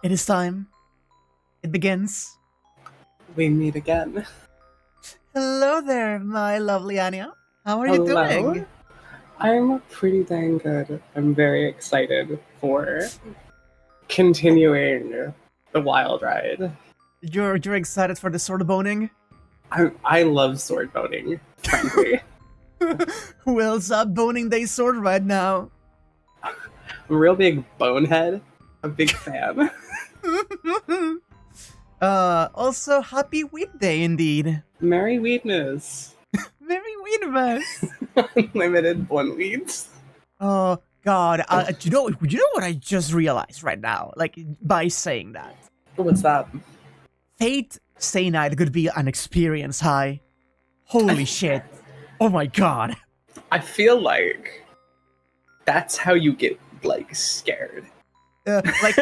It is time. It begins. We meet again. Hello there, my lovely Anya. How are you Hello. doing? I'm pretty dang good. I'm very excited for continuing the wild ride. You're excited for the sword boning? I love sword boating, frankly. Who else up boning their sword right now? I'm a real big bonehead. A big fan. Also, happy Weed Day indeed. Merry Weedness. Merry Weedmas. Unlimited blunt weeds. Oh God, you know what I just realized right now? Like by saying that, What's that? Fate Stay Night could be an experience high. Holy shit! Oh my God. I feel like that's how you get like scared. Like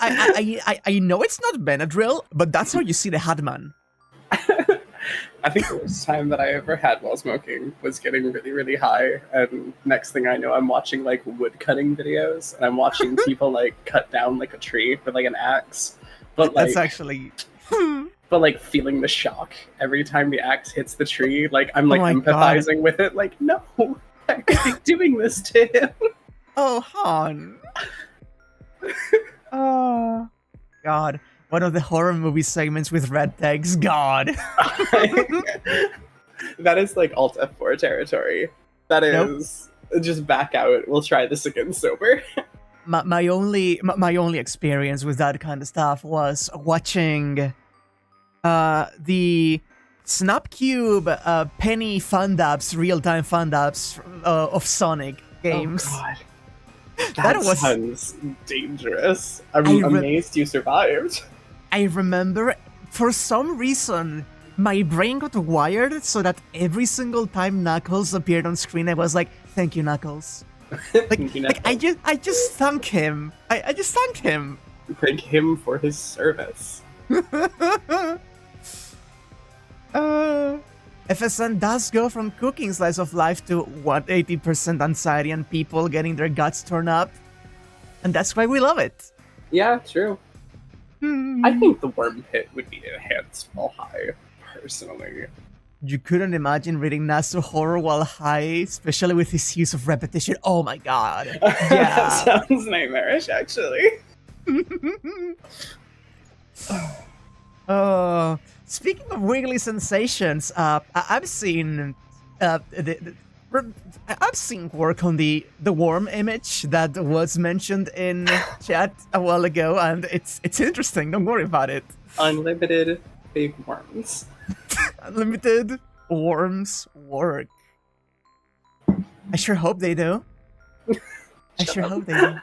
I know it's not Benadryl, but that's how you see the Hadman. I think the worst time that I ever had while smoking was getting really, really high, and next thing I know, I'm watching like wood cutting videos, and I'm watching people like cut down like a tree with like an axe, but like That's actually. but like feeling the shock every time the axe hits the tree. Like I'm like my empathizing with it. Like no, I could be doing this to him. Oh, Han. Oh, God. One of the horror movie segments with red tags. God. That is like Alt F4 territory. That is just back out. We'll try this again sober. My only experience with that kind of stuff was watching the Snapcube penny fun dubs, real-time fun dubs of Sonic games. Oh god. That sounds dangerous. I'm amazed you survived. I remember, for some reason, my brain got wired so that every single time Knuckles appeared on screen, I was like, "Thank you, Knuckles." I just thank him. I just thanked him. Thank him for his service. FSN does go from cooking slice of life to 80% anxiety and people getting their guts torn up, and that's why we love it. Yeah, true. I think the worm pit would be enhanced while high, personally. You couldn't imagine reading Nasu horror while high, especially with his use of repetition. Oh my god. Yeah. That sounds nightmarish, actually. Speaking of wiggly sensations, I've seen I've seen work on the worm image that was mentioned in chat a while ago, and it's interesting. Don't worry about it. Unlimited big worms. Unlimited worms work. I sure hope they do. I sure hope they do.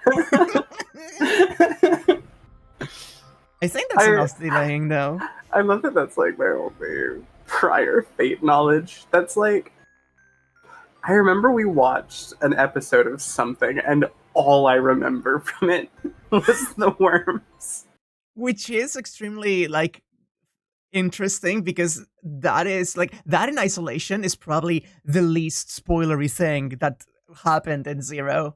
I think that's enough delaying, though. I love that that's like my only prior Fate knowledge. That's like, I remember we watched an episode of something, and all I remember from it was the worms. Which is extremely, like, interesting, because that is, like, that in isolation is probably the least spoilery thing that happened in Zero.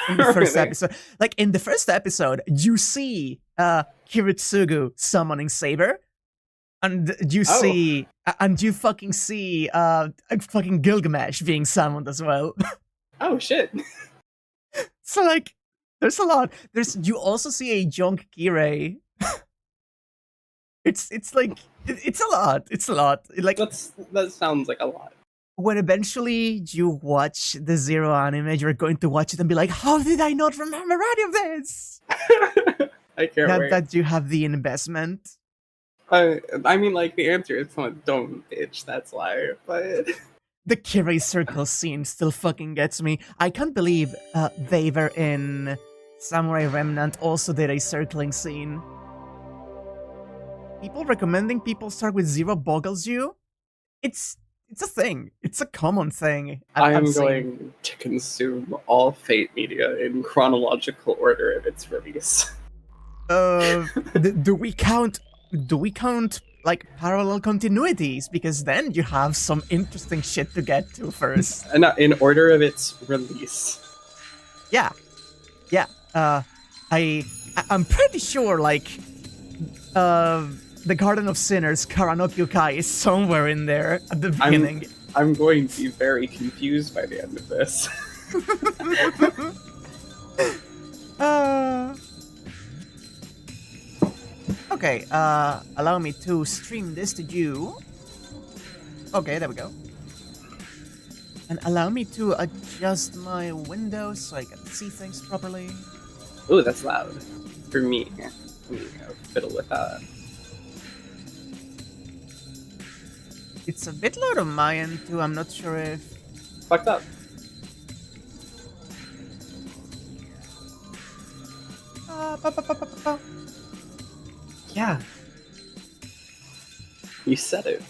In the first episode. Like, in the first episode, you see Kiritsugu summoning Saber, and you see, and you fucking see fucking Gilgamesh being summoned as well. Oh shit. So like, there's a lot. You also see a Jonk Kirei. It's like, it's a lot. It's a lot. Like, that sounds like a lot. When eventually you watch the Zero anime, you're going to watch it and be like, how did I not remember any of this? I can't wait. That you have the investment. I mean, like, the answer is don't bitch, that's why, but... The Kirei Circle scene still fucking gets me. I can't believe they were in Samurai Remnant also did a circling scene. People recommending people start with Zero boggles you? It's a thing. It's a common thing. I'm going to consume all Fate media in chronological order of its release. Do we count like parallel continuities? Because then you have some interesting shit to get to first. In order of its release. Yeah. I'm pretty sure, like, the Garden of Sinners, Karanokyokai, is somewhere in there at the beginning. I'm going to be very confused by the end of this. Okay, allow me to stream this to you. Okay, there we go. And allow me to adjust my windows so I can see things properly. Ooh, that's loud. For me. Let me fiddle with that. It's a bit loud on my end too, I'm not sure if... Fucked up. Yeah. You said it.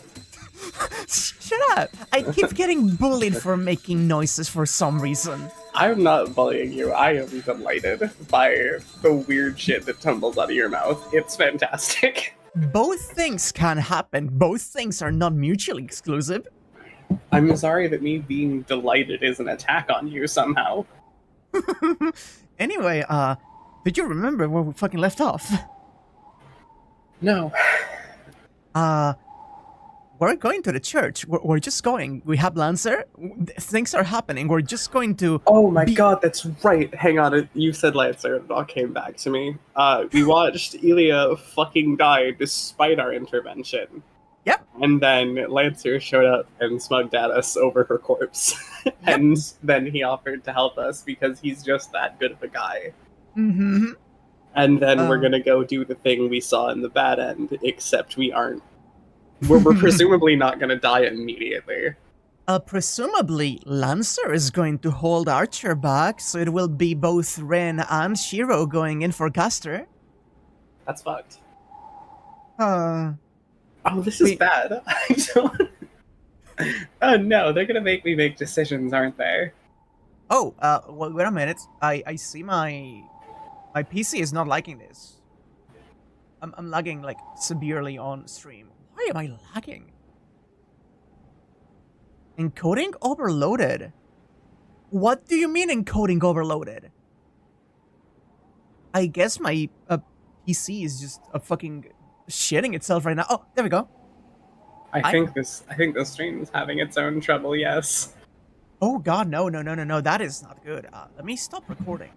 Shut up! I keep getting bullied for making noises for some reason. I'm not bullying you. I am delighted by the weird shit that tumbles out of your mouth. It's fantastic. Both things can happen. Both things are not mutually exclusive. I'm sorry that me being delighted is an attack on you somehow. Anyway, did you remember where we fucking left off? No. We're going to the church. We're just going. We have Lancer. Things are happening. We're just going to... Oh my god, that's right. Hang on, you said Lancer, and it all came back to me. We watched Elia fucking die despite our intervention. Yep. And then Lancer showed up and smugged at us over her corpse. And then he offered to help us because he's just that good of a guy. Mm-hmm. And then we're gonna go do the thing we saw in the bad end, except we aren't. We're presumably not gonna die immediately. Presumably, Lancer is going to hold Archer back, so it will be both Ren and Shiro going in for Caster. That's fucked. Oh, this is bad. I don't... Oh no, they're gonna make me make decisions, aren't they? Oh, wait a minute. I see my PC is not liking this. I'm lagging, like, severely on stream. Why am I lagging? Encoding overloaded? What do you mean encoding overloaded? I guess my PC is just fucking shitting itself right now. Oh, there we go. I think this stream is having its own trouble, yes. Oh god, no, that is not good. Let me stop recording.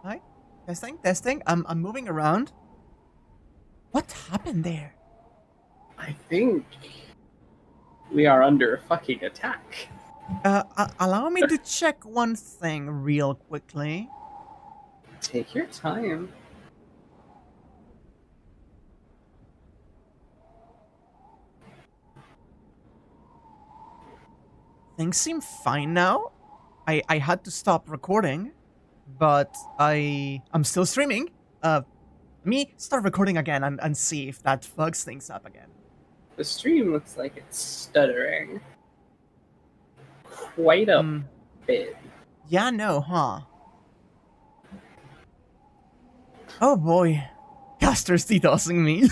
Hi? Testing. I'm moving around. What happened there? I think we are under fucking attack. Allow me to check one thing real quickly. Take your time. Things seem fine now. I had to stop recording, but I'm still streaming. Let me start recording again and see if that fucks things up again. The stream looks like it's stuttering. Quite a bit. Yeah, no, huh? Oh boy. Caster's DDoSing me.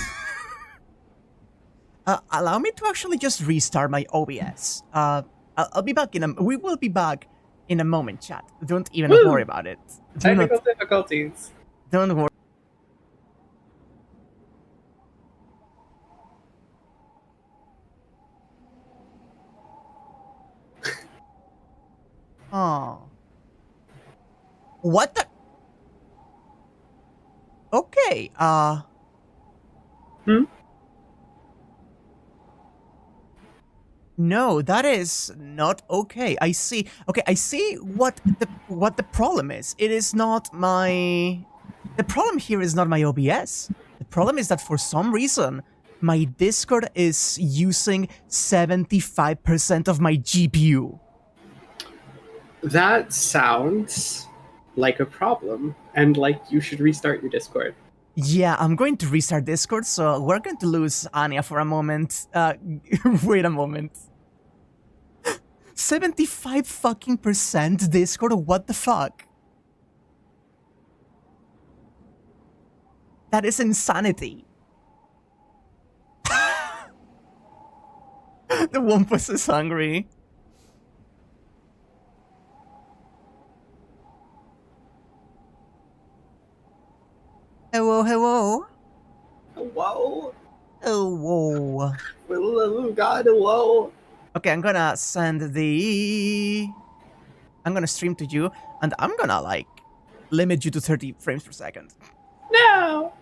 Allow me to actually just restart my OBS. I'll be back we will be back in a moment, chat. Don't even worry about it. Technical difficulties. Don't worry. Oh. What the? Okay, No, that is not okay. I see. Okay, I see what the problem is. It is not my... The problem here is not my OBS. The problem is that for some reason, my Discord is using 75% of my GPU. That sounds like a problem, and like you should restart your Discord. Yeah, I'm going to restart Discord, so we're going to lose Anya for a moment. Wait a moment. 75 fucking percent Discord? What the fuck? That is insanity. The Wumpus is hungry. Oh, whoa. Oh god, whoa. Okay, I'm gonna stream to you, and I'm gonna, like, limit you to 30 frames per second. No!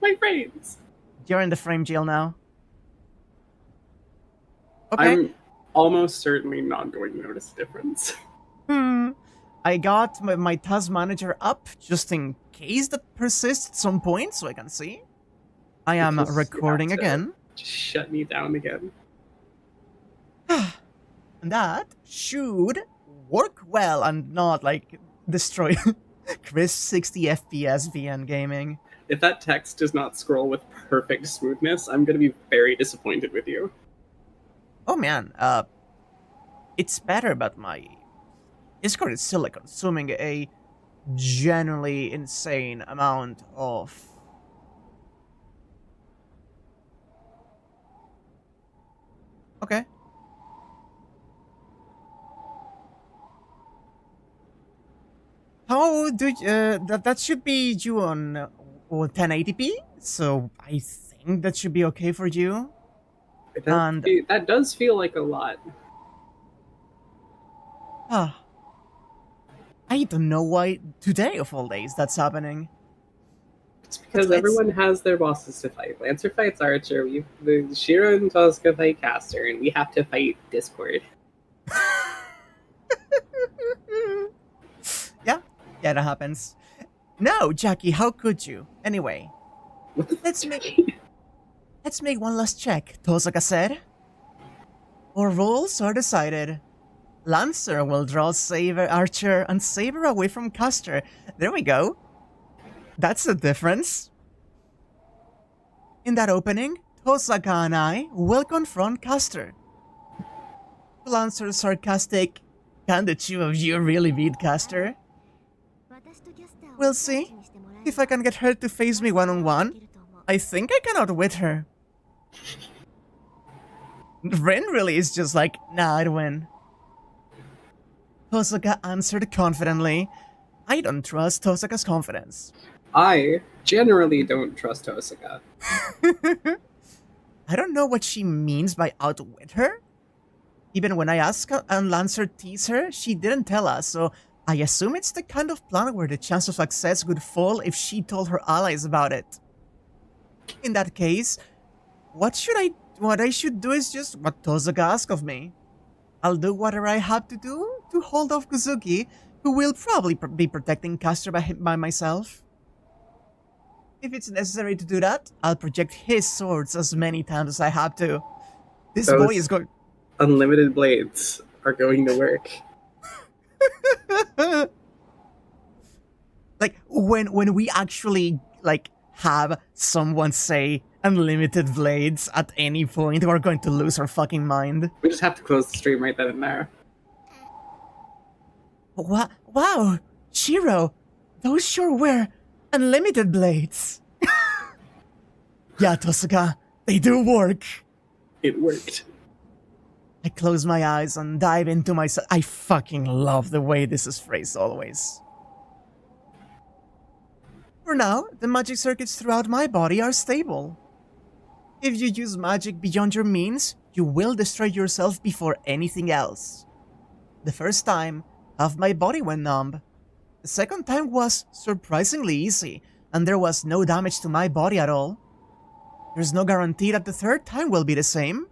My frames. You're in the frame jail now. Okay. I'm almost certainly not going to notice a difference. I got my task manager up just in case that persists at some point, so I can see. I am Because you recording have to again. Just shut me down again. And that should work well and not, like, destroy crisp 60 FPS VN gaming. If that text does not scroll with perfect smoothness, I'm going to be very disappointed with you. Oh man, it's better, but my Discord is still, like, consuming a genuinely insane amount of... Okay. How do that should be you on 1080p? So I think that should be okay for you. That does feel like a lot. I don't know why today of all days that's happening. It's because everyone has their bosses to fight. Lancer fights Archer, the Shiro and Tosca fight Caster, and we have to fight Discord. Yeah, that happens. No, Jackie, how could you? Anyway, let's make one last check, Tosaka said. Our roles are decided. Lancer will draw Saber, Archer, and Saber away from Caster. There we go. That's the difference. In that opening, Tosaka and I will confront Caster. Lancer's sarcastic, can the two of you really beat Caster? We'll see. If I can get her to face me one-on-one, I think I can outwit her. Rin really is just like, nah, I'd win. Tosaka answered confidently. I don't trust Tosaka's confidence. I generally don't trust Tosaka. I don't know what she means by outwit her. Even when I asked and Lancer teased her, she didn't tell us, so I assume it's the kind of plan where the chance of success would fall if she told her allies about it. In that case, what I should do is just what Tosaka asked of me. I'll do whatever I have to do to hold off Kuzuki, who will probably be protecting Caster by myself. If it's necessary to do that, I'll project his swords as many times as I have to. This boy is going... Unlimited blades are going to work. Like, when we actually, like, have someone say unlimited blades at any point, we're going to lose our fucking mind. We just have to close the stream right then and there. Wow, Shiro, those sure were unlimited blades. Yeah, Tosaka, they do work. It worked. I close my eyes and dive into myself. I fucking love the way this is phrased always. For now, the magic circuits throughout my body are stable. If you use magic beyond your means, you will destroy yourself before anything else. The first time, half my body went numb. The second time was surprisingly easy, and there was no damage to my body at all. There's no guarantee that the third time will be the same,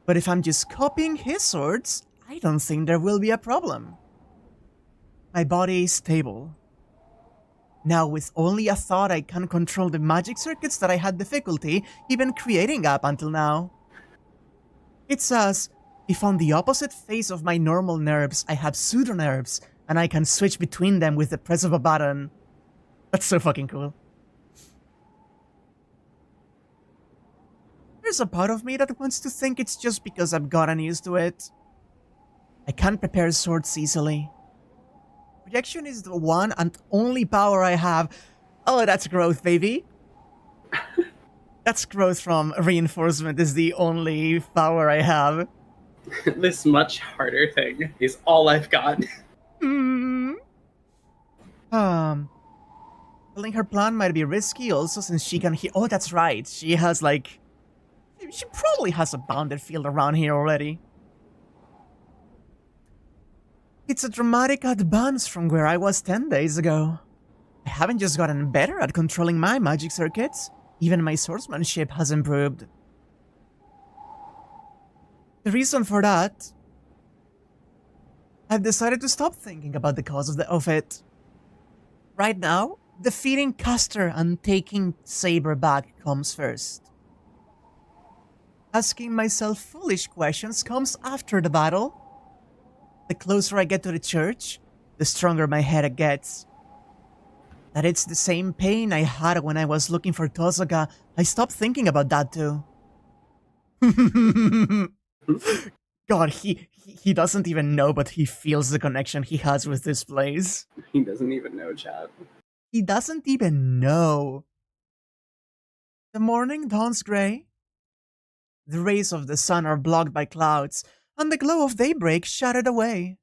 but if I'm just copying his swords, I don't think there will be a problem. My body is stable. Now with only a thought I can control the magic circuits that I had difficulty even creating up until now. It's as if on the opposite face of my normal nerves I have pseudo nerves and I can switch between them with the press of a button. That's so fucking cool. There's a part of me that wants to think it's just because I've gotten used to it. I can't prepare swords easily. Projection is the one and only power I have. Oh, that's growth, baby. That's growth from reinforcement is the only power I have. This much harder thing is all I've got. Telling her plan might be risky also since she can hear. Oh, that's right. She has, like, She probably has a bounded field around here already. It's a dramatic advance from where I was 10 days ago. I haven't just gotten better at controlling my magic circuits, even my swordsmanship has improved. The reason for that, I've decided to stop thinking about the cause of it. Right now, defeating Castor and taking Saber back comes first. Asking myself foolish questions comes after the battle. The closer I get to the church, the stronger my head gets. That it's the same pain I had when I was looking for Tosoga, I stopped thinking about that too. God, he doesn't even know, but he feels the connection he has with this place. He doesn't even know, chat. He doesn't even know. The morning dawns gray. The rays of the sun are blocked by clouds, and the glow of daybreak shattered away.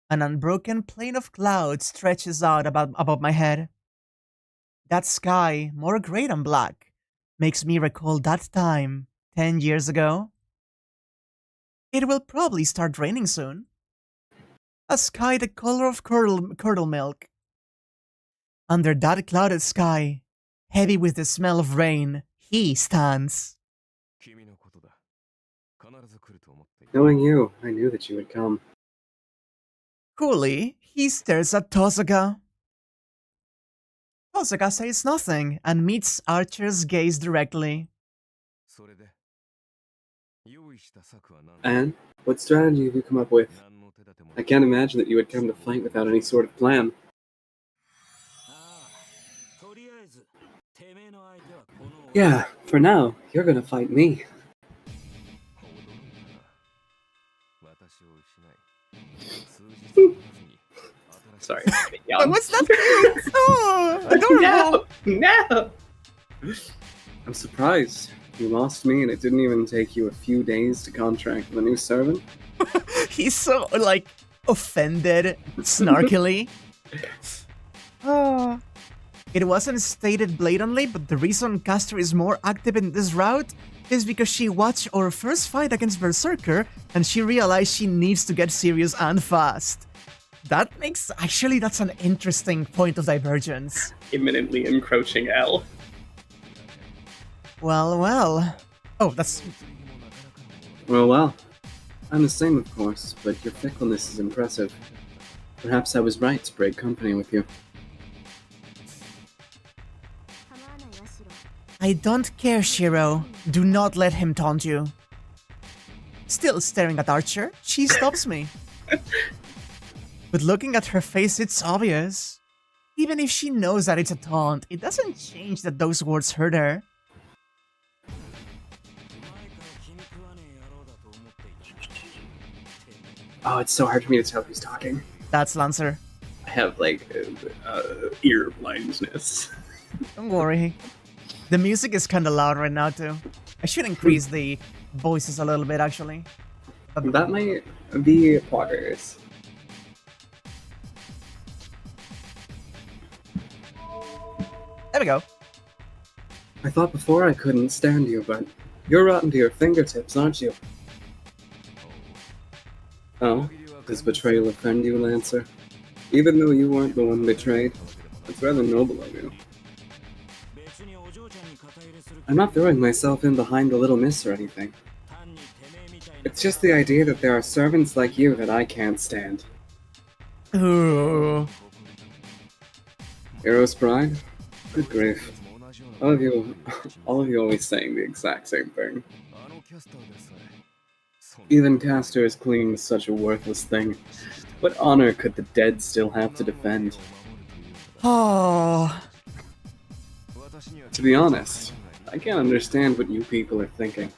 An unbroken plain of clouds stretches out above my head. That sky, more gray than black, makes me recall that time, 10 years ago. It will probably start raining soon. A sky the color of curdle milk. Under that clouded sky, heavy with the smell of rain, he stands. Knowing you, I knew that you would come. Coolly, he stares at Tosoga. Tosoga says nothing and meets Archer's gaze directly. And what strategy have you come up with? I can't imagine that you would come to fight without any sort of plan. Yeah, for now, you're gonna fight me. Sorry. But what's that? Oh, adorable. No! I'm surprised. You lost me and it didn't even take you a few days to contract with a new servant? He's so, like, offended, snarkily. It wasn't stated blatantly, but the reason Castor is more active in this route is because she watched our first fight against Berserker and she realized she needs to get serious and fast. That makes... Actually, that's an interesting point of divergence. Imminently encroaching L. Well. Oh, that's... Well. I'm the same, of course, but your fickleness is impressive. Perhaps I was right to break company with you. I don't care, Shiro. Do not let him taunt you. Still staring at Archer, she stops me. But looking at her face, it's obvious. Even if she knows that it's a taunt, it doesn't change that those words hurt her. Oh, it's so hard for me to tell who's talking. That's Lancer. I have, like, ear blindness. Don't worry. The music is kinda loud right now, too. I should increase the voices a little bit, actually. That might be poggers. There we go. I thought before I couldn't stand you, but you're rotten to your fingertips, aren't you? Oh, does betrayal offend you, Lancer? Even though you weren't the one betrayed, it's rather noble of you. I'm not throwing myself in behind the little miss or anything. It's just the idea that there are servants like you that I can't stand. Ooh. Hero's pride? Good grief. All of you always saying the exact same thing. Even Castor is clinging to such a worthless thing. What honor could the dead still have to defend? Oh. To be honest, I can't understand what you people are thinking.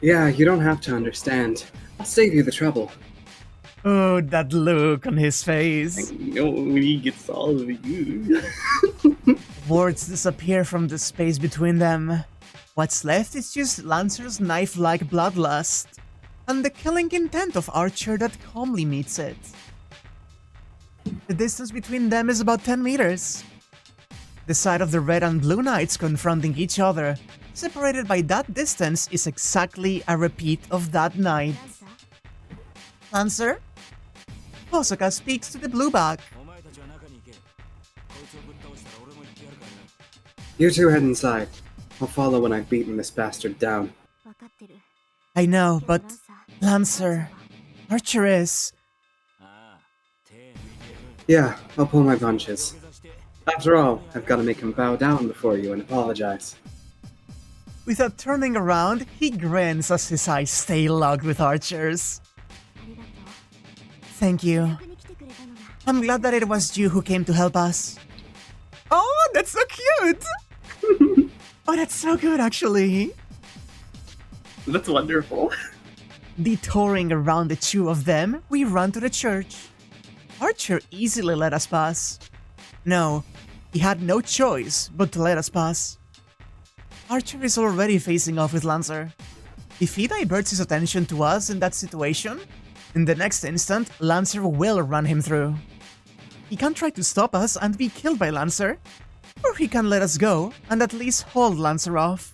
Yeah, you don't have to understand. I'll save you the trouble. Oh, that look on his face. I know when he gets all of you. Words disappear from the space between them. What's left is just Lancer's knife-like bloodlust, and the killing intent of Archer that calmly meets it. The distance between them is about 10 meters. The sight of the red and blue knights confronting each other, separated by that distance, is exactly a repeat of that night. Lancer? Hosoka speaks to the blueback. You two head inside. I'll follow when I've beaten this bastard down. I know, but Lancer, Archer is... Yeah, I'll pull my punches. After all, I've got to make him bow down before you and apologize. Without turning around, he grins as his eyes stay locked with Archer's. Thank you. I'm glad that it was you who came to help us. Oh, that's so cute! Oh, that's so good, actually. That's wonderful. Detouring around the two of them, we run to the church. Archer easily let us pass. No, he had no choice but to let us pass. Archer is already facing off with Lancer. If he diverts his attention to us in that situation, in the next instant, Lancer will run him through. He can try to stop us and be killed by Lancer, or he can let us go and at least hold Lancer off.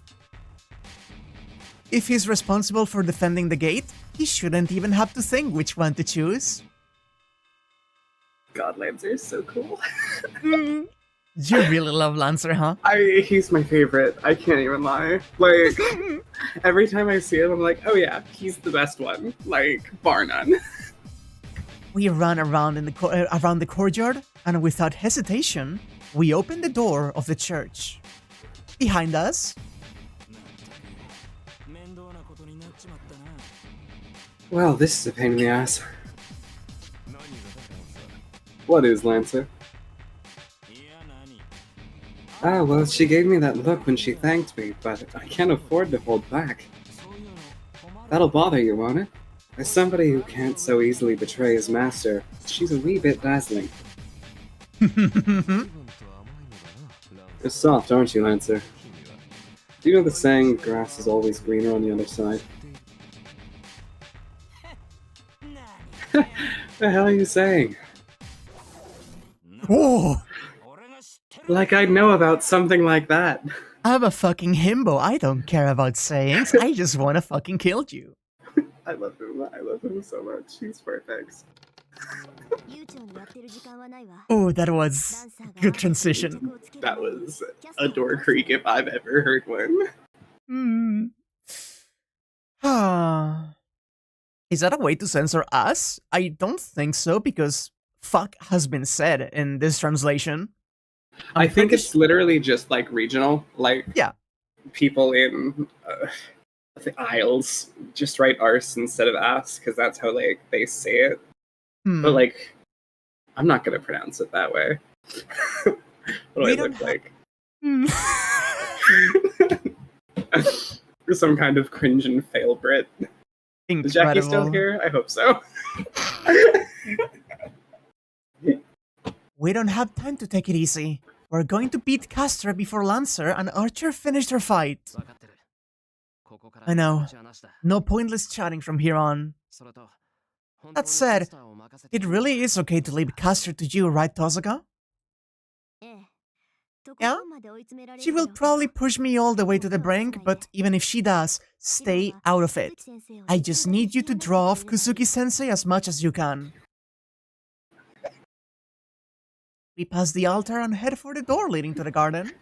If he's responsible for defending the gate, he shouldn't even have to think which one to choose. God, Lancer is so cool. You really love Lancer, huh? He's my favorite. I can't even lie. Like, every time I see him, I'm like, oh yeah, he's the best one. Like, bar none. We run around around the courtyard, and without hesitation, we open the door of the church. Behind us... Well, this is a pain in the ass. What is, Lancer? Ah, well, she gave me that look when she thanked me, but I can't afford to hold back. That'll bother you, won't it? As somebody who can't so easily betray his master, she's a wee bit dazzling. You're soft, aren't you, Lancer? Do you know the saying, grass is always greener on the other side? The hell are you saying? Whoa! Like I'd know about something like that. I'm a fucking himbo. I don't care about sayings. I just wanna fucking kill you. I love him. I love him so much. He's perfect. Oh, that was good transition. That was a door creak if I've ever heard one. Is that a way to censor us? I don't think so, because fuck has been said in this translation. I think it's literally just like regional. Like, yeah, people in the Isles just write arse instead of ass because that's how like they say it. But like, I'm not gonna pronounce it that way. What do I look like? Some kind of cringe and fail Brit. Incredible. Is Jackie still here? I hope so. We don't have time to take it easy. We're going to beat Castor before Lancer and Archer finish their fight. I know. No pointless chatting from here on. That said, it really is okay to leave Castor to you, right, Tozuka? Yeah? She will probably push me all the way to the brink, but even if she does, stay out of it. I just need you to draw off Kuzuki-sensei as much as you can. We pass the altar and head for the door leading to the garden.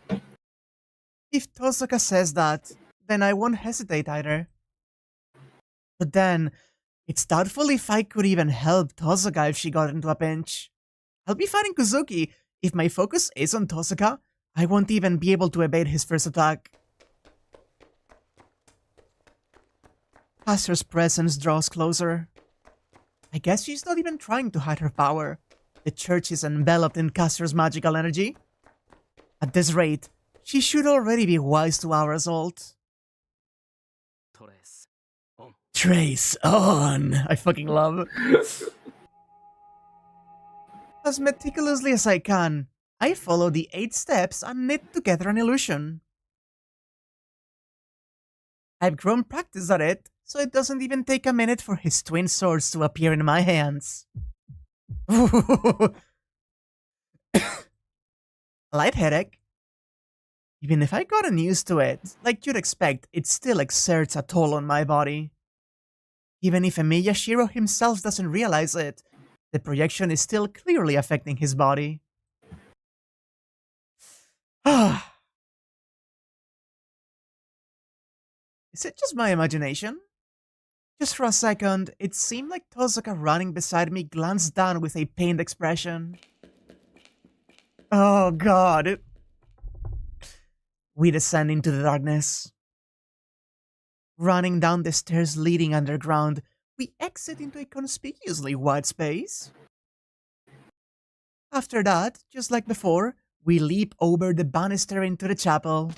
If Tozuka says that, then I won't hesitate either. But then, it's doubtful if I could even help Tozuka if she got into a pinch. I'll be fighting Kuzuki. If my focus is on Tozuka, I won't even be able to evade his first attack. Castor's presence draws closer. I guess she's not even trying to hide her power. The church is enveloped in Castor's magical energy. At this rate, she should already be wise to our assault. Trace on! I fucking love. As meticulously as I can, I follow the 8 steps and knit together an illusion. I've grown practice at it, so it doesn't even take a minute for his twin swords to appear in my hands. Light headache? Even if I gotten used to it, like you'd expect, it still exerts a toll on my body. Even if Miyashiro himself doesn't realize it, the projection is still clearly affecting his body. Is it just my imagination? Just for a second, it seemed like Tozuka running beside me glanced down with a pained expression. Oh god. We descend into the darkness. Running down the stairs leading underground, we exit into a conspicuously wide space. After that, just like before, we leap over the banister into the chapel.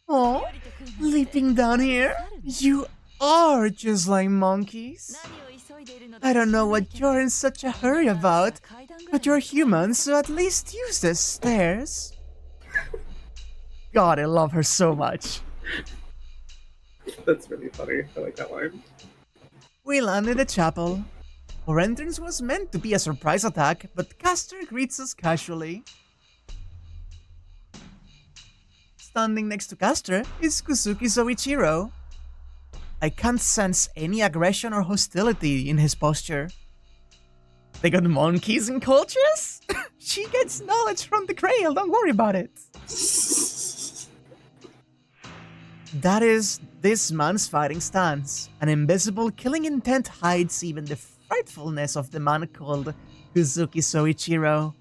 Oh, leaping down here? You are just like monkeys. I don't know what you're in such a hurry about, but you're human, so at least use the stairs. God, I love her so much. That's really funny. I like that line. We land in the chapel. Our entrance was meant to be a surprise attack, but Caster greets us casually. Standing next to Caster is Kusuki Soichiro. I can't sense any aggression or hostility in his posture. They got monkeys and cultures? She gets knowledge from the Grail, don't worry about it. That is this man's fighting stance. An invisible killing intent hides even the frightfulness of the man called Kusuki Soichiro.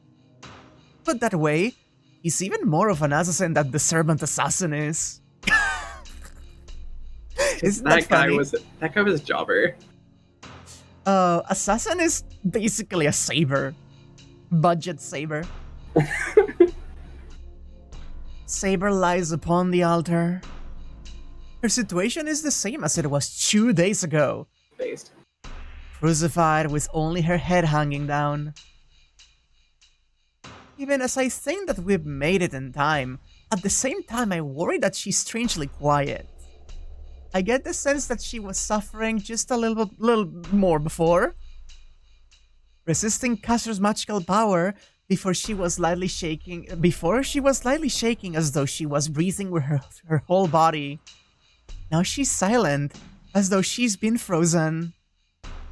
Put that way, he's even more of an assassin than the servant assassin is. Isn't that funny? That guy was a jobber. Assassin is basically a saber. Budget saber. Saber lies upon the altar. Her situation is the same as it was 2 days ago. Based. Crucified with only her head hanging down. Even as I think that we've made it in time, at the same time I worry that she's strangely quiet. I get the sense that she was suffering just a little more before. Resisting Caster's magical power before she was slightly shaking as though she was breathing with her whole body. Now she's silent, as though she's been frozen.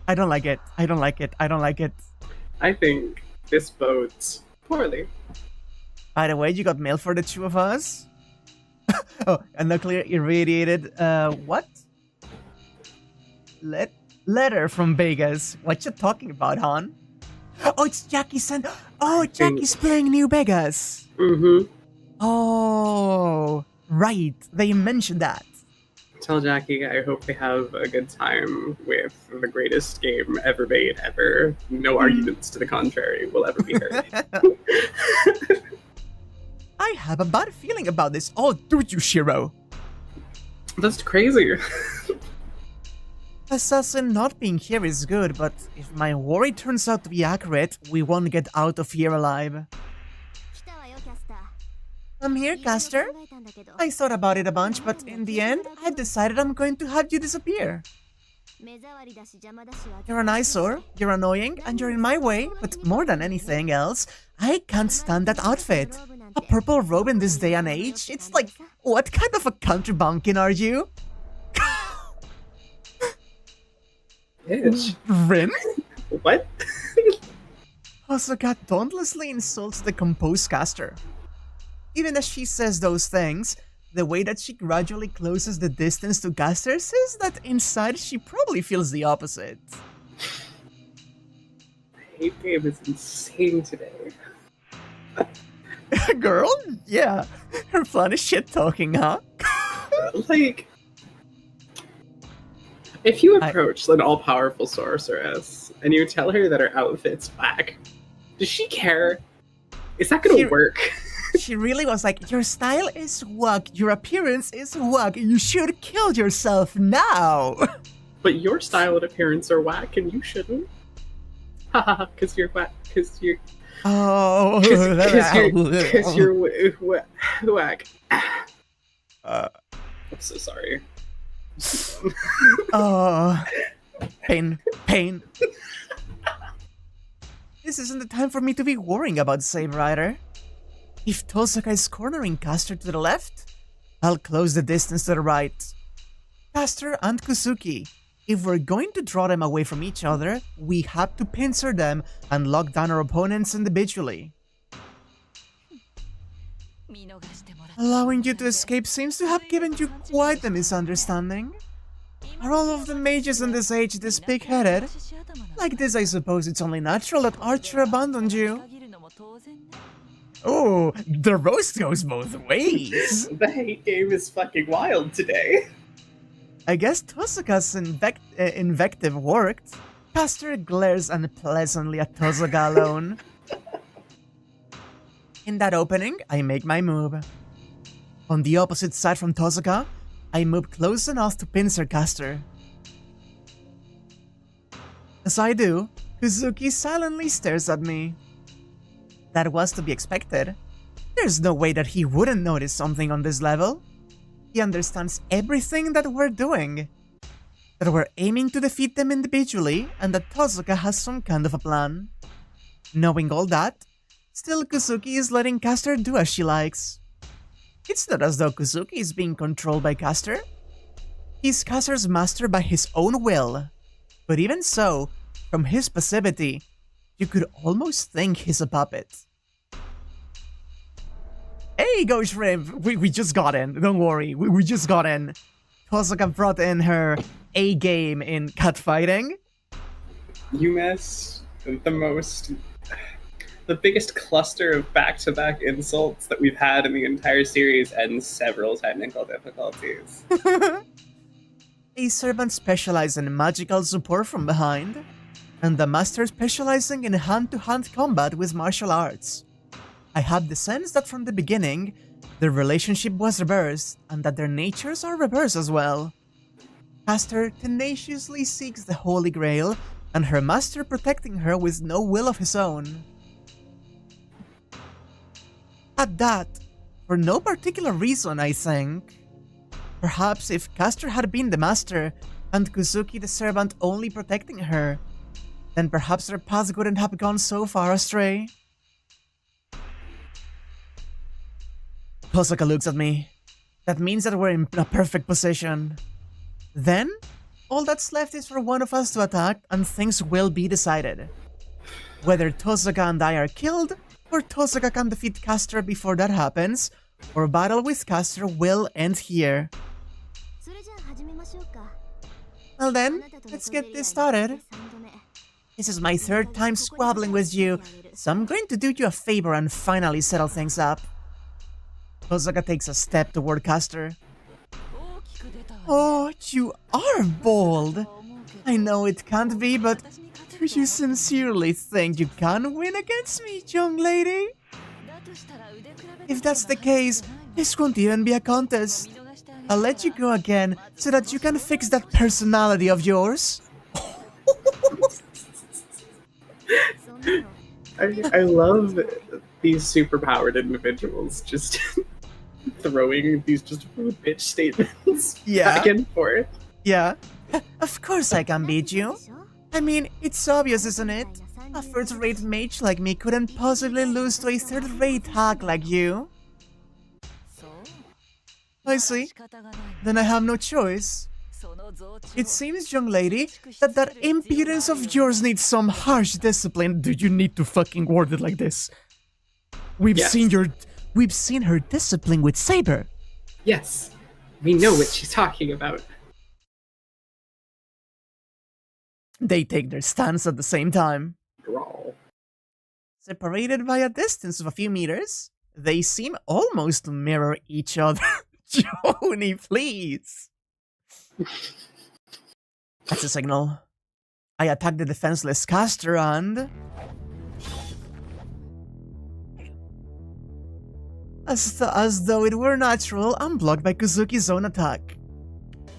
I don't like it. I don't like it. I don't like it. I think this bodes poorly. By the way, you got mail for the two of us? Oh, a nuclear irradiated, what? Letter from Vegas. What you talking about, hon? Oh, it's Jackie sent. Oh, Jackie's playing New Vegas. Mm-hmm. Oh, right. They mentioned that. Tell Jackie I hope they have a good time with the greatest game ever made, ever. No arguments to the contrary will ever be heard. I have a bad feeling about this. Oh, do you, Shiro? That's crazy. Assassin not being here is good, but if my worry turns out to be accurate, we won't get out of here alive. I'm here, Caster. I thought about it a bunch, but in the end, I decided I'm going to have you disappear. You're an eyesore, you're annoying, and you're in my way, but more than anything else, I can't stand that outfit. A purple robe in this day and age? It's like, what kind of a country bumpkin are you? Bitch. Rin? What? Hosoka dauntlessly insults the composed Caster. Even as she says those things, the way that she gradually closes the distance to Caster says that inside she probably feels the opposite. The hate game is insane today. Girl? Yeah. Her fun is shit-talking, huh? Like, if you approach an all-powerful sorceress and you tell her that her outfit's whack, does she care? Is that gonna work? She really was like, your style is whack, your appearance is whack, you should kill yourself now! But your style and appearance are whack and you shouldn't. Haha, because you're whack, because you're... Oh, because you're whack. I'm so sorry. Oh, pain. This isn't the time for me to be worrying about Saber either. If Tosaka is cornering Caster to the left, I'll close the distance to the right. Caster and Kuzuki, if we're going to draw them away from each other, we have to pincer them and lock down our opponents individually. Allowing you to escape seems to have given you quite a misunderstanding. Are all of the mages in this age this big-headed? Like this, I suppose it's only natural that Archer abandoned you. Oh, the roast goes both ways. The hate game is fucking wild today. I guess Tosaka's invective worked. Caster glares unpleasantly at Tosaka alone. In that opening, I make my move. On the opposite side from Tosaka, I move close enough to pincer Caster. As I do, Kuzuki silently stares at me. That was to be expected. There's no way that he wouldn't notice something on this level. He understands everything that we're doing. That we're aiming to defeat them individually, and that Tosaka has some kind of a plan. Knowing all that, still Kuzuki is letting Caster do as she likes. It's not as though Kuzuki is being controlled by Caster. He's Caster's master by his own will. But even so, from his passivity, you could almost think he's a puppet. Hey, Go Shrimp! We just got in, don't worry, we just got in. Tosaka brought in her A-game in cat fighting. You missed the biggest cluster of back-to-back insults that we've had in the entire series and several technical difficulties. A servant specialized in magical support from behind, and the master specializing in hand-to-hand combat with martial arts. I had the sense that from the beginning, their relationship was reversed, and that their natures are reversed as well. Caster tenaciously seeks the Holy Grail, and her master protecting her with no will of his own. At that, for no particular reason, I think. Perhaps if Caster had been the master, and Kuzuki the servant only protecting her, then perhaps their paths wouldn't have gone so far astray. Tosaka looks at me. That means that we're in a perfect position. Then, all that's left is for one of us to attack and things will be decided. Whether Tosaka and I are killed, or Tosaka can defeat Caster before that happens, or battle with Caster will end here. Well then, let's get this started. This is my third time squabbling with you, so I'm going to do you a favor and finally settle things up. Tosaka takes a step toward Caster. Oh, you are bold! I know it can't be, but do you sincerely think you can win against me, young lady? If that's the case, this won't even be a contest. I'll let you go again so that you can fix that personality of yours. I love these superpowered individuals just throwing these just bitch statements back and forth. Yeah. Of course I can beat you. I mean, it's obvious, isn't it? A first-rate mage like me couldn't possibly lose to a third-rate hack like you. I see. Then I have no choice. It seems, young lady, that impudence of yours needs some harsh discipline. Do you need to fucking word it like this? We've seen her discipline with Saber. Yes, we know what she's talking about. They take their stance at the same time. Brawl. Separated by a distance of a few meters, they seem almost to mirror each other. Joni, please! That's a signal. I attack the defenseless Caster and... As though it were natural, I'm blocked by Kuzuki's own attack.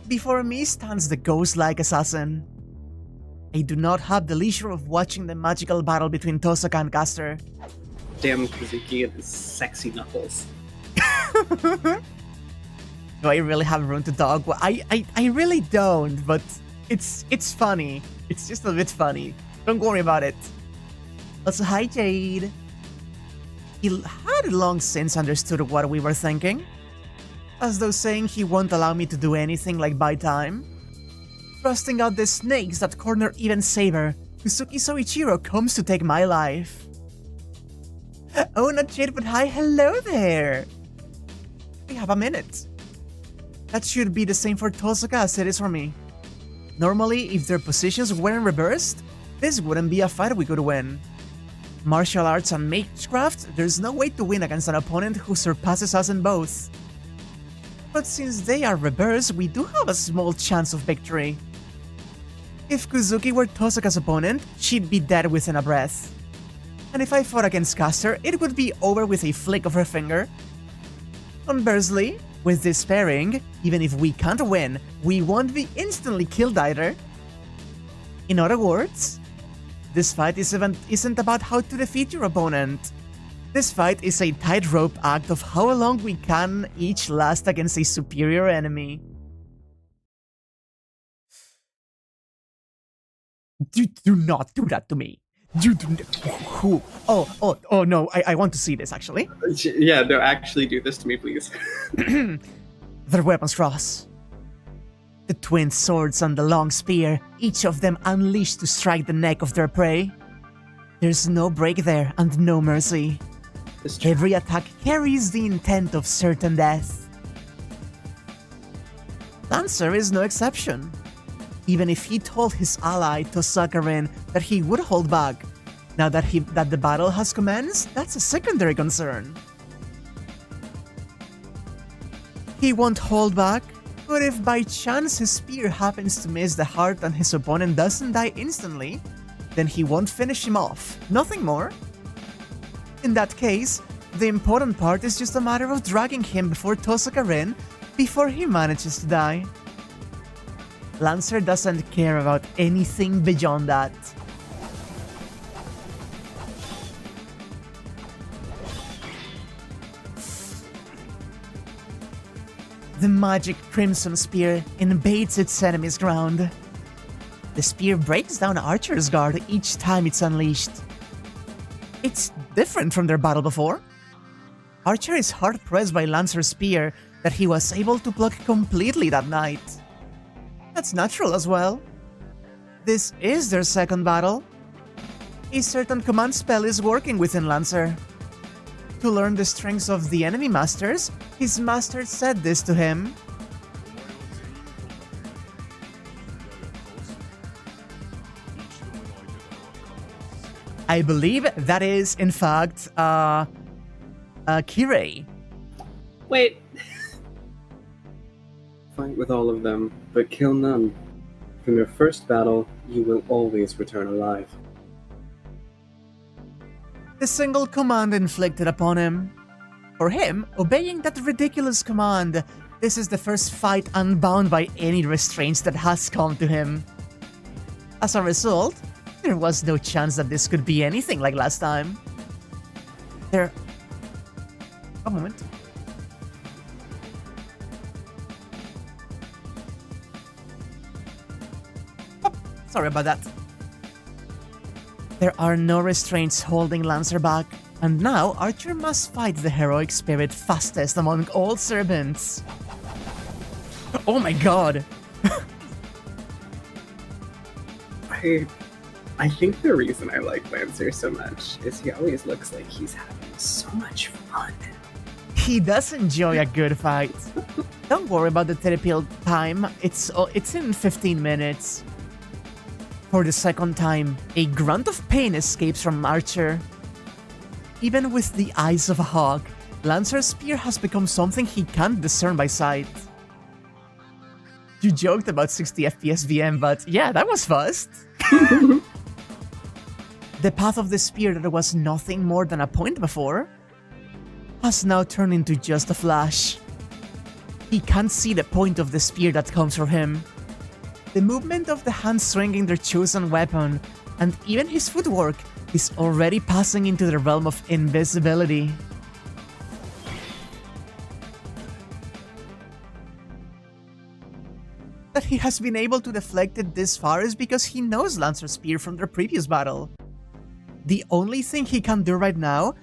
Before me stands the ghost-like assassin. I do not have the leisure of watching the magical battle between Tosaka and Caster. Damn Kuzuki and his sexy knuckles. Do I really have room to dog? Well, I really don't, but it's funny. It's just a bit funny. Don't worry about it. Also, hi Jade. He had long since understood what we were thinking, as though saying he won't allow me to do anything like buy time. Thrusting out the snakes that corner even Saber, Kusuki Soichiro comes to take my life. Oh, not yet, but hi, hello there! We have a minute. That should be the same for Tosaka as it is for me. Normally, if their positions weren't reversed, this wouldn't be a fight we could win. Martial arts and magecraft, there's no way to win against an opponent who surpasses us in both. But since they are reversed, we do have a small chance of victory. If Kuzuki were Tosaka's opponent, she'd be dead within a breath. And if I fought against Caster, it would be over with a flick of her finger. Conversely, with this pairing, even if we can't win, we won't be instantly killed either. In other words, this fight isn't about how to defeat your opponent. This fight is a tightrope act of how long we can each last against a superior enemy. Do not do that to me. Oh no, I want to see this actually. Yeah, no, actually do this to me, please. Their weapons cross. The twin swords and the long spear, each of them unleashed to strike the neck of their prey. There's no break there and no mercy. Every attack carries the intent of certain death. Lancer is no exception. Even if he told his ally Tosaka that he would hold back, now that the battle has commenced, that's a secondary concern. He won't hold back, but if by chance his spear happens to miss the heart and his opponent doesn't die instantly, then he won't finish him off, nothing more. In that case, the important part is just a matter of dragging him before Tosaka before he manages to die. Lancer doesn't care about anything beyond that. The magic Crimson Spear invades its enemy's ground. The spear breaks down Archer's guard each time it's unleashed. It's different from their battle before. Archer is hard-pressed by Lancer's spear that he was able to block completely that night. That's natural as well. This is their second battle. A certain command spell is working within Lancer. To learn the strengths of the enemy masters, his master said this to him. I believe that is, in fact, Kirei. Wait. Fight with all of them, but kill none. From your first battle, you will always return alive. The single command inflicted upon him. For him, obeying that ridiculous command, this is the first fight unbound by any restraints that has come to him. As a result, there was no chance that this could be anything like last time. A moment. Sorry about that. There are no restraints holding Lancer back, and now Archer must fight the heroic spirit fastest among all servants. Oh my god! I think the reason I like Lancer so much is he always looks like he's having so much fun. He does enjoy a good fight. Don't worry about the therapy time, it's in 15 minutes. For the second time, a grunt of pain escapes from Archer. Even with the eyes of a hawk, Lancer's spear has become something he can't discern by sight. You joked about 60 FPS VM, but yeah, that was fast. The path of the spear that was nothing more than a point before has now turned into just a flash. He can't see the point of the spear that comes from him. The movement of the hands swinging their chosen weapon, and even his footwork, is already passing into the realm of invisibility. That he has been able to deflect it this far is because he knows Lancer's spear from their previous battle. The only thing he can do right now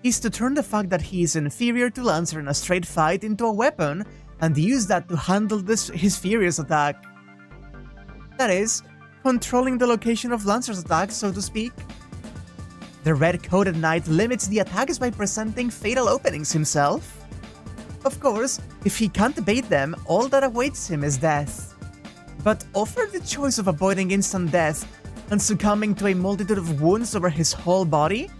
is to turn the fact that he is inferior to Lancer in a straight fight into a weapon and use that to handle his furious attack. That is, controlling the location of Lancer's attack, so to speak. The red-coated knight limits the attacks by presenting fatal openings himself. Of course, if he can't bait them, all that awaits him is death. But offered the choice of avoiding instant death and succumbing to a multitude of wounds over his whole body,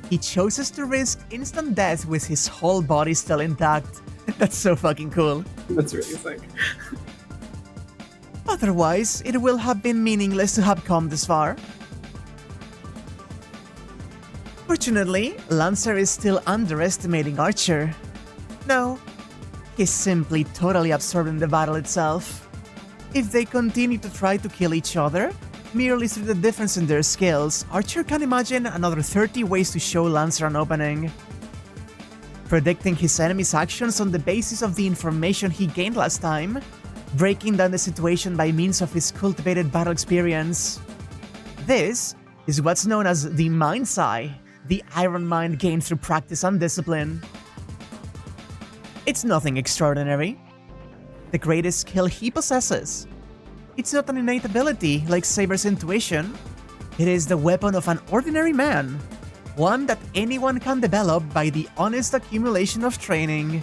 he chooses to risk instant death with his whole body still intact. That's so fucking cool. That's really sick. Otherwise, it will have been meaningless to have come this far. Fortunately, Lancer is still underestimating Archer. No, he's simply totally absorbed in the battle itself. If they continue to try to kill each other, merely through the difference in their skills, Archer can imagine another 30 ways to show Lancer an opening. Predicting his enemy's actions on the basis of the information he gained last time, breaking down the situation by means of his cultivated battle experience. This is what's known as the Mind's Eye, the iron mind gained through practice and discipline. It's nothing extraordinary. The greatest skill he possesses. It's not an innate ability like Saber's intuition. It is the weapon of an ordinary man, one that anyone can develop by the honest accumulation of training.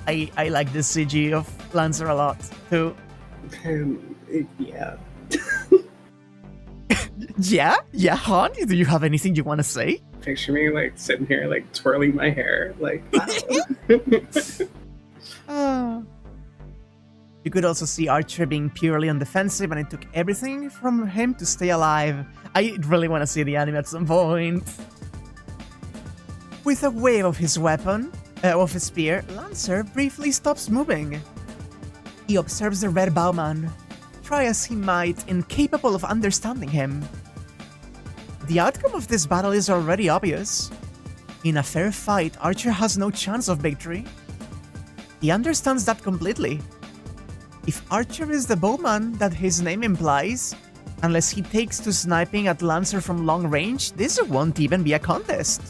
I like this CG of Lancer a lot, too. Yeah. Yeah, Han? Do you have anything you want to say? Picture me like sitting here like twirling my hair like You could also see Archer being purely on defensive, and it took everything from him to stay alive. I really want to see the anime at some point. With a wave of his weapon, of his spear, Lancer briefly stops moving. He observes the red bowman, try as he might, incapable of understanding him. The outcome of this battle is already obvious. In a fair fight, Archer has no chance of victory. He understands that completely. If Archer is the bowman that his name implies, unless he takes to sniping at Lancer from long range, this won't even be a contest.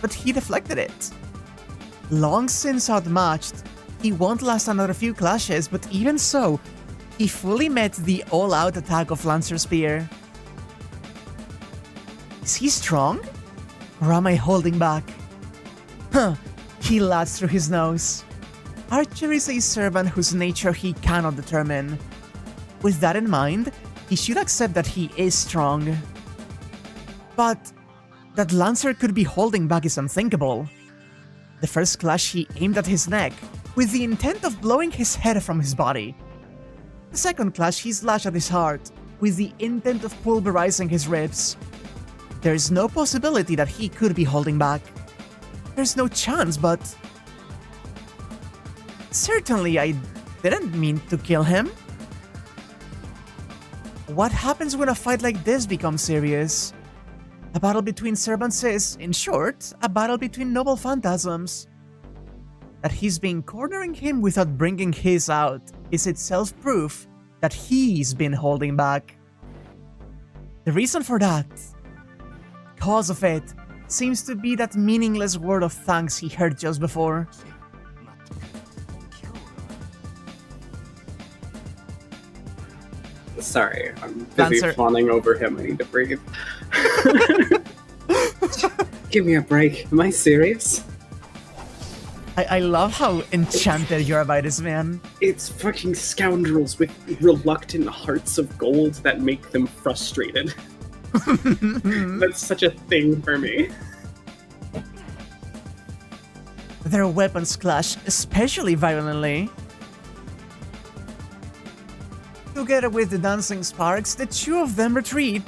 But he deflected it. Long since outmatched, he won't last another few clashes, but even so, he fully met the all-out attack of Lancer's spear. Is he strong? Or am I holding back? Huh, he laughs through his nose. Archer is a servant whose nature he cannot determine. With that in mind, he should accept that he is strong. But that Lancer could be holding back is unthinkable. The first clash he aimed at his neck, with the intent of blowing his head from his body. The second clash he slashed at his heart, with the intent of pulverizing his ribs. There is no possibility that he could be holding back. There's no chance, but... Certainly I didn't mean to kill him. What happens when a fight like this becomes serious? A battle between servants is, in short, a battle between noble phantasms. That he's been cornering him without bringing his out is itself proof that he's been holding back. The reason for that, cause of it, seems to be that meaningless word of thanks he heard just before. Sorry, I'm busy Lancer. fawning over him. I need to breathe. Give me a break. Am I serious? I love how enchanted you're by this man. It's fucking scoundrels with reluctant hearts of gold that make them frustrated. That's such a thing for me. Their weapons clash especially violently. Together with the dancing sparks, the two of them retreat.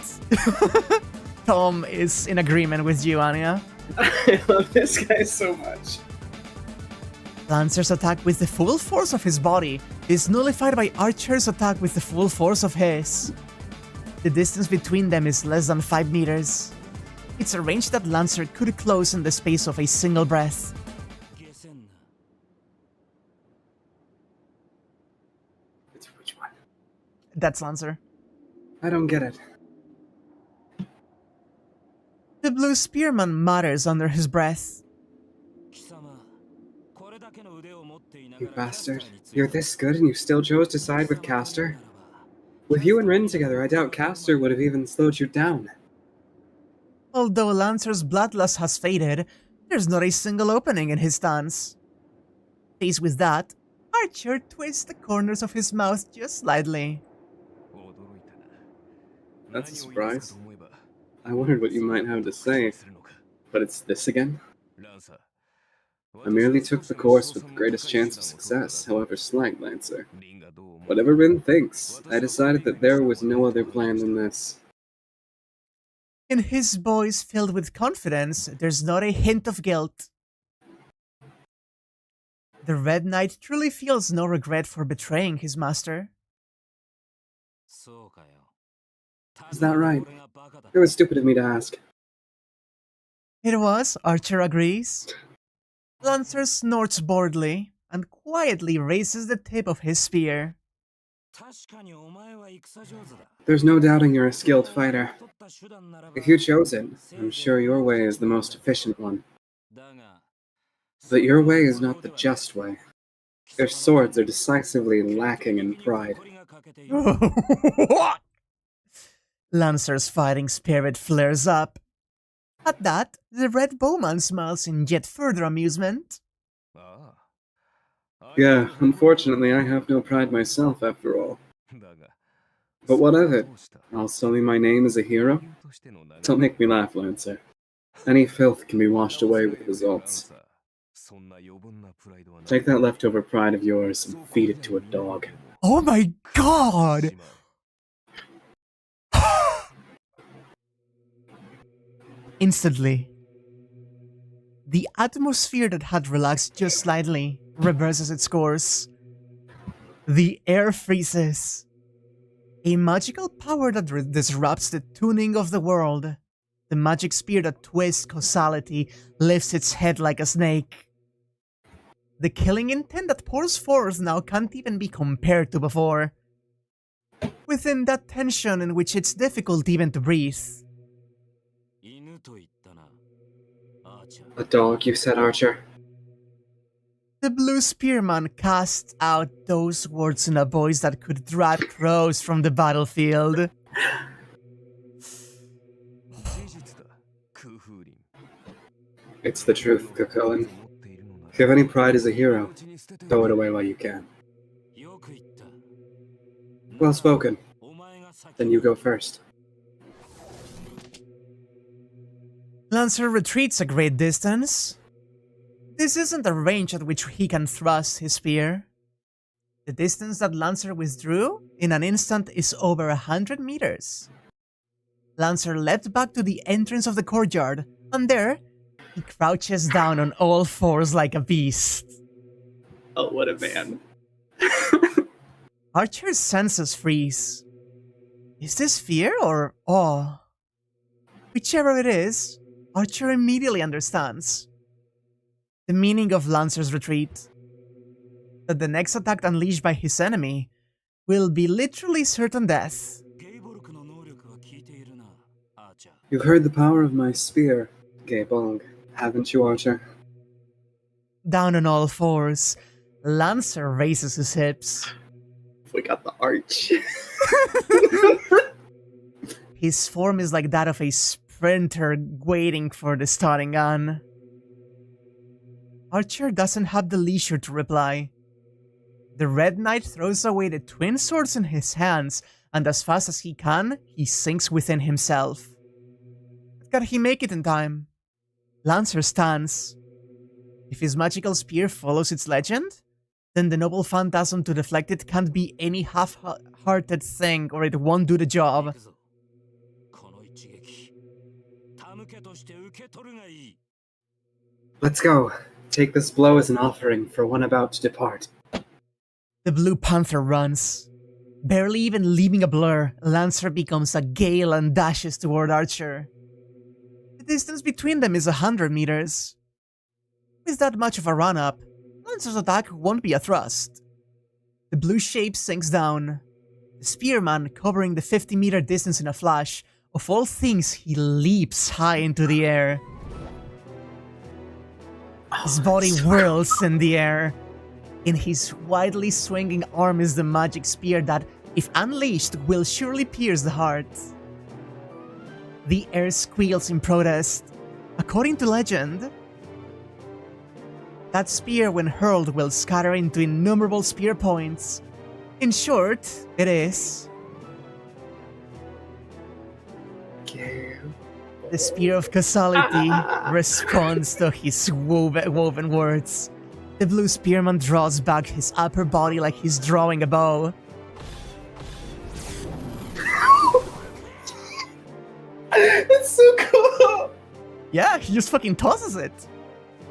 Tom is in agreement with you, Anya. I love this guy so much. Lancer's attack with the full force of his body is nullified by Archer's attack with the full force of his. The distance between them is less than 5 meters. It's a range that Lancer could close in the space of a single breath. It's which one? That's Lancer. I don't get it. The blue spearman mutters under his breath. You bastard. You're this good and you still chose to side with Castor? With you and Rin together, I doubt Castor would have even slowed you down. Although Lancer's bloodlust has faded, there's not a single opening in his stance. Faced with that, Archer twists the corners of his mouth just slightly. That's a surprise. I wondered what you might have to say. But it's this again? I merely took the course with the greatest chance of success, however slight, Lancer. Whatever Rin thinks, I decided that there was no other plan than this. In his voice filled with confidence, there's not a hint of guilt. The Red Knight truly feels no regret for betraying his master. Is that right? It was stupid of me to ask. It was, Archer agrees. Lancer snorts boredly and quietly raises the tip of his spear. There's no doubting you're a skilled fighter. If you chose it, I'm sure your way is the most efficient one. But your way is not the just way. Your swords are decisively lacking in pride. What? Lancer's fighting spirit flares up. At that, the red bowman smiles in yet further amusement. Yeah, unfortunately I have no pride myself after all. But what of it? I'll sully my name as a hero? Don't make me laugh, Lancer. Any filth can be washed away with results. Take that leftover pride of yours and feed it to a dog. Oh my god! Instantly, the atmosphere that had relaxed just slightly reverses its course. The air freezes. A magical power that disrupts the tuning of the world. The magic spear that twists causality lifts its head like a snake. The killing intent that pours forth now can't even be compared to before. Within that tension in which it's difficult even to breathe. A dog, you said, Archer? The blue spearman casts out those words in a voice that could drive crows from the battlefield. It's the truth, Kukulin. If you have any pride as a hero, throw it away while you can. Well spoken. Then you go first. Lancer retreats a great distance. This isn't the range at which he can thrust his spear. The distance that Lancer withdrew in an instant is over 100 meters. Lancer leapt back to the entrance of the courtyard, and there, he crouches down on all fours like a beast. Oh, what a man. Archer's senses freeze. Is this fear or awe? Whichever it is, Archer immediately understands. The meaning of Lancer's retreat. That the next attack unleashed by his enemy will be literally certain death. You've heard the power of my spear, Gaebong, haven't you, Archer? Down on all fours, Lancer raises his hips. We got the arch. His form is like that of a sprinter waiting for the starting gun. Archer doesn't have the leisure to reply. The Red Knight throws away the twin swords in his hands, and as fast as he can, he sinks within himself. But can he make it in time? Lancer stands. If his magical spear follows its legend, then the noble phantasm to deflect it can't be any half-hearted thing, or it won't do the job. Let's go. Take this blow as an offering for one about to depart. The Blue Panther runs. Barely even leaving a blur, Lancer becomes a gale and dashes toward Archer. The distance between them is 100 meters. With that much of a run-up, Lancer's attack won't be a thrust. The blue shape sinks down. The spearman, covering the 50-meter distance in a flash, Of all things, he leaps high into the air. His body whirls in the air. In his widely swinging arm is the magic spear that, if unleashed, will surely pierce the heart. The air squeals in protest. According to legend, that spear, when hurled, will scatter into innumerable spear points. In short, it is the spear of causality responds to his woven words. The blue spearman draws back his upper body like he's drawing a bow. It's so cool! Yeah, he just fucking tosses it.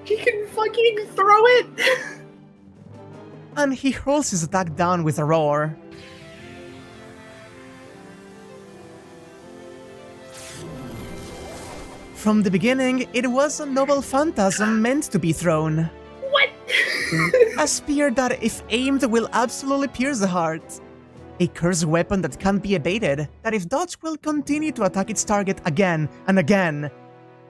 He can fucking throw it! And he hurls his attack down with a roar. From the beginning, it was a noble phantasm meant to be thrown. What? A spear that, if aimed, will absolutely pierce the heart. A cursed weapon that can't be evaded, that if dodged will continue to attack its target again and again.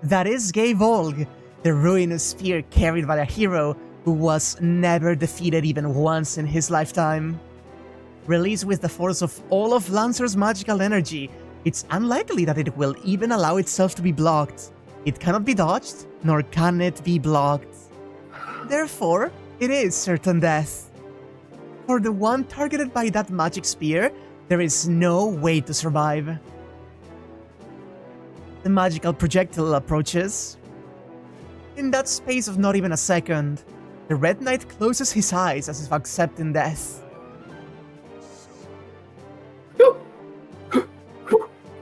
That is Gay Volg, the ruinous spear carried by a hero who was never defeated even once in his lifetime. Released with the force of all of Lancer's magical energy, it's unlikely that it will even allow itself to be blocked. It cannot be dodged, nor can it be blocked. Therefore, it is certain death. For the one targeted by that magic spear, there is no way to survive. The magical projectile approaches. In that space of not even a second, the Red Knight closes his eyes as if accepting death.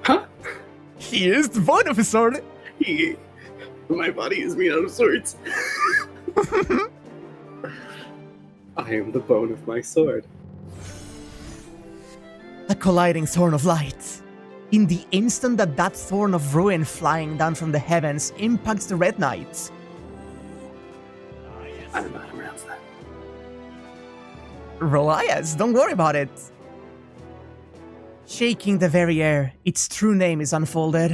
Huh? He is the bone of his sword! My body is made out of swords. I am the bone of my sword. A colliding thorn of light. In the instant that that thorn of ruin flying down from the heavens impacts the Red Knight, I don't know how to pronounce that. Rolias, don't worry about it. Shaking the very air, its true name is unfolded.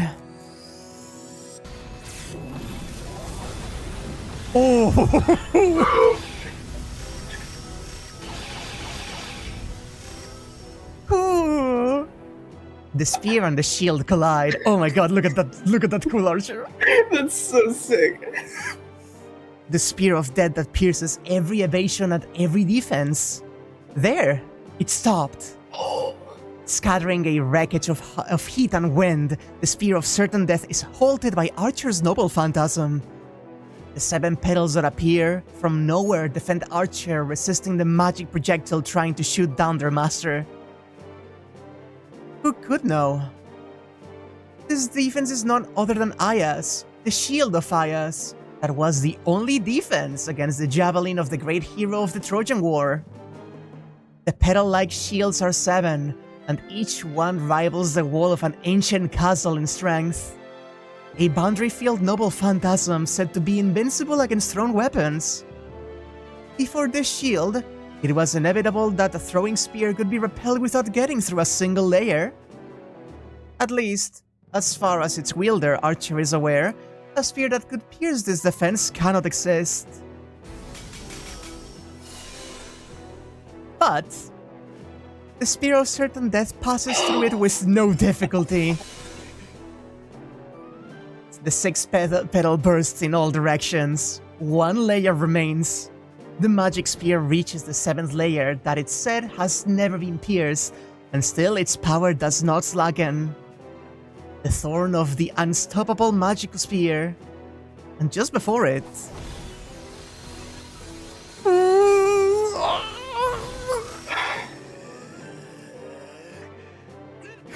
Oh! Ooh. The spear and the shield collide. Oh my god, look at that cool archer. That's so sick. The spear of death that pierces every evasion and every defense. There, it stopped. Scattering a wreckage of heat and wind, the spear of certain death is halted by Archer's noble phantasm. The 7 petals that appear from nowhere defend Archer, resisting the magic projectile trying to shoot down their master. Who could know? This defense is none other than Aya's, the shield of Aya's, that was the only defense against the javelin of the great hero of the Trojan War. The petal-like shields are 7, and each one rivals the wall of an ancient castle in strength. A boundary-filled noble phantasm said to be invincible against thrown weapons. Before this shield, it was inevitable that a throwing spear could be repelled without getting through a single layer. At least, as far as its wielder, Archer, is aware, a spear that could pierce this defense cannot exist. But the spear of certain death passes through it with no difficulty. The 6 petal bursts in all directions. 1 layer remains. The magic spear reaches the 7th layer that it said has never been pierced, and still its power does not slacken. The thorn of the unstoppable magical spear. And just before it...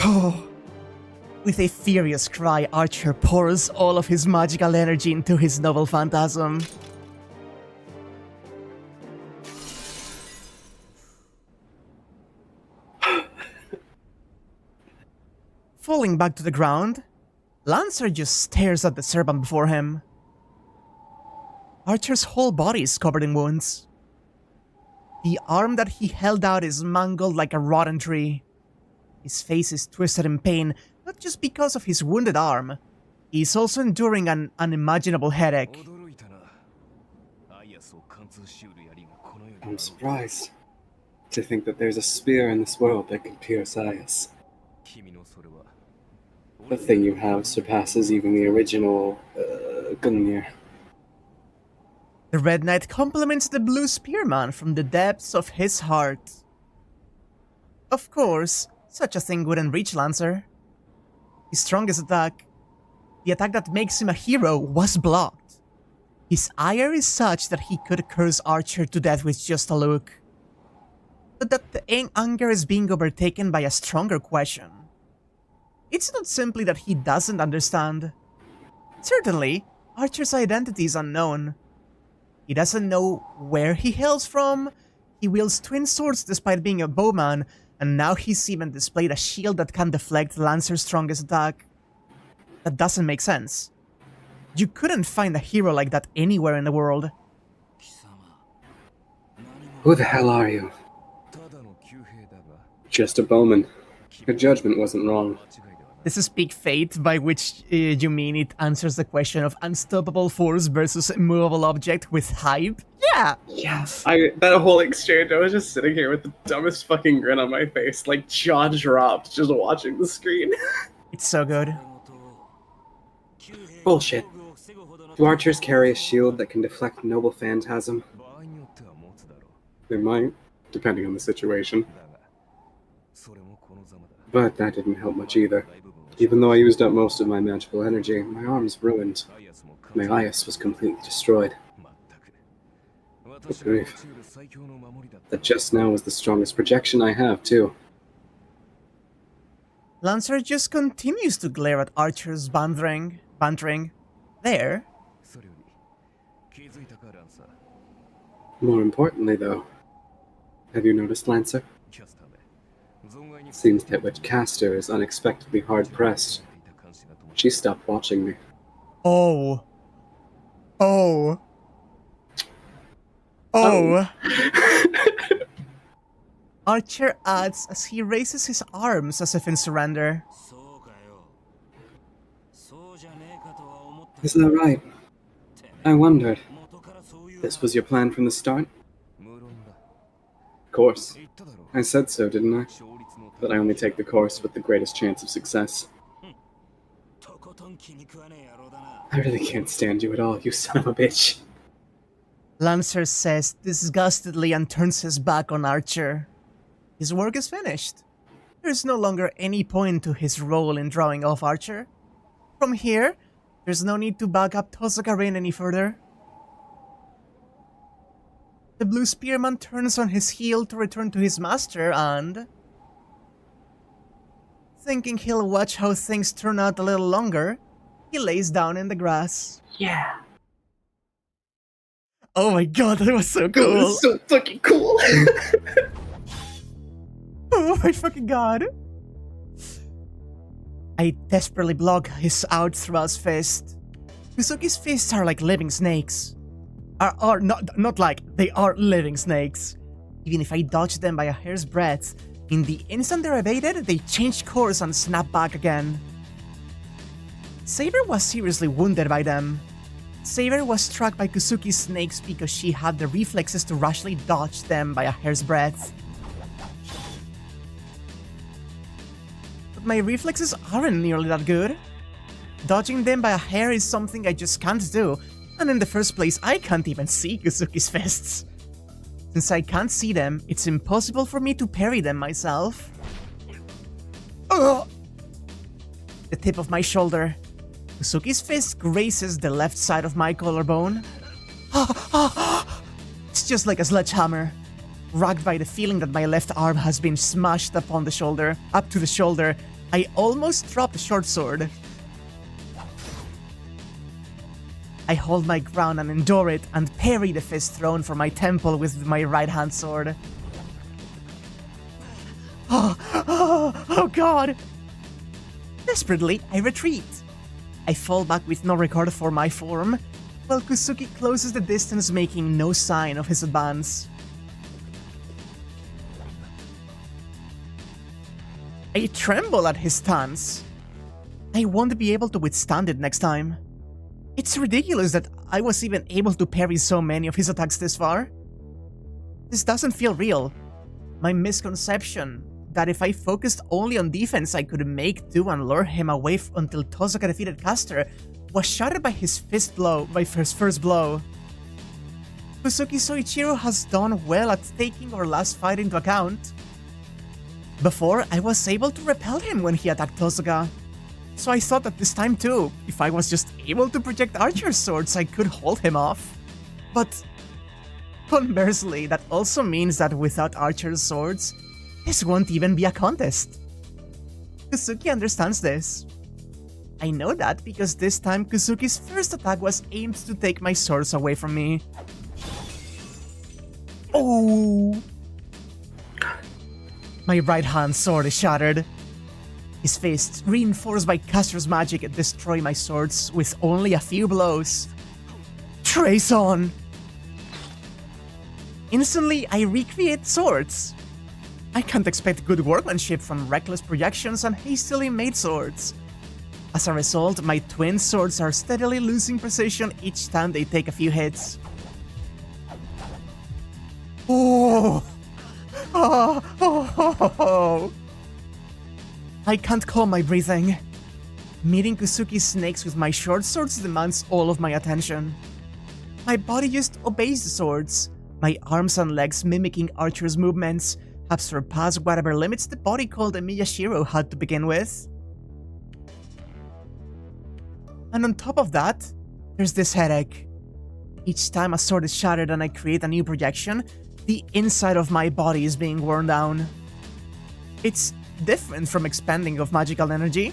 Oh. With a furious cry, Archer pours all of his magical energy into his noble phantasm. Falling back to the ground, Lancer just stares at the serpent before him. Archer's whole body is covered in wounds. The arm that he held out is mangled like a rotten tree. His face is twisted in pain, not just because of his wounded arm. He's also enduring an unimaginable headache. I'm surprised to think that there's a spear in this world that can pierce Ayas. The thing you have surpasses even the original Gungnir. The Red Knight compliments the Blue Spearman from the depths of his heart. Of course, such a thing wouldn't reach Lancer. His strongest attack, the attack that makes him a hero, was blocked. His ire is such that he could curse Archer to death with just a look. But that the anger is being overtaken by a stronger question. It's not simply that he doesn't understand. Certainly, Archer's identity is unknown. He doesn't know where he hails from, he wields twin swords despite being a bowman, and now he's even displayed a shield that can deflect Lancer's strongest attack. That doesn't make sense. You couldn't find a hero like that anywhere in the world. Who the hell are you? Just a bowman. Your judgment wasn't wrong. This is peak fate, by which you mean it answers the question of unstoppable force versus immovable object with hype? Yeah! Yes. That whole exchange, I was just sitting here with the dumbest fucking grin on my face, like jaw dropped, just watching the screen. It's so good. Bullshit. Do archers carry a shield that can deflect noble phantasm? They might, depending on the situation. But that didn't help much either. Even though I used up most of my magical energy, my arm's ruined. My Ayas was completely destroyed. Good grief. That just now was the strongest projection I have, too. Lancer just continues to glare at Archer's bantering. There. More importantly, though, have you noticed, Lancer? Seems that witch Caster is unexpectedly hard-pressed. She stopped watching me. Oh. Oh. Oh. Archer adds as he raises his arms as if in surrender. Is that right? I wondered. This was your plan from the start? Of course. I said so, didn't I? That I only take the course with the greatest chance of success. I really can't stand you at all, you son of a bitch. Lancer says disgustedly and turns his back on Archer. His work is finished. There's no longer any point to his role in drawing off Archer. From here, there's no need to back up Tozoka-Rin any further. The Blue Spearman turns on his heel to return to his master and... thinking he'll watch how things turn out a little longer, he lays down in the grass. Yeah. Oh my god, that was so It cool! was so fucking cool. Oh my fucking god! I desperately block his outthrust fist. Kusuki's fists are like living snakes. Are not like, they are living snakes. Even if I dodge them by a hair's breadth, in the instant they're evaded, they change course and snap back again. Saber was seriously wounded by them. Saber was struck by Kusuki's snakes because she had the reflexes to rashly dodge them by a hair's breadth. But my reflexes aren't nearly that good. Dodging them by a hair is something I just can't do, and in the first place I can't even see Kusuki's fists. Since I can't see them, it's impossible for me to parry them myself. Ugh! The tip of my shoulder. Kusuki's fist grazes the left side of my collarbone. It's just like a sledgehammer. Racked by the feeling that my left arm has been smashed up to the shoulder, I almost drop the short sword. I hold my ground and endure it, and parry the fist thrown for my temple with my right-hand sword. Oh god! Desperately, I retreat. I fall back with no regard for my form, while Kusuki closes the distance, making no sign of his advance. I tremble at his stance. I won't be able to withstand it next time. It's ridiculous that I was even able to parry so many of his attacks this far. This doesn't feel real. My misconception that if I focused only on defense I could make do and lure him away until Tozuka defeated Caster was shattered by his first blow. Kusuki Soichiro has done well at taking our last fight into account. Before, I was able to repel him when he attacked Tozuka. So I thought that this time too, if I was just able to project Archer's swords, I could hold him off. But conversely, that also means that without Archer's swords, this won't even be a contest. Kusuki understands this. I know that because this time Kusuki's first attack was aimed to take my swords away from me. Oh! My right hand sword is shattered. His fists, reinforced by Caster's magic, destroy my swords with only a few blows. Trace on! Instantly, I recreate swords. I can't expect good workmanship from reckless projections and hastily made swords. As a result, my twin swords are steadily losing precision each time they take a few hits. Oh! Oh! Oh! Oh! Oh! I can't calm my breathing. Meeting Kusuki's snakes with my short swords demands all of my attention. My body just obeys the swords. My arms and legs, mimicking Archer's movements, have surpassed whatever limits the body called a Miyashiro had to begin with. And on top of that, there's this headache. Each time a sword is shattered and I create a new projection, the inside of my body is being worn down. It's different from expanding of magical energy.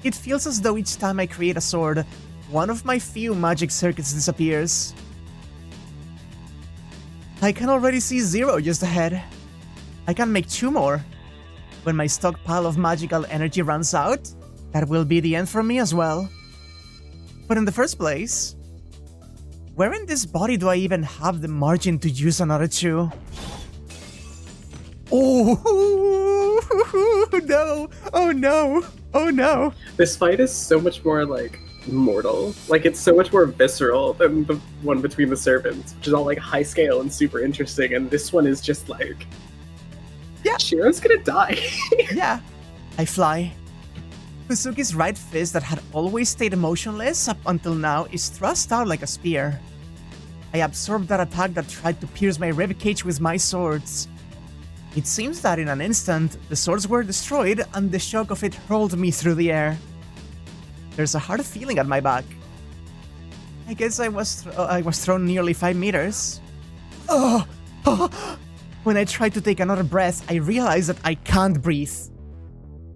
It feels as though each time I create a sword, one of my few magic circuits disappears. I can already see Zero just ahead. I can make 2 more. When my stockpile of magical energy runs out, that will be the end for me as well. But in the first place, where in this body do I even have the margin to use another 2? Oh no! Oh no! Oh no! This fight is so much more like mortal. Like it's so much more visceral than the one between the servants, which is all like high scale and super interesting. And this one is just like, yeah, Shiro's gonna die. Yeah, I fly. Kusuki's right fist that had always stayed motionless up until now is thrust out like a spear. I absorbed that attack that tried to pierce my ribcage with my swords. It seems that in an instant, the swords were destroyed and the shock of it hurled me through the air. There's a hard feeling at my back. I guess I was thrown nearly 5 meters. Oh! When I tried to take another breath, I realized that I can't breathe.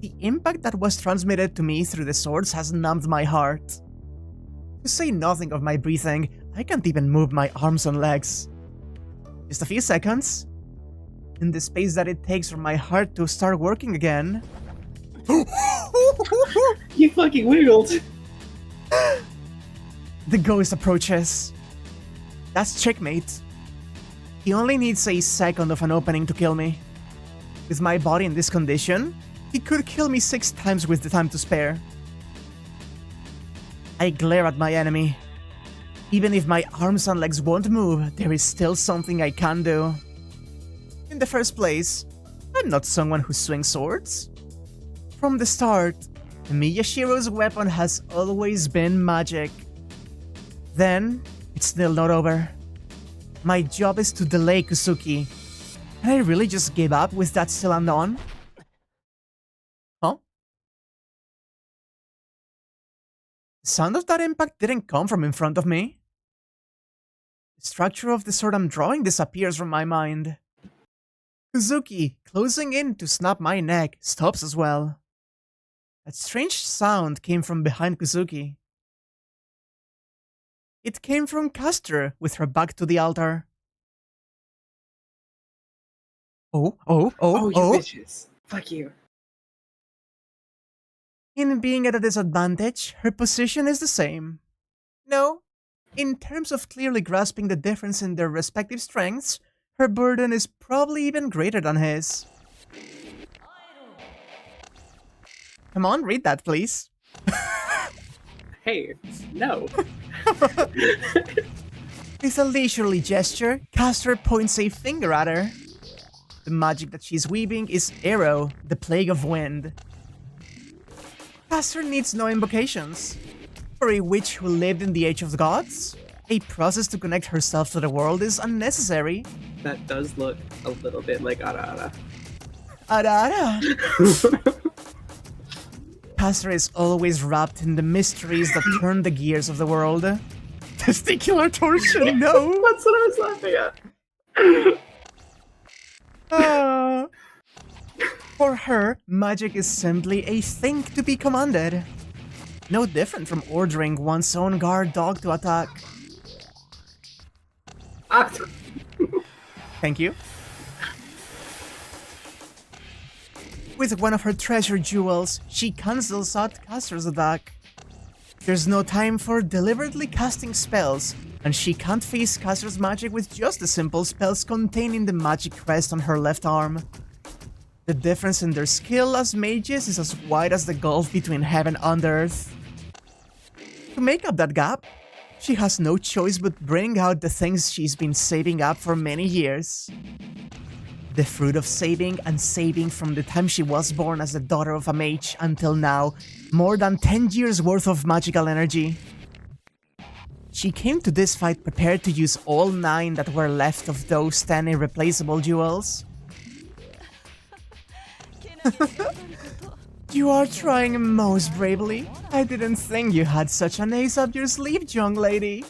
The impact that was transmitted to me through the swords has numbed my heart. To say nothing of my breathing, I can't even move my arms and legs. Just a few seconds. In the space that it takes for my heart to start working again. You fucking wiggled! The ghost approaches. That's checkmate. He only needs a second of an opening to kill me. With my body in this condition, he could kill me 6 times with the time to spare. I glare at my enemy. Even if my arms and legs won't move, there is still something I can do. In the first place, I'm not someone who swings swords. From the start, Miyashiro's weapon has always been magic. Then, it's still not over. My job is to delay Kusuki. Can I really just give up with that still unknown? Huh? The sound of that impact didn't come from in front of me. The structure of the sword I'm drawing disappears from my mind. Kusuki, closing in to snap my neck, stops as well. That strange sound came from behind Kusuki. It came from Caster, with her back to the altar. Oh, you bitches. Fuck you. In being at a disadvantage, her position is the same. No, in terms of clearly grasping the difference in their respective strengths, her burden is probably even greater than his. Come on, read that, please. Hey, no. With a leisurely gesture, Castor points a finger at her. The magic that she's weaving is Arrow, the Plague of Wind. Castor needs no invocations. For a witch who lived in the Age of the Gods, a process to connect herself to the world is unnecessary. That does look a little bit like Ara Ara ara. Castor is always wrapped in the mysteries that turn the gears of the world. Testicular torsion, no! That's what I was laughing at. For her, magic is simply a thing to be commanded. No different from ordering one's own guard dog to attack. Ah. Thank you. With one of her treasure jewels, she cancels out Castor's attack. There's no time for deliberately casting spells, and she can't face Castor's magic with just the simple spells containing the magic crest on her left arm. The difference in their skill as mages is as wide as the gulf between heaven and earth. To make up that gap, she has no choice but bring out the things she's been saving up for many years. The fruit of saving and saving from the time she was born as the daughter of a mage until now, more than 10 years worth of magical energy. She came to this fight prepared to use all 9 that were left of those 10 irreplaceable jewels. You are trying most bravely. I didn't think you had such an ace up your sleeve, young lady.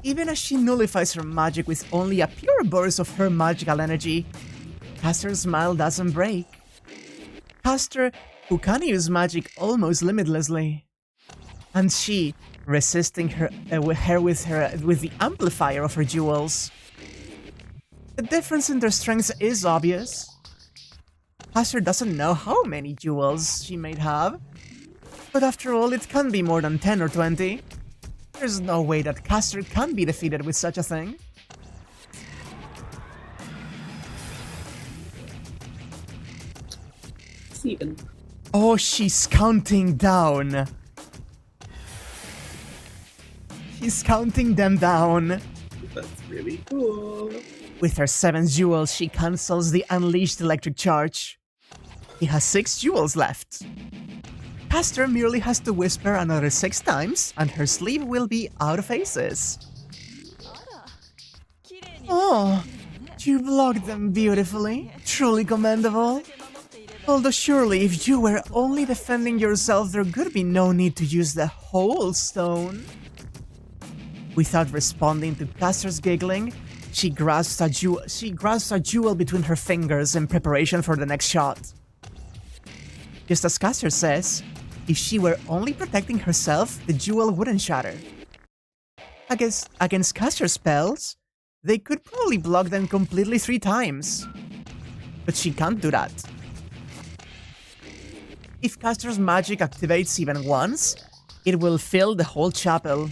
Even as she nullifies her magic with only a pure burst of her magical energy, Castor's smile doesn't break. Castor, who can use magic almost limitlessly. And she, resisting her with the amplifier of her jewels. The difference in their strengths is obvious. Castor doesn't know how many jewels she might have, but after all, it can be more than 10 or 20. There's no way that Castor can be defeated with such a thing. Steven. Oh, she's counting down. She's counting them down. That's really cool. With her 7 jewels, she cancels the unleashed electric charge. He has 6 jewels left. Castor merely has to whisper another 6 times, and her sleeve will be out of aces. Oh, you blocked them beautifully. Truly commendable. Although surely if you were only defending yourself, there could be no need to use the whole stone. Without responding to Castor's giggling, she grasps a jewel between her fingers in preparation for the next shot. Just as Castor says, if she were only protecting herself, the jewel wouldn't shatter. Against Castor's spells, they could probably block them completely 3 times. But she can't do that. If Castor's magic activates even once, it will fill the whole chapel.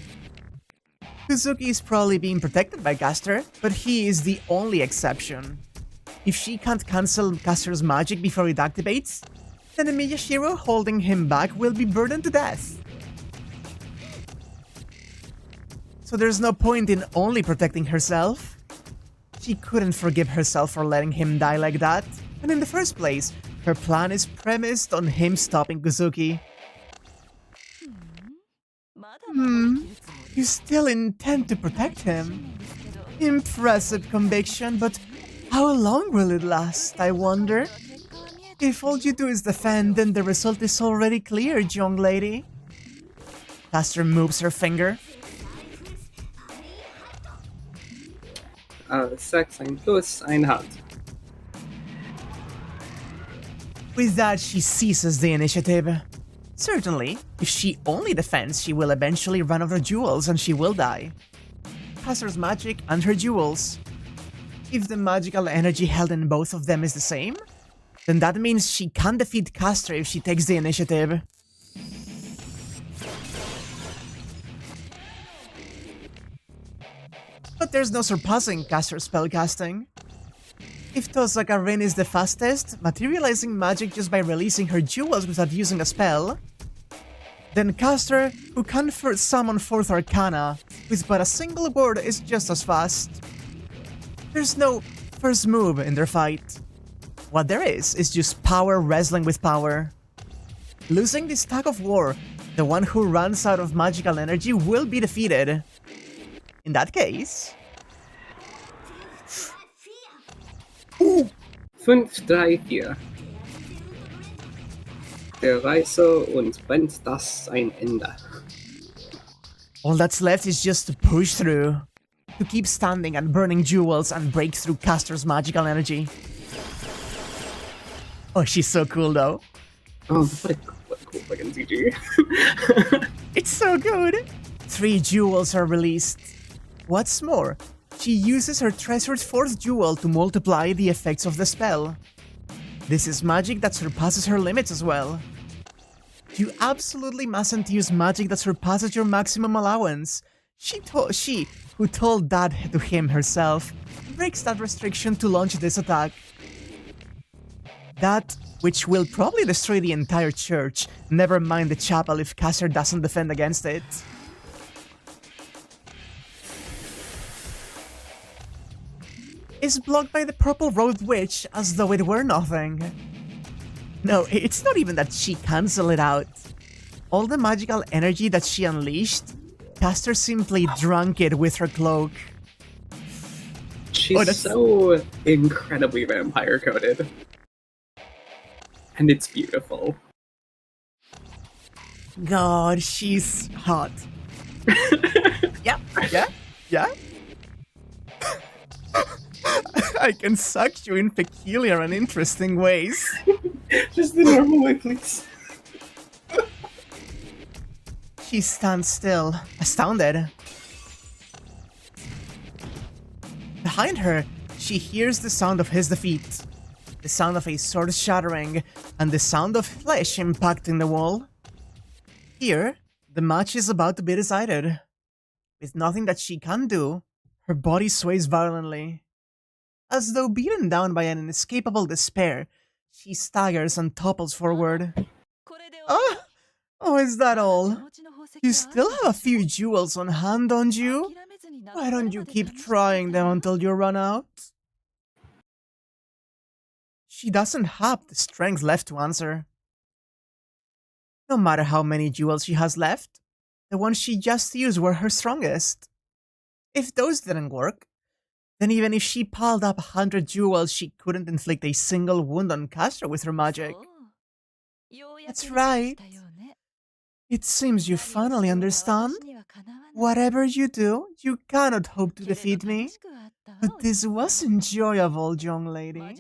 Kuzuki is probably being protected by Castor, but he is the only exception. If she can't cancel Castor's magic before it activates, then the Miyashiro holding him back will be burdened to death. So there's no point in only protecting herself. She couldn't forgive herself for letting him die like that, and in the first place, her plan is premised on him stopping Kuzuki. You still intend to protect him? Impressive conviction, but how long will it last, I wonder? If all you do is defend, then the result is already clear, young lady. Castor moves her finger. 6 plus 1. With that, she seizes the initiative. Certainly, if she only defends, she will eventually run out of jewels and she will die. Castor's magic and her jewels. If the magical energy held in both of them is the same, then that means she can defeat Castor if she takes the initiative. But there's no surpassing Castor's spellcasting. If Tosaka Rin is the fastest, materializing magic just by releasing her jewels without using a spell, then Caster, who can first summon Fourth Arcana with but a single word, is just as fast. There's no first move in their fight. What there is just power wrestling with power. Losing this tug of war, the one who runs out of magical energy will be defeated. In that case... 5-3-4. Der Reise und brennt das ein Ende. all that's left is just to push through. To keep standing and burning jewels and break through Caster's magical energy. Oh, she's so cool though. Oh, what a cool fucking CG. It's so good! 3 jewels are released. What's more, she uses her treasured 4th jewel to multiply the effects of the spell. This is magic that surpasses her limits as well. You absolutely mustn't use magic that surpasses your maximum allowance. She, who told that to him herself, breaks that restriction to launch this attack. That which will probably destroy the entire church, never mind the chapel if Caster doesn't defend against it. Is blocked by the purple-robed witch as though it were nothing. No, it's not even that she cancelled it out. All the magical energy that she unleashed, Caster simply drank it with her cloak. She's so incredibly vampire-coded. And it's beautiful. God, she's hot. Yeah. I can suck you in peculiar and interesting ways. Just the normal way, please. She stands still, astounded. Behind her, she hears the sound of his defeat. The sound of a sword shattering, and the sound of flesh impacting the wall. Here, the match is about to be decided. With nothing that she can do, her body sways violently. As though beaten down by an inescapable despair, she staggers and topples forward. Oh, is that all? You still have a few jewels on hand, don't you? Why don't you keep trying them until you run out? She doesn't have the strength left to answer. No matter how many jewels she has left, the ones she just used were her strongest. If those didn't work, then even if she piled up 100 jewels, she couldn't inflict a single wound on Caster with her magic. That's right. It seems you finally understand. Whatever you do, you cannot hope to defeat me. But this was enjoyable, young lady.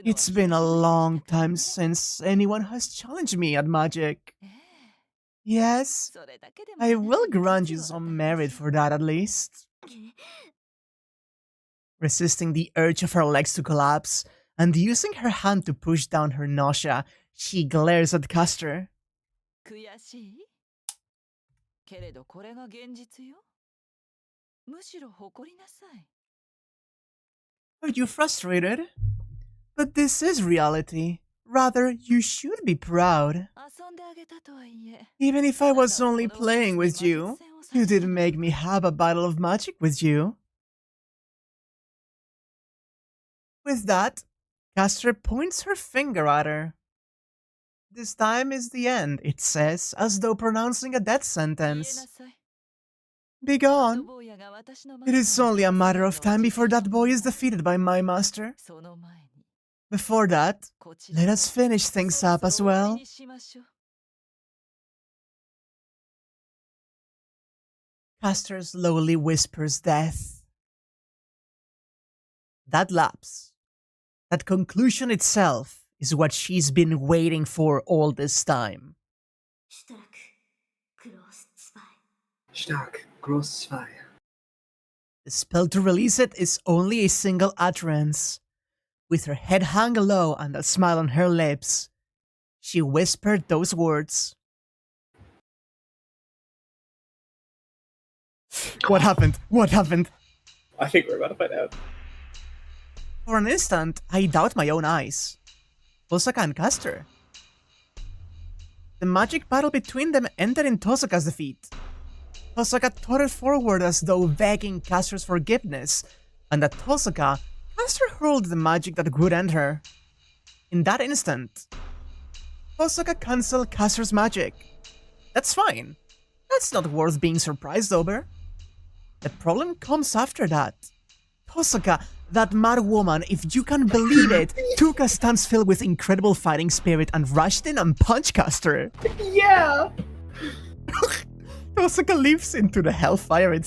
It's been a long time since anyone has challenged me at magic. Yes, I will grant you some merit for that at least. Resisting the urge of her legs to collapse, and using her hand to push down her nausea, she glares at Caster. Are you frustrated? But this is reality. Rather, you should be proud. Even if I was only playing with you, you did make me have a battle of magic with you. With that, Caster points her finger at her. This time is the end, it says, as though pronouncing a death sentence. Begone. It is only a matter of time before that boy is defeated by my master. Before that, let us finish things up as well. Caster slowly whispers death. That lapse, that conclusion itself, is what she's been waiting for all this time. Stark, groß 2. The spell to release it is only a single utterance. With her head hung low and a smile on her lips, she whispered those words. What happened? What happened? I think we're about to find out. For an instant, I doubt my own eyes. Tosaka and Caster. The magic battle between them ended in Tosaka's defeat. Tosaka tottered forward as though begging Caster's forgiveness, and at Tosaka, Caster hurled the magic that would end her. In that instant, Tosaka cancelled Caster's magic. That's fine. That's not worth being surprised over. The problem comes after that. Tosaka, that mad woman, if you can believe it, took a stance filled with incredible fighting spirit and rushed in and punched Caster. Yeah! Tosaka leaps into the hellfire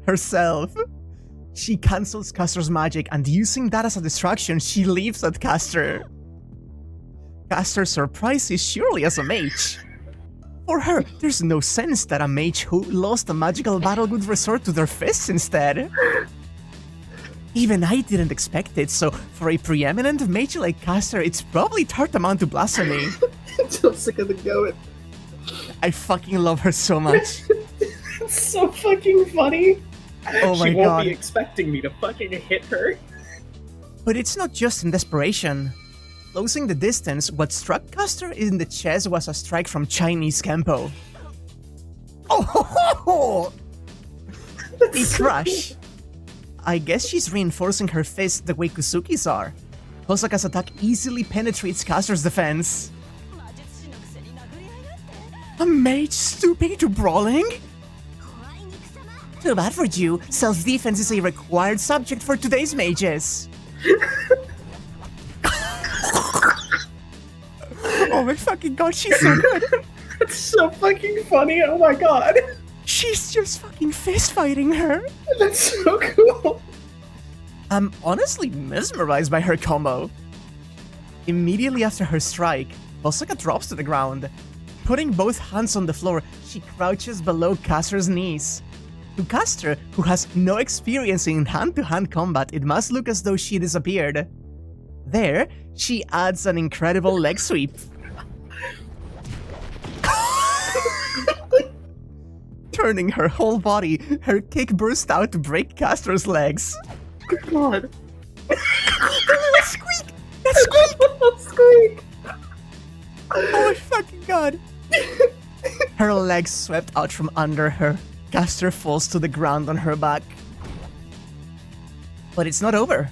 herself. She cancels Caster's magic, and using that as a distraction, she leaps at Caster. Caster's surprise is surely as a mage. For her, there's no sense that a mage who lost a magical battle would resort to their fists instead. Even I didn't expect it, so for a preeminent mage like Caster, it's probably tantamount to blasphemy. Tosaka the goat. I fucking love her so much. It's so fucking funny. Oh my She won't god. be expecting me to fucking hit her. But it's not just in desperation. Closing the distance, what struck Caster in the chest was a strike from Chinese Kempo. Oh ho ho ho! A crush. I guess she's reinforcing her fist the way Kusuki's are. Tosaka's attack easily penetrates Caster's defense. A mage stooping to brawling? Too bad for you, self-defense is a required subject for today's mages. Oh my fucking god, she's so good! That's so fucking funny, oh my god. She's just fucking fist fighting her. That's so cool. I'm honestly mesmerized by her combo. Immediately after her strike, Tosaka drops to the ground. Putting both hands on the floor, she crouches below Caster's knees. To Caster, who has no experience in hand-to-hand combat, it must look as though she disappeared. There, she adds an incredible leg sweep. Turning her whole body, her kick burst out to break Caster's legs. Good god. Squeak! That squeak! Squeak! Oh my fucking god! Her legs swept out from under her. Caster falls to the ground on her back. But it's not over.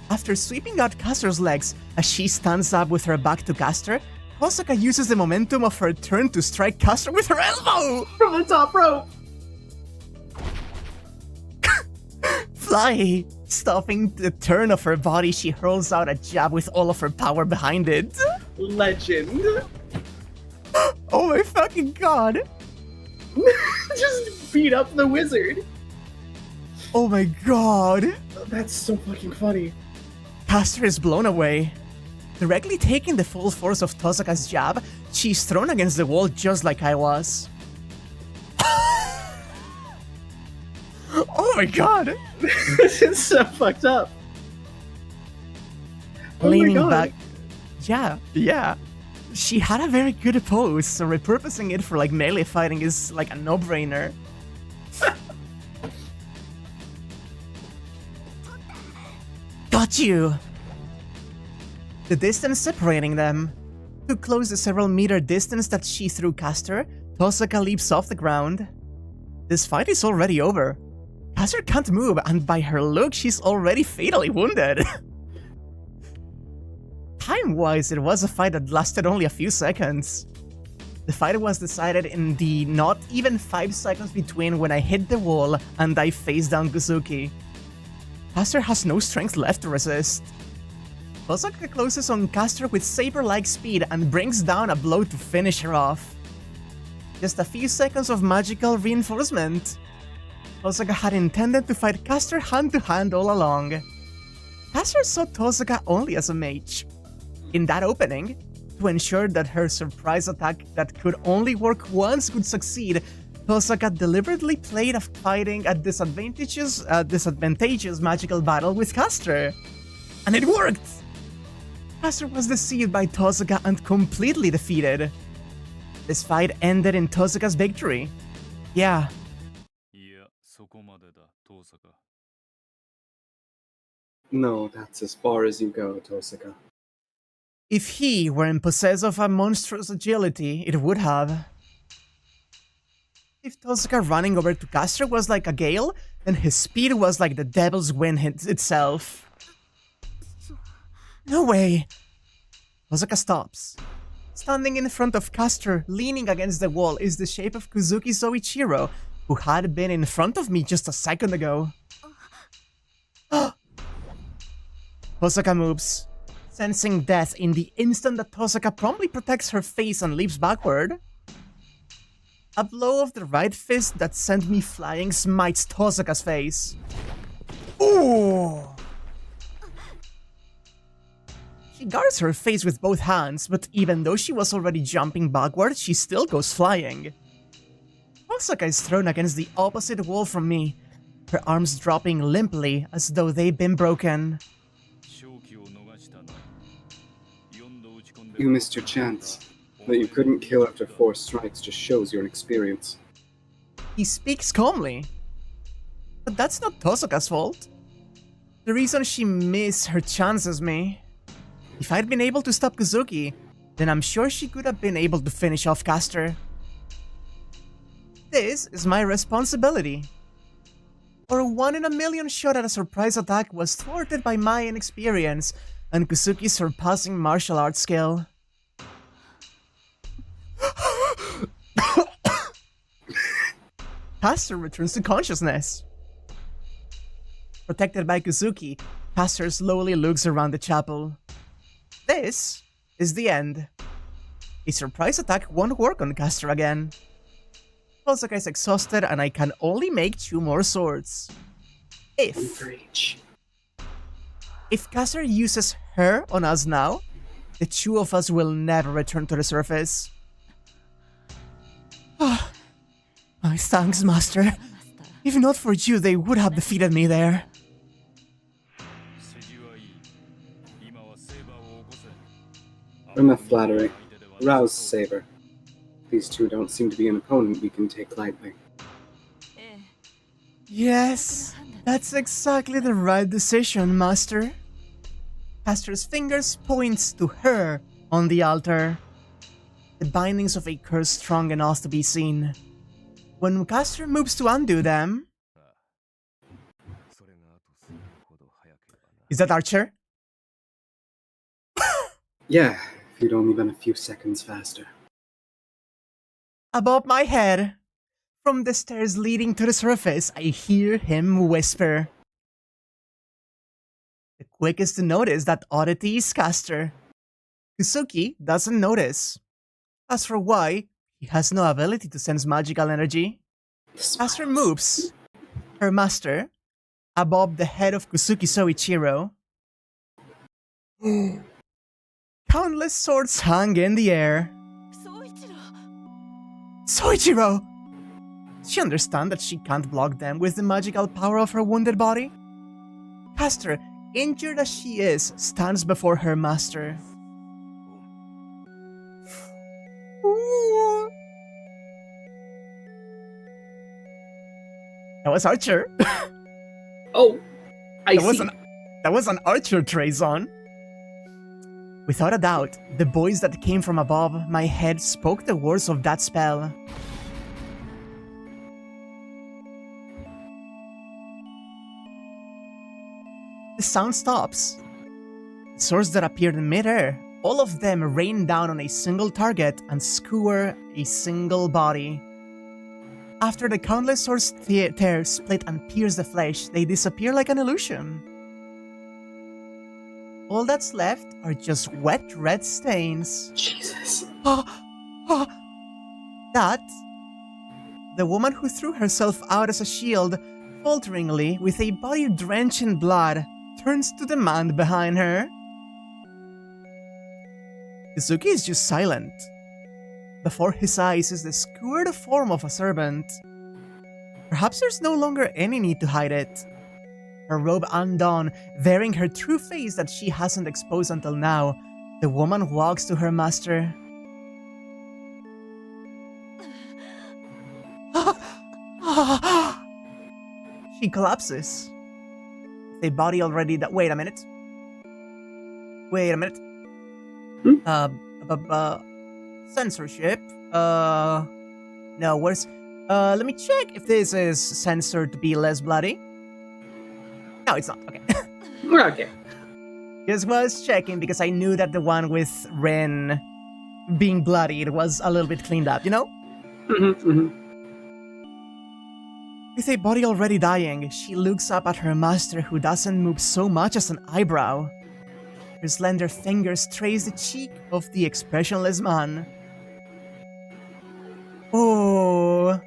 After sweeping out Caster's legs, as she stands up with her back to Caster, Tosaka uses the momentum of her turn to strike Caster with her elbow! From the top rope! Fly! Stopping the turn of her body, she hurls out a jab with all of her power behind it. Legend. Oh my fucking god! Just beat up the wizard. Oh my god! That's so fucking funny. Caster is blown away. Directly taking the full force of Tosaka's jab, she's thrown against the wall just like I was. Oh my god! This is so fucked up. Oh Leaning my god. back. Yeah. She had a very good pose, so repurposing it for like melee fighting is like a no-brainer. Got you! The distance separating them. To close the several meter distance that she threw Caster, Tosaka leaps off the ground. This fight is already over. Caster can't move, and by her look, she's already fatally wounded. Time-wise, it was a fight that lasted only a few seconds. The fight was decided in the not even 5 seconds between when I hit the wall and I faced down Kusuki. Caster has no strength left to resist. Tosaka closes on Caster with Saber-like speed and brings down a blow to finish her off. Just a few seconds of magical reinforcement. Tosaka had intended to fight Caster hand-to-hand all along. Caster saw Tosaka only as a mage. In that opening, to ensure that her surprise attack that could only work once would succeed, Tosaka deliberately played a fighting a disadvantageous magical battle with Caster. And it worked! Caster was deceived by Tosaka and completely defeated. This fight ended in Tosaka's victory. Yeah. いや、そこまでだ、遠坂。No, that's as far as you go, Tosaka. If he were in possess of a monstrous agility, it would have. If Tosaka running over to Caster was like a gale, then his speed was like the devil's wind itself. No way! Tosaka stops. Standing in front of Caster, leaning against the wall, is the shape of Kuzuki Soichiro, who had been in front of me just a second ago. Tosaka moves, sensing death in the instant that Tosaka promptly protects her face and leaps backward. A blow of the right fist that sent me flying smites Tosaka's face. Ooh! She guards her face with both hands, but even though she was already jumping backward, she still goes flying. Tosaka is thrown against the opposite wall from me, her arms dropping limply as though they've been broken. You missed your chance. That you couldn't kill after 4 strikes just shows your inexperience. He speaks calmly. But that's not Tosaka's fault. The reason she missed her chance is me. If I'd been able to stop Kuzuki, then I'm sure she could have been able to finish off Caster. This is my responsibility. Or 1 in a million shot at a surprise attack was thwarted by my inexperience and Kuzuki's surpassing martial arts skill. Caster returns to consciousness. Protected by Kuzuki, Caster slowly looks around the chapel. This is the end. A surprise attack won't work on Caster again. Tosaka is exhausted and I can only make 2 more swords. If Caster uses her on us now, the 2 of us will never return to the surface. My thanks, Master. If not for you, they would have defeated me there. Enough flattery. Rouse Saber. These 2 don't seem to be an opponent we can take lightly. Yes, that's exactly the right decision, Master. Caster's fingers points to her on the altar. The bindings of a curse strong enough to be seen. When Caster moves to undo them... Is that Archer? Yeah, if you'd only been a few seconds faster. Above my head, from the stairs leading to the surface, I hear him whisper. The quickest to notice that oddity is Caster. Kuzuki doesn't notice. As for why, he has no ability to sense magical energy. Caster moves, her master, above the head of Kuzuki Soichiro. Countless swords hang in the air. Soichiro! She understands that she can't block them with the magical power of her wounded body. Caster, injured as she is, stands before her master. Ooh. That was Archer. Oh, I see. That was an Archer Trazon. Without a doubt, the voice that came from above my head spoke the words of that spell. The sound stops. The swords that appeared in midair, all of them rain down on a single target and skewer a single body. After the countless swords tear, split, and pierce the flesh, they disappear like an illusion. All that's left are just wet red stains. Jesus. That, the woman who threw herself out as a shield, falteringly, with a body drenched in blood, turns to the man behind her. Kuzuki is just silent. Before his eyes is the skewered form of a serpent. Perhaps there's no longer any need to hide it. Her robe undone, bearing her true face that she hasn't exposed until now, the woman walks to her master. She collapses. The body already... Wait a minute. Wait a minute. Censorship. No, where's... let me check if this is censored to be less bloody. No, it's not. Okay. Okay. Just was checking because I knew that the one with Ren being bloodied was a little bit cleaned up, you know? With a body already dying, she looks up at her master who doesn't move so much as an eyebrow. Her slender fingers trace the cheek of the expressionless man. Oh.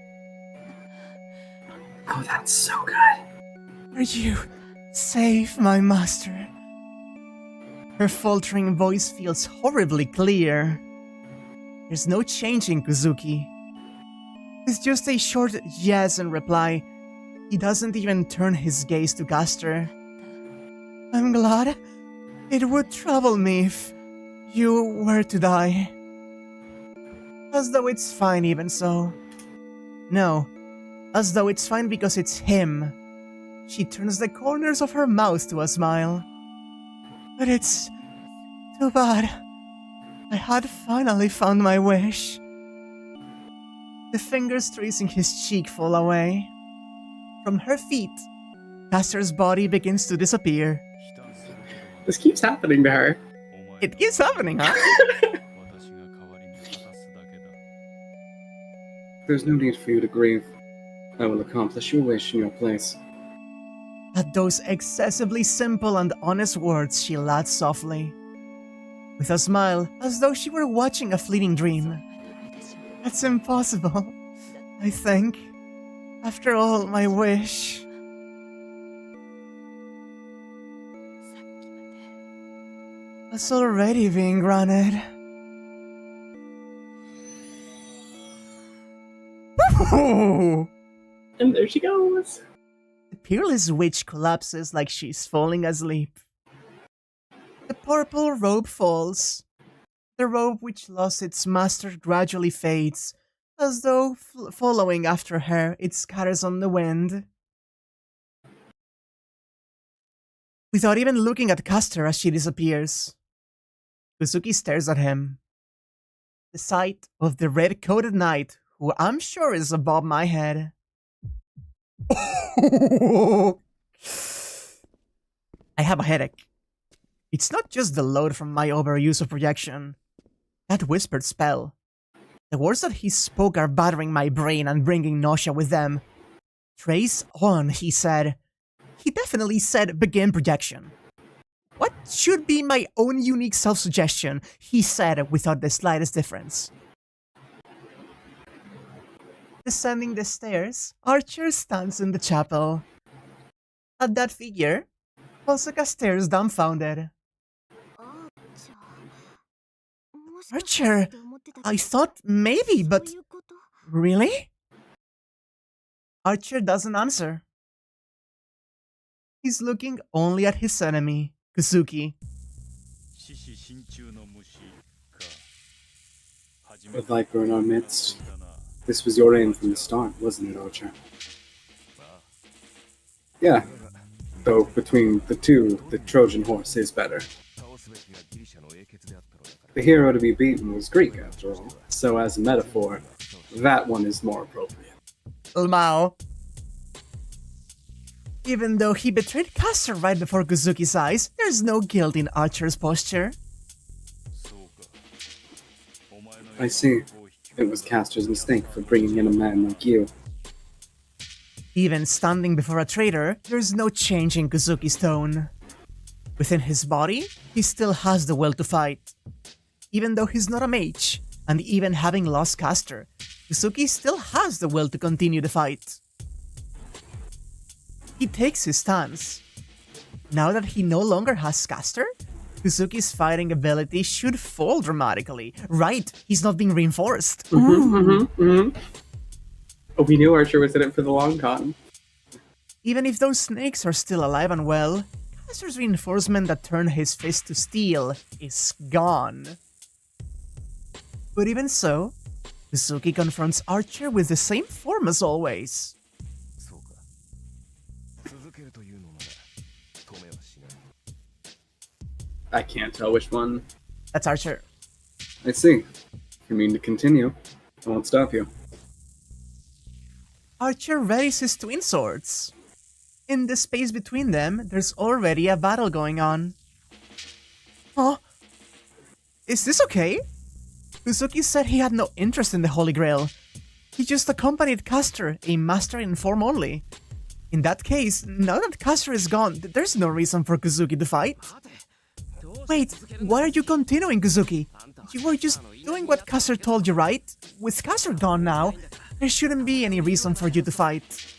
Oh, that's so good. Are you safe, my master? Her faltering voice feels horribly clear. There's no changing Kuzuki. It's just a short yes in reply. He doesn't even turn his gaze to Gaster. I'm glad. It would trouble me if you were to die. As though it's fine even so. No, as though it's fine because it's him. She turns the corners of her mouth to a smile. But it's too bad. I had finally found my wish. The fingers tracing his cheek fall away. From her feet, Gaster's body begins to disappear. This keeps happening to her. It keeps happening, huh? There's no need for you to grieve. I will accomplish your wish in your place. At those excessively simple and honest words, she laughed softly, with a smile as though she were watching a fleeting dream. That's impossible, I think. After all, my wish... was already being granted. And there she goes. The peerless witch collapses like she's falling asleep. The purple robe falls. The robe which lost its master gradually fades, as though following after her, it scatters on the wind. Without even looking at Caster as she disappears, Kuzuki stares at him. The sight of the red-coated knight, who I'm sure is above my head. I have a headache. It's not just the load from my overuse of projection. That whispered spell. The words that he spoke are battering my brain and bringing nausea with them. Trace on, he said. He definitely said begin projection. What should be my own unique self-suggestion, he said without the slightest difference. Descending the stairs, Archer stands in the chapel. At that figure, Hosoka stares dumbfounded. Archer, I thought maybe, but... Really? Archer doesn't answer. He's looking only at his enemy, Kuzuki. A viper in our midst. This was your aim from the start, wasn't it, Archer? Yeah. Though between the two, the Trojan horse is better. The hero to be beaten was Greek, after all. So as a metaphor, that one is more appropriate. Mao. Even though he betrayed Caster right before Kuzuki's eyes, there's no guilt in Archer's posture. I see. It was Caster's mistake for bringing in a man like you. Even standing before a traitor, there's no change in Kuzuki's tone. Within his body, he still has the will to fight. Even though he's not a mage, and even having lost Caster, Kuzuki still has the will to continue the fight. He takes his stance. Now that he no longer has Caster, Kuzuki's fighting ability should fall dramatically. Right, he's not being reinforced. Oh, we knew Archer was in it for the long con. Even if those snakes are still alive and well, Caster's reinforcement that turned his fist to steel is gone. But even so, Kuzuki confronts Archer with the same form as always. I can't tell which one. That's Archer. I see. If you mean to continue, I won't stop you. Archer readies his twin swords. In the space between them, there's already a battle going on. Oh, is this okay? Kuzuki said he had no interest in the Holy Grail. He just accompanied Castor, a master in form only. In that case, now that Castor is gone, there's no reason for Kuzuki to fight. Wait, why are you continuing, Kuzuki? You were just doing what Castor told you, right? With Castor gone now, there shouldn't be any reason for you to fight.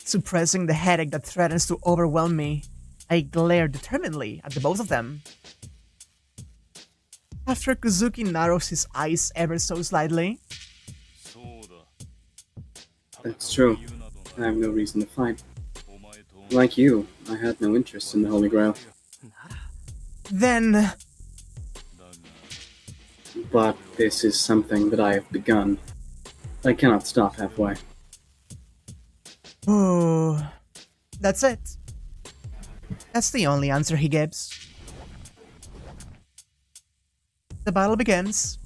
Suppressing the headache that threatens to overwhelm me, I glare determinedly at the both of them. After Kuzuki narrows his eyes ever so slightly. That's true. I have no reason to fight. Like you, I had no interest in the Holy Grail. Then... But this is something that I have begun. I cannot stop halfway. Oh, that's it. That's the only answer he gives. The battle begins.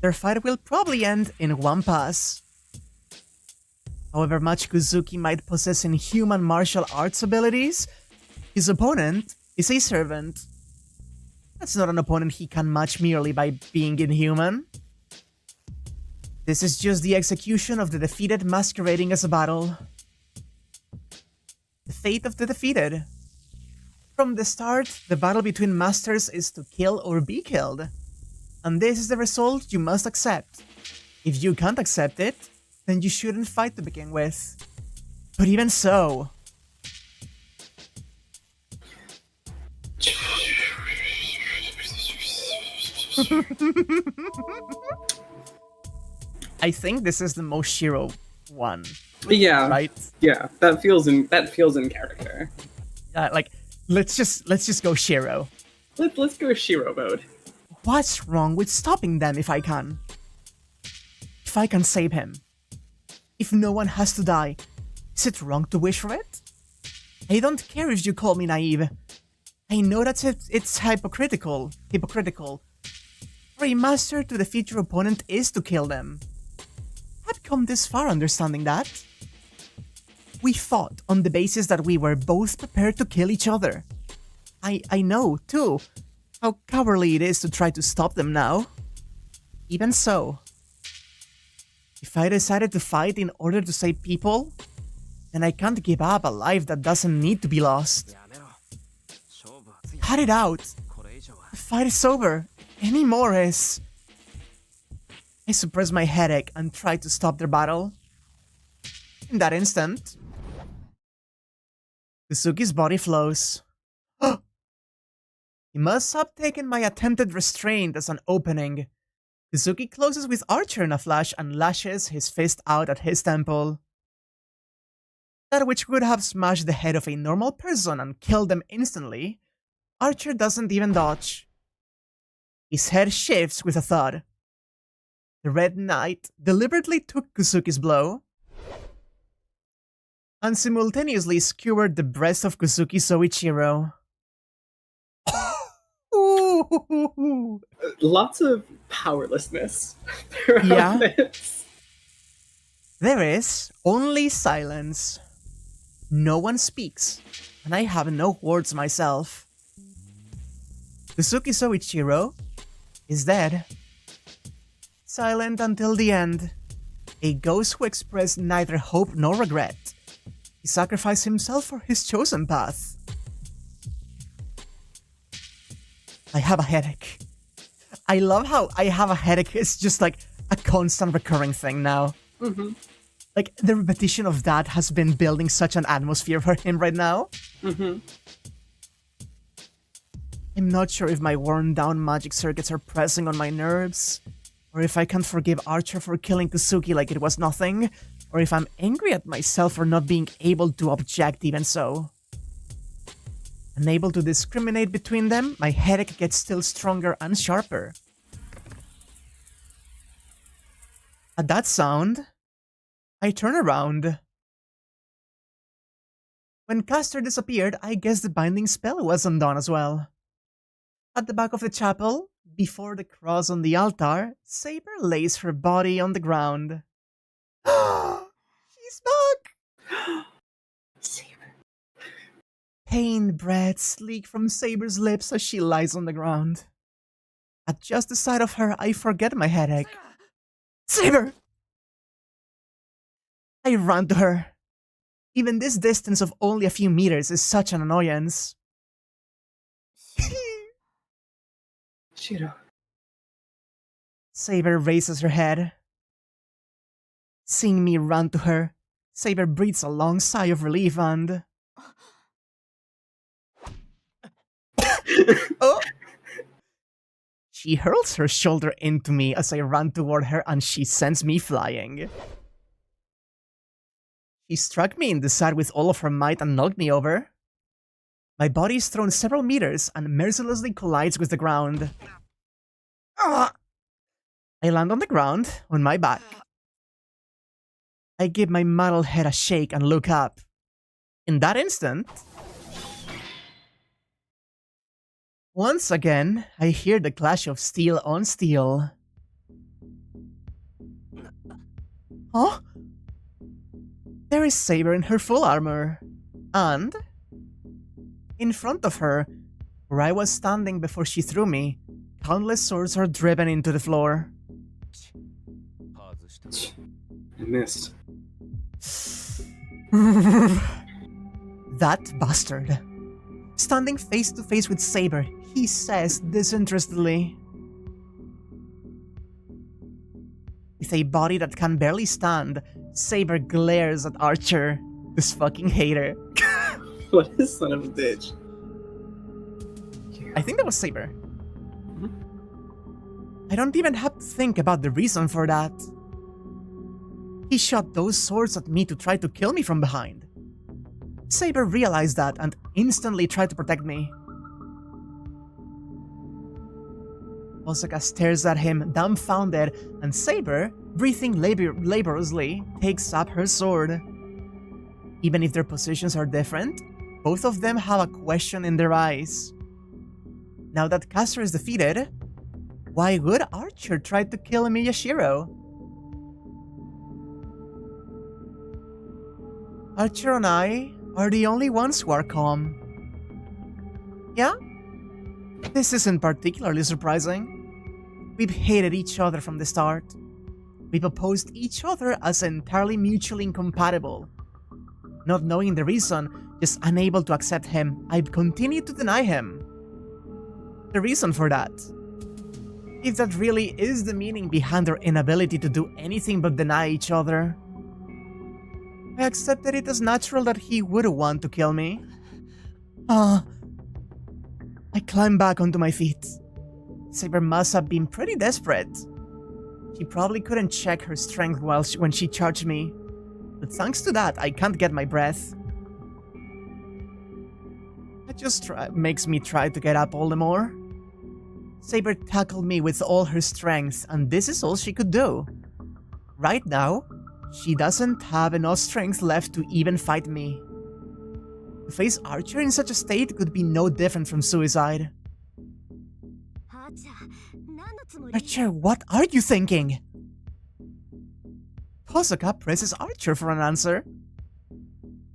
Their fight will probably end in one pass. However much Kuzuki might possess inhuman martial arts abilities, his opponent is a servant. That's not an opponent he can match merely by being inhuman. This is just the execution of the defeated masquerading as a battle. The fate of the defeated. From the start, the battle between masters is to kill or be killed. And this is the result you must accept. If you can't accept it, then you shouldn't fight to begin with. But even so... I think this is the most Shiro one. Yeah, Right? yeah, that feels in character. Like, let's just go Shiro. Let's go Shiro mode. What's wrong with stopping them if I can? If I can save him? If no one has to die, is it wrong to wish for it? I don't care if you call me naive. I know that it's hypocritical. For a master to defeat your opponent is to kill them. I've come this far understanding that. We fought on the basis that we were both prepared to kill each other. I know, too, how cowardly it is to try to stop them now. Even so, if I decided to fight in order to save people, then I can't give up a life that doesn't need to be lost. Cut it out. The fight is over. Any more is... I suppress my headache and try to stop their battle. In that instant, Kuzuki's body flows. He must have taken my attempted restraint as an opening. Kuzuki closes with Archer in a flash and lashes his fist out at his temple. That which would have smashed the head of a normal person and killed them instantly, Archer doesn't even dodge. His head shifts with a thud. The Red Knight deliberately took Kuzuki's blow and simultaneously skewered the breast of Kuzuki Soichiro. Lots of powerlessness throughout this. There is only silence. No one speaks, and I have no words myself. Kuzuki Soichiro is dead. Silent until the end. A ghost who expressed neither hope nor regret. He sacrificed himself for his chosen path. I have a headache. I love how I have a headache is just like a constant recurring thing now. Mm-hmm. Like, the repetition of that has been building such an atmosphere for him right now. Mm-hmm. I'm not sure if my worn down magic circuits are pressing on my nerves, or if I can't forgive Archer for killing Kuzuki like it was nothing, or if I'm angry at myself for not being able to object even so. Unable to discriminate between them, my headache gets still stronger and sharper. At that sound, I turn around. When Castor disappeared, I guess the binding spell was undone as well. At the back of the chapel, before the cross on the altar, Saber lays her body on the ground. She's back! Saber. Pain breaths leak from Saber's lips as she lies on the ground. At just the sight of her, I forget my headache. Saber! I run to her. Even this distance of only a few meters is such an annoyance. Shiro. Saber raises her head. Seeing me run to her, Saber breathes a long sigh of relief and... Oh! She hurls her shoulder into me as I run toward her and she sends me flying. She struck me in the side with all of her might and knocked me over. My body is thrown several meters and mercilessly collides with the ground. Ah! I land on the ground, on my back. I give my metal head a shake and look up. In that instant, once again, I hear the clash of steel on steel. Huh? There is Saber in her full armor, and in front of her, where I was standing before she threw me, countless swords are driven into the floor. I missed. That bastard. Standing face to face with Saber, he says disinterestedly. With a body that can barely stand, Saber glares at Archer, this fucking hater. What a son of a bitch. I think that was Saber. I don't even have to think about the reason for that. He shot those swords at me to try to kill me from behind. Saber realized that and instantly tried to protect me. Osaka stares at him, dumbfounded, and Saber, breathing laboriously, takes up her sword. Even if their positions are different, both of them have a question in their eyes. Now that Castor is defeated, why would Archer try to kill Miyashiro? Archer and I are the only ones who are calm. Yeah? This isn't particularly surprising. We've hated each other from the start. We've opposed each other as entirely mutually incompatible. Not knowing the reason, just unable to accept him, I've continued to deny him. The reason for that, if that really is the meaning behind our inability to do anything but deny each other, I accepted it as natural that he would want to kill me. I climbed back onto my feet. Saber must have been pretty desperate. She probably couldn't check her strength when she charged me, but thanks to that, I can't get my breath. That just makes me try to get up all the more. Saber tackled me with all her strength, and this is all she could do. Right now, she doesn't have enough strength left to even fight me. To face Archer in such a state could be no different from suicide. Archer, what are you thinking? Posaka presses Archer for an answer.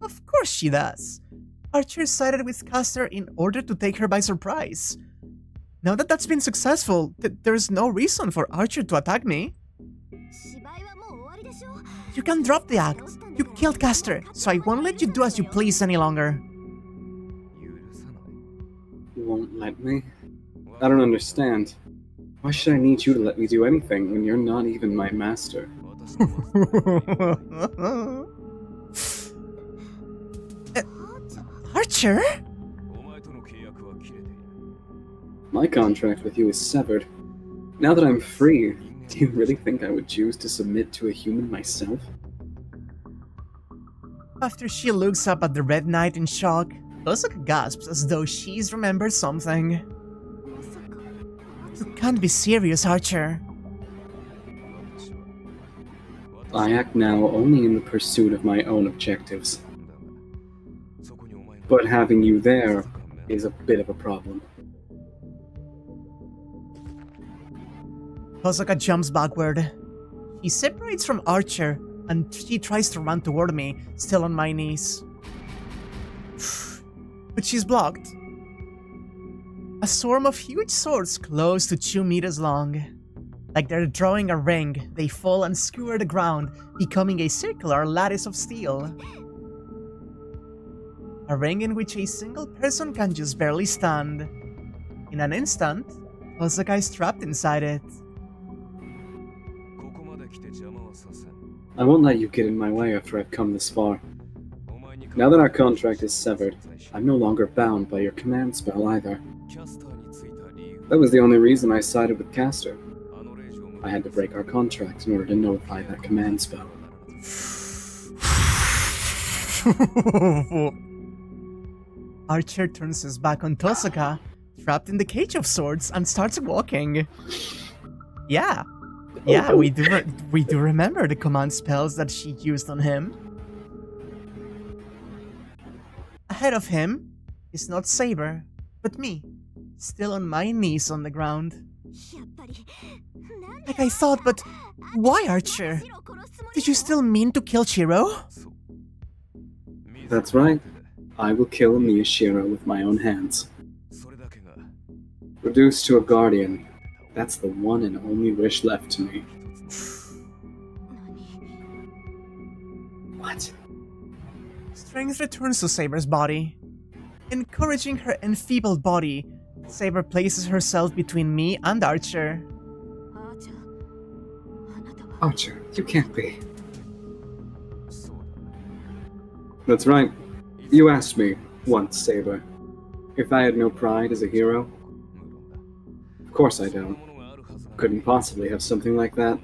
Of course she does. Archer sided with Castor in order to take her by surprise. Now that that's been successful, there's no reason for Archer to attack me. You can drop the act. You killed Castor, so I won't let you do as you please any longer. You won't let me? I don't understand. Why should I need you to let me do anything when you're not even my master? Archer? My contract with you is severed. Now that I'm free, do you really think I would choose to submit to a human myself? After she looks up at the Red Knight in shock, Osaka gasps as though she's remembered something. You can't be serious, Archer. I act now only in the pursuit of my own objectives. But having you there is a bit of a problem. Tosaka jumps backward. He separates from Archer, and she tries to run toward me, still on my knees. But she's blocked. A swarm of huge swords close to 2 meters long. Like they're drawing a ring, they fall and skewer the ground, becoming a circular lattice of steel. A ring in which a single person can just barely stand. In an instant, Tosaka is trapped inside it. I won't let you get in my way after I've come this far. Now that our contract is severed, I'm no longer bound by your command spell either. That was the only reason I sided with Caster. I had to break our contract in order to nullify that command spell. Archer turns his back on Tosaka, trapped in the cage of swords, and starts walking. Yeah, we do remember the command spells that she used on him. Ahead of him is not Saber, but me, still on my knees on the ground. Like I thought, but why, Archer? Did you still mean to kill Shiro? That's right. I will kill Miyashiro with my own hands. Reduced to a guardian, that's the one and only wish left to me. What? Strength returns to Saber's body. Encouraging her enfeebled body, Saber places herself between me and Archer. Archer, you can't be. That's right. You asked me once, Saber, if I had no pride as a hero. Of course I don't. Couldn't possibly have something like that.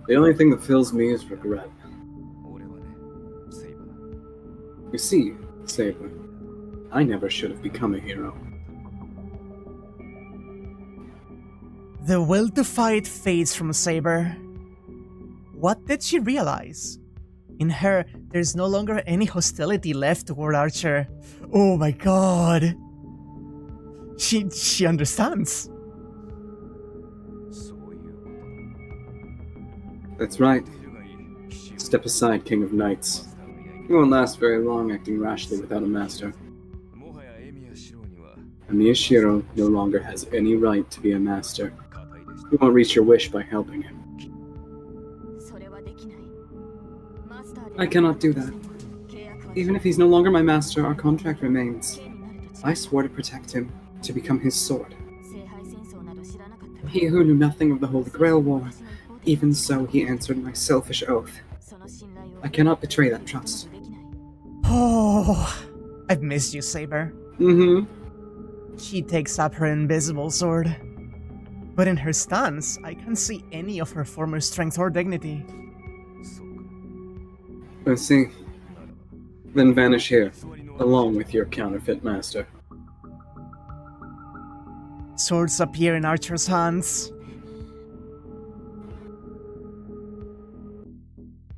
The only thing that fills me is regret. You see, Saber, I never should have become a hero. The will to fight fades from Saber. What did she realize? In her, there's no longer any hostility left toward Archer. Oh my god. She understands. That's right. Step aside, King of Knights. You won't last very long acting rashly without a master. And Miyashiro no longer has any right to be a master. You won't reach your wish by helping him. I cannot do that. Even if he's no longer my master, our contract remains. I swore to protect him, to become his sword. He who knew nothing of the Holy Grail War, even so he answered my selfish oath. I cannot betray that trust. Oh, I've missed you, Saber. She takes up her invisible sword. But in her stance, I can't see any of her former strength or dignity. I see. Then vanish here, along with your counterfeit master. Swords appear in Archer's hands.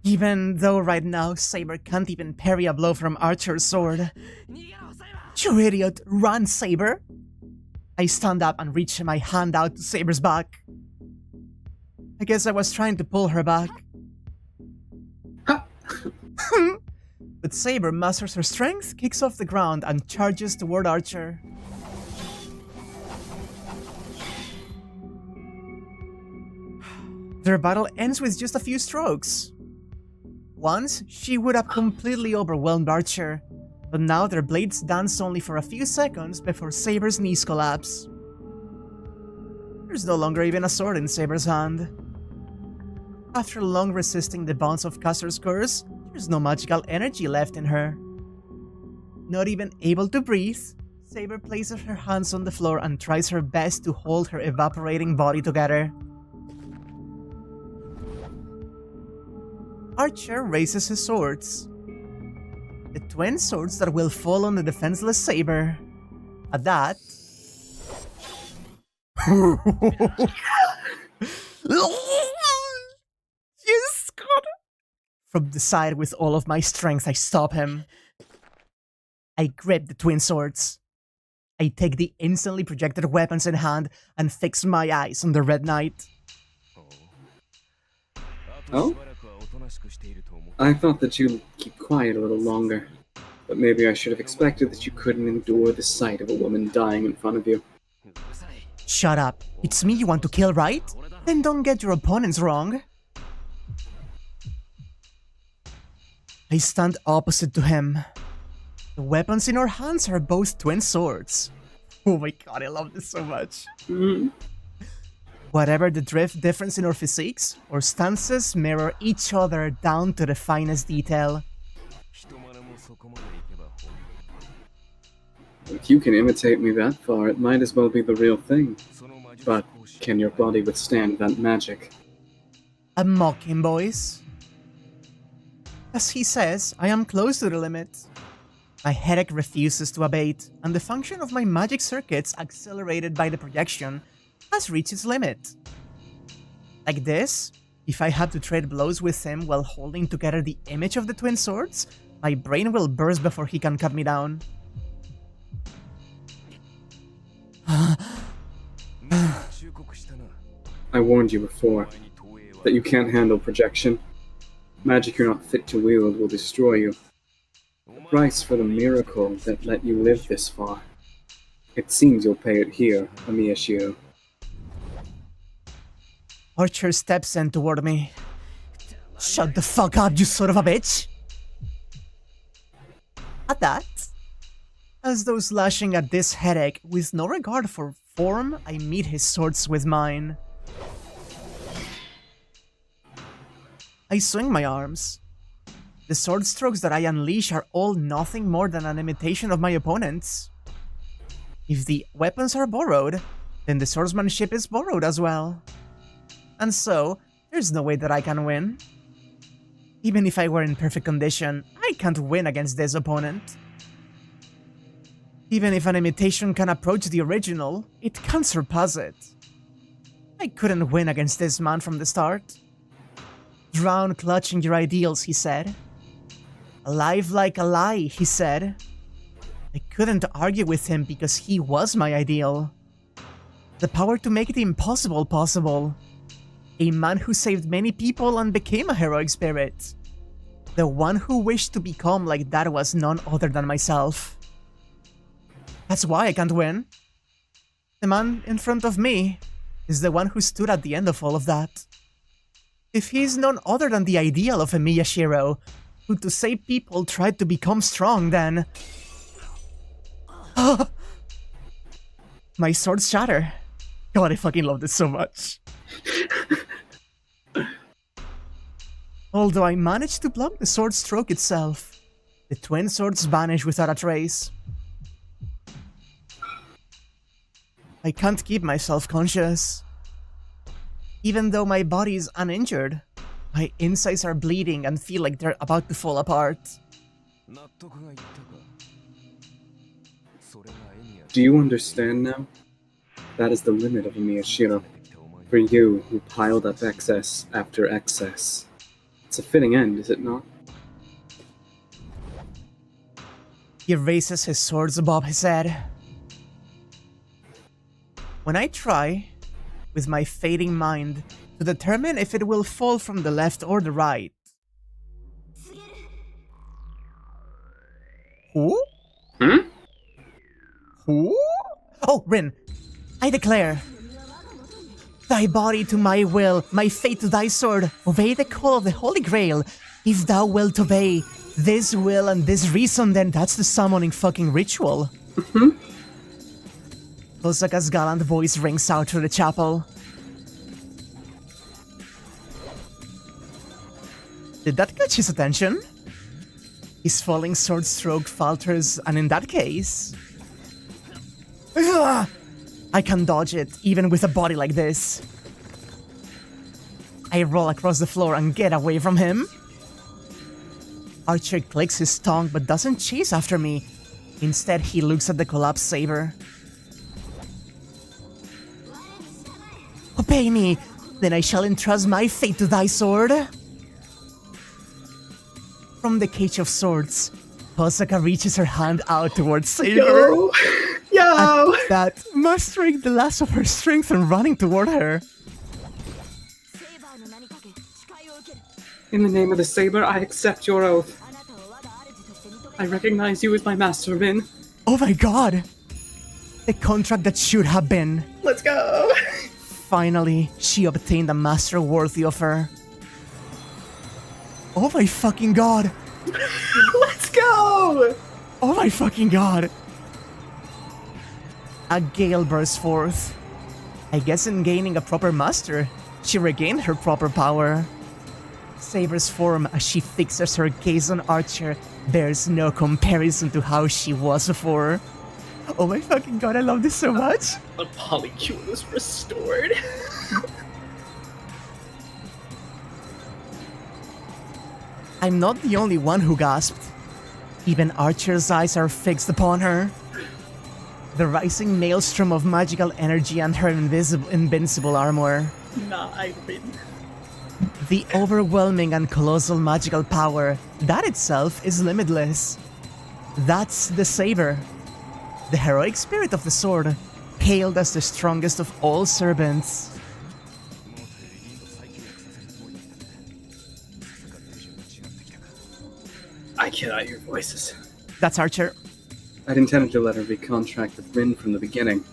Even though right now Saber can't even parry a blow from Archer's sword. You idiot, run, Saber! I stand up and reach my hand out to Saber's back. I guess I was trying to pull her back. But Saber masters her strength, kicks off the ground, and charges toward Archer. Their battle ends with just a few strokes. Once, she would have completely overwhelmed Archer, but now their blades dance only for a few seconds before Saber's knees collapse. There's no longer even a sword in Saber's hand. After long resisting the bonds of Caster's curse, there's no magical energy left in her. Not even able to breathe, Saber places her hands on the floor and tries her best to hold her evaporating body together. Archer raises his swords. The twin swords that will fall on the defenseless Saber. At that... Yes, God! From the side with all of my strength, I stop him. I grip the twin swords. I take the instantly projected weapons in hand and fix my eyes on the Red Knight. Oh? I thought that you'd keep quiet a little longer. But maybe I should have expected that you couldn't endure the sight of a woman dying in front of you. Shut up. It's me you want to kill, right? Then don't get your opponents wrong. I stand opposite to him. The weapons in our hands are both twin swords. Oh my god, I love this so much. Whatever the difference in our physiques, our stances mirror each other down to the finest detail. If you can imitate me that far, it might as well be the real thing. But can your body withstand that magic? I mock him, boys. As he says, I am close to the limit. My headache refuses to abate, and the function of my magic circuits, accelerated by the projection, has reached its limit. Like this, if I have to trade blows with him while holding together the image of the twin swords, my brain will burst before he can cut me down. I warned you before that you can't handle projection. Magic you're not fit to wield will destroy you. The price for the miracle that let you live this far. It seems you'll pay it here, Amiyashiro. Archer steps in toward me. Shut the fuck up, you son of a bitch! At that, as though slashing at this headache with no regard for form, I meet his swords with mine. I swing my arms. The sword strokes that I unleash are all nothing more than an imitation of my opponent's. If the weapons are borrowed, then the swordsmanship is borrowed as well. And so, there's no way that I can win. Even if I were in perfect condition, I can't win against this opponent. Even if an imitation can approach the original, it can't surpass it. I couldn't win against this man from the start. Drown clutching your ideals, he said. Alive like a lie, he said. I couldn't argue with him because he was my ideal. The power to make the impossible possible. A man who saved many people and became a heroic spirit. The one who wished to become like that was none other than myself. That's why I can't win. The man in front of me is the one who stood at the end of all of that. If he's none other than the ideal of a Miyashiro, who to save people tried to become strong, then... My swords shatter. God, I fucking love this so much. Although I managed to block the sword stroke itself, the twin swords vanish without a trace. I can't keep myself conscious. Even though my body is uninjured, my insides are bleeding and feel like they're about to fall apart. Do you understand now? That is the limit of a Miyashiro. For you, who piled up excess after excess. It's a fitting end, is it not? He raises his swords above his head. When I try, with my fading mind, to determine if it will fall from the left or the right. Who? Who? Oh, Rin, I declare. Thy body to my will, my fate to thy sword. Obey the call of the Holy Grail. If thou wilt obey this will and this reason, then that's the summoning fucking ritual. Kosaka's gallant voice rings out through the chapel. Did that catch his attention? His falling sword stroke falters, and in that case... I can dodge it, even with a body like this. I roll across the floor and get away from him. Archer clicks his tongue but doesn't chase after me. Instead, he looks at the collapsed Saber. Obey me, then I shall entrust my fate to thy sword. From the cage of swords, Posaka reaches her hand out towards Saber. Yo! Yo! At that, mustering the last of her strength and running toward her. In the name of the Saber, I accept your oath. I recognize you as my master, Rin. Oh my god! The contract that should have been. Let's go! Finally, she obtained a master worthy of her. Oh my fucking god! Let's go! Oh my fucking god! A gale bursts forth. I guess in gaining a proper master, she regained her proper power. Saber's form as she fixes her gaze on Archer bears no comparison to how she was before. Oh my fucking god, I love this so much! The polycule is restored. I'm not the only one who gasped. Even Archer's eyes are fixed upon her. The rising maelstrom of magical energy and her invincible armor. Nah, I win. The overwhelming and colossal magical power, that itself is limitless. That's the Saber. The heroic spirit of the sword, hailed as the strongest of all servants. I cannot hear voices. That's Archer. I'd intended to let her recontract with Rin from the beginning,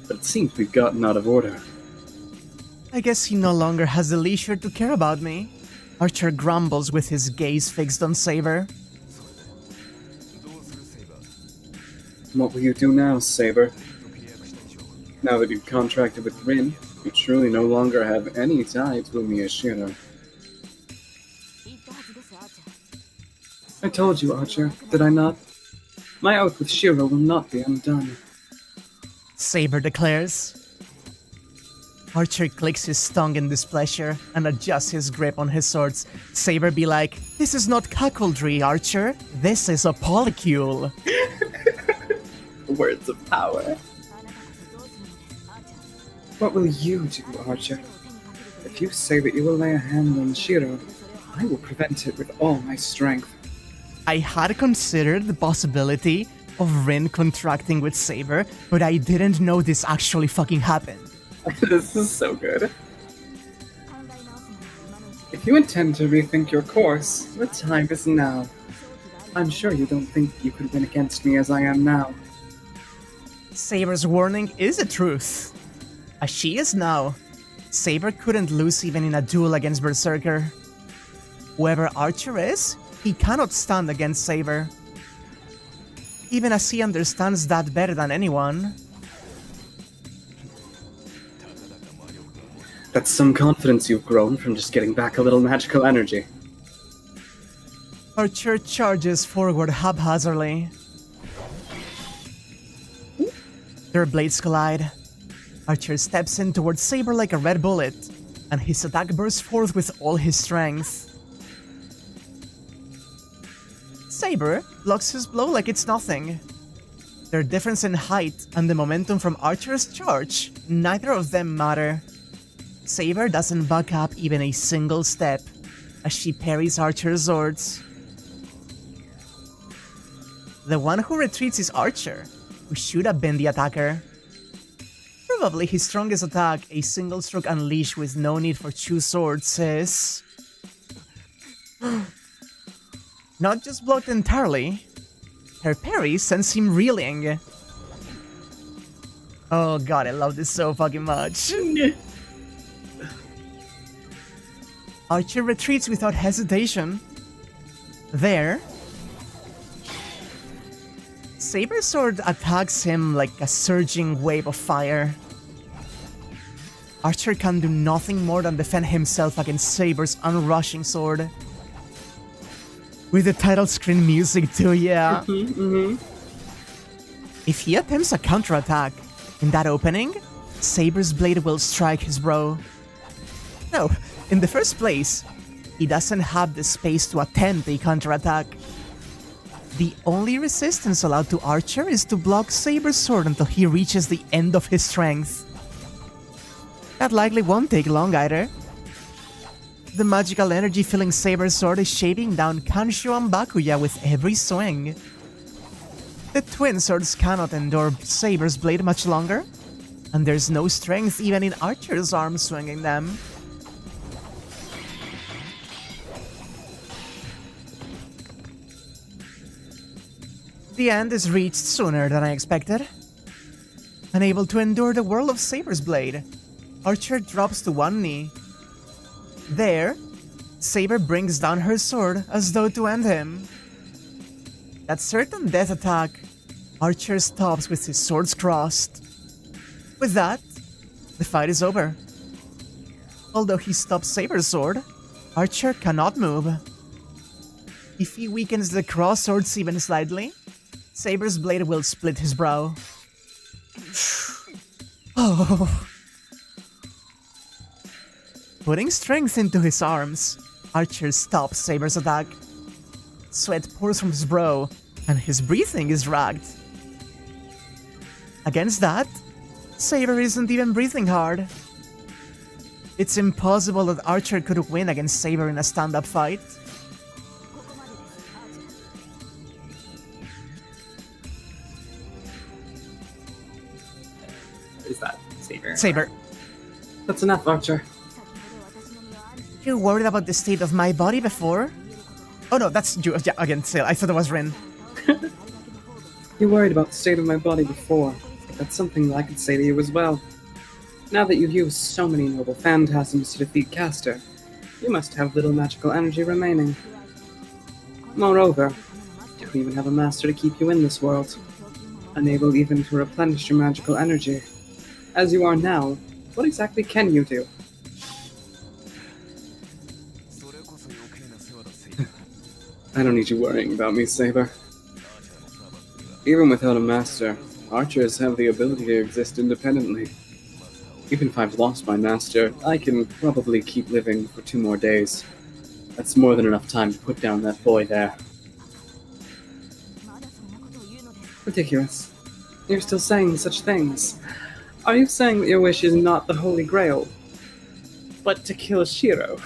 but it seems we've gotten out of order. I guess he no longer has the leisure to care about me. Archer grumbles with his gaze fixed on Saber. What will you do now, Saber? Now that you've contracted with Rin, you truly no longer have any tie to Miyashiro. I told you, Archer, did I not? My oath with Shiro will not be undone. Saber declares. Archer clicks his tongue in displeasure and adjusts his grip on his swords. Saber be like, "This is not cuckoldry, Archer. This is a polycule." Words of power. What will you do, Archer? If you say that you will lay a hand on Shiro, I will prevent it with all my strength. I had considered the possibility of Rin contracting with Saber, but I didn't know this actually fucking happened. This is so good. If you intend to rethink your course, the time is now. I'm sure you don't think you could win against me as I am now. Saber's warning is the truth. As she is now, Saber couldn't lose even in a duel against Berserker. Whoever Archer is, he cannot stand against Saber. Even as he understands that better than anyone. That's some confidence you've grown from just getting back a little magical energy. Archer charges forward haphazardly. Their blades collide. Archer steps in towards Saber like a red bullet, and his attack bursts forth with all his strength. Saber blocks his blow like it's nothing. Their difference in height and the momentum from Archer's charge, neither of them matter. Saber doesn't back up even a single step as she parries Archer's swords. The one who retreats is Archer, who should have been the attacker. Probably his strongest attack, a single stroke unleashed with no need for two swords, is... not just blocked entirely. Her parry sends him reeling. Oh god, I love this so fucking much. Archer retreats without hesitation. There, Saber's sword attacks him like a surging wave of fire. Archer can do nothing more than defend himself against Saber's unrushing sword. With the title screen music too, yeah. If he attempts a counterattack in that opening, Saber's blade will strike his brow. No, in the first place, he doesn't have the space to attempt a counterattack. The only resistance allowed to Archer is to block Saber's sword until he reaches the end of his strength. That likely won't take long either. The magical energy filling Saber's sword is shaping down Kansho and Bakuya with every swing. The twin swords cannot endure Saber's blade much longer, and there's no strength even in Archer's arm swinging them. The end is reached sooner than I expected. Unable to endure the whirl of Saber's blade, Archer drops to one knee. There, Saber brings down her sword as though to end him. That certain death attack, Archer stops with his swords crossed. With that, the fight is over. Although he stops Saber's sword, Archer cannot move. If he weakens the cross swords even slightly, Saber's blade will split his brow. Oh. Putting strength into his arms, Archer stops Saber's attack. Sweat pours from his brow, and his breathing is ragged. Against that, Saber isn't even breathing hard. It's impossible that Archer could win against Saber in a stand-up fight. Is that Saber? Saber, That's enough, Archer. you worried about the state of my body before? Oh no, that's you. Yeah, again, still, I thought it was Rin. You worried about the state of my body before, but that's something that I could say to you as well. Now that you've used so many noble phantasms to defeat Caster, you must have little magical energy remaining. Moreover, you don't even have a master to keep you in this world, unable even to replenish your magical energy. As you are now, what exactly can you do? I don't need you worrying about me, Saber. Even without a master, archers have the ability to exist independently. Even if I've lost my master, I can probably keep living for 2 more days. That's more than enough time to put down that boy there. Ridiculous. You're still saying such things. Are you saying that your wish is not the Holy Grail, but to kill Shiro?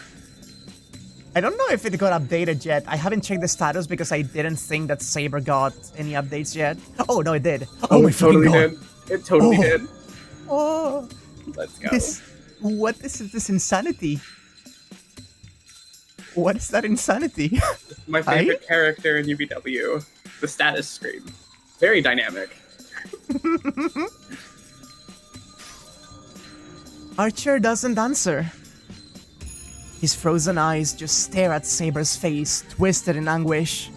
I don't know if it got updated yet. I haven't checked the status because I didn't think that Saber got any updates yet. Oh no, it did. Oh my it totally fucking god. did. It totally Oh. did. Oh, Let's go. what is this insanity? What is that insanity? My favorite character in UBW, the status screen. Very dynamic. Archer doesn't answer. His frozen eyes just stare at Saber's face, twisted in anguish.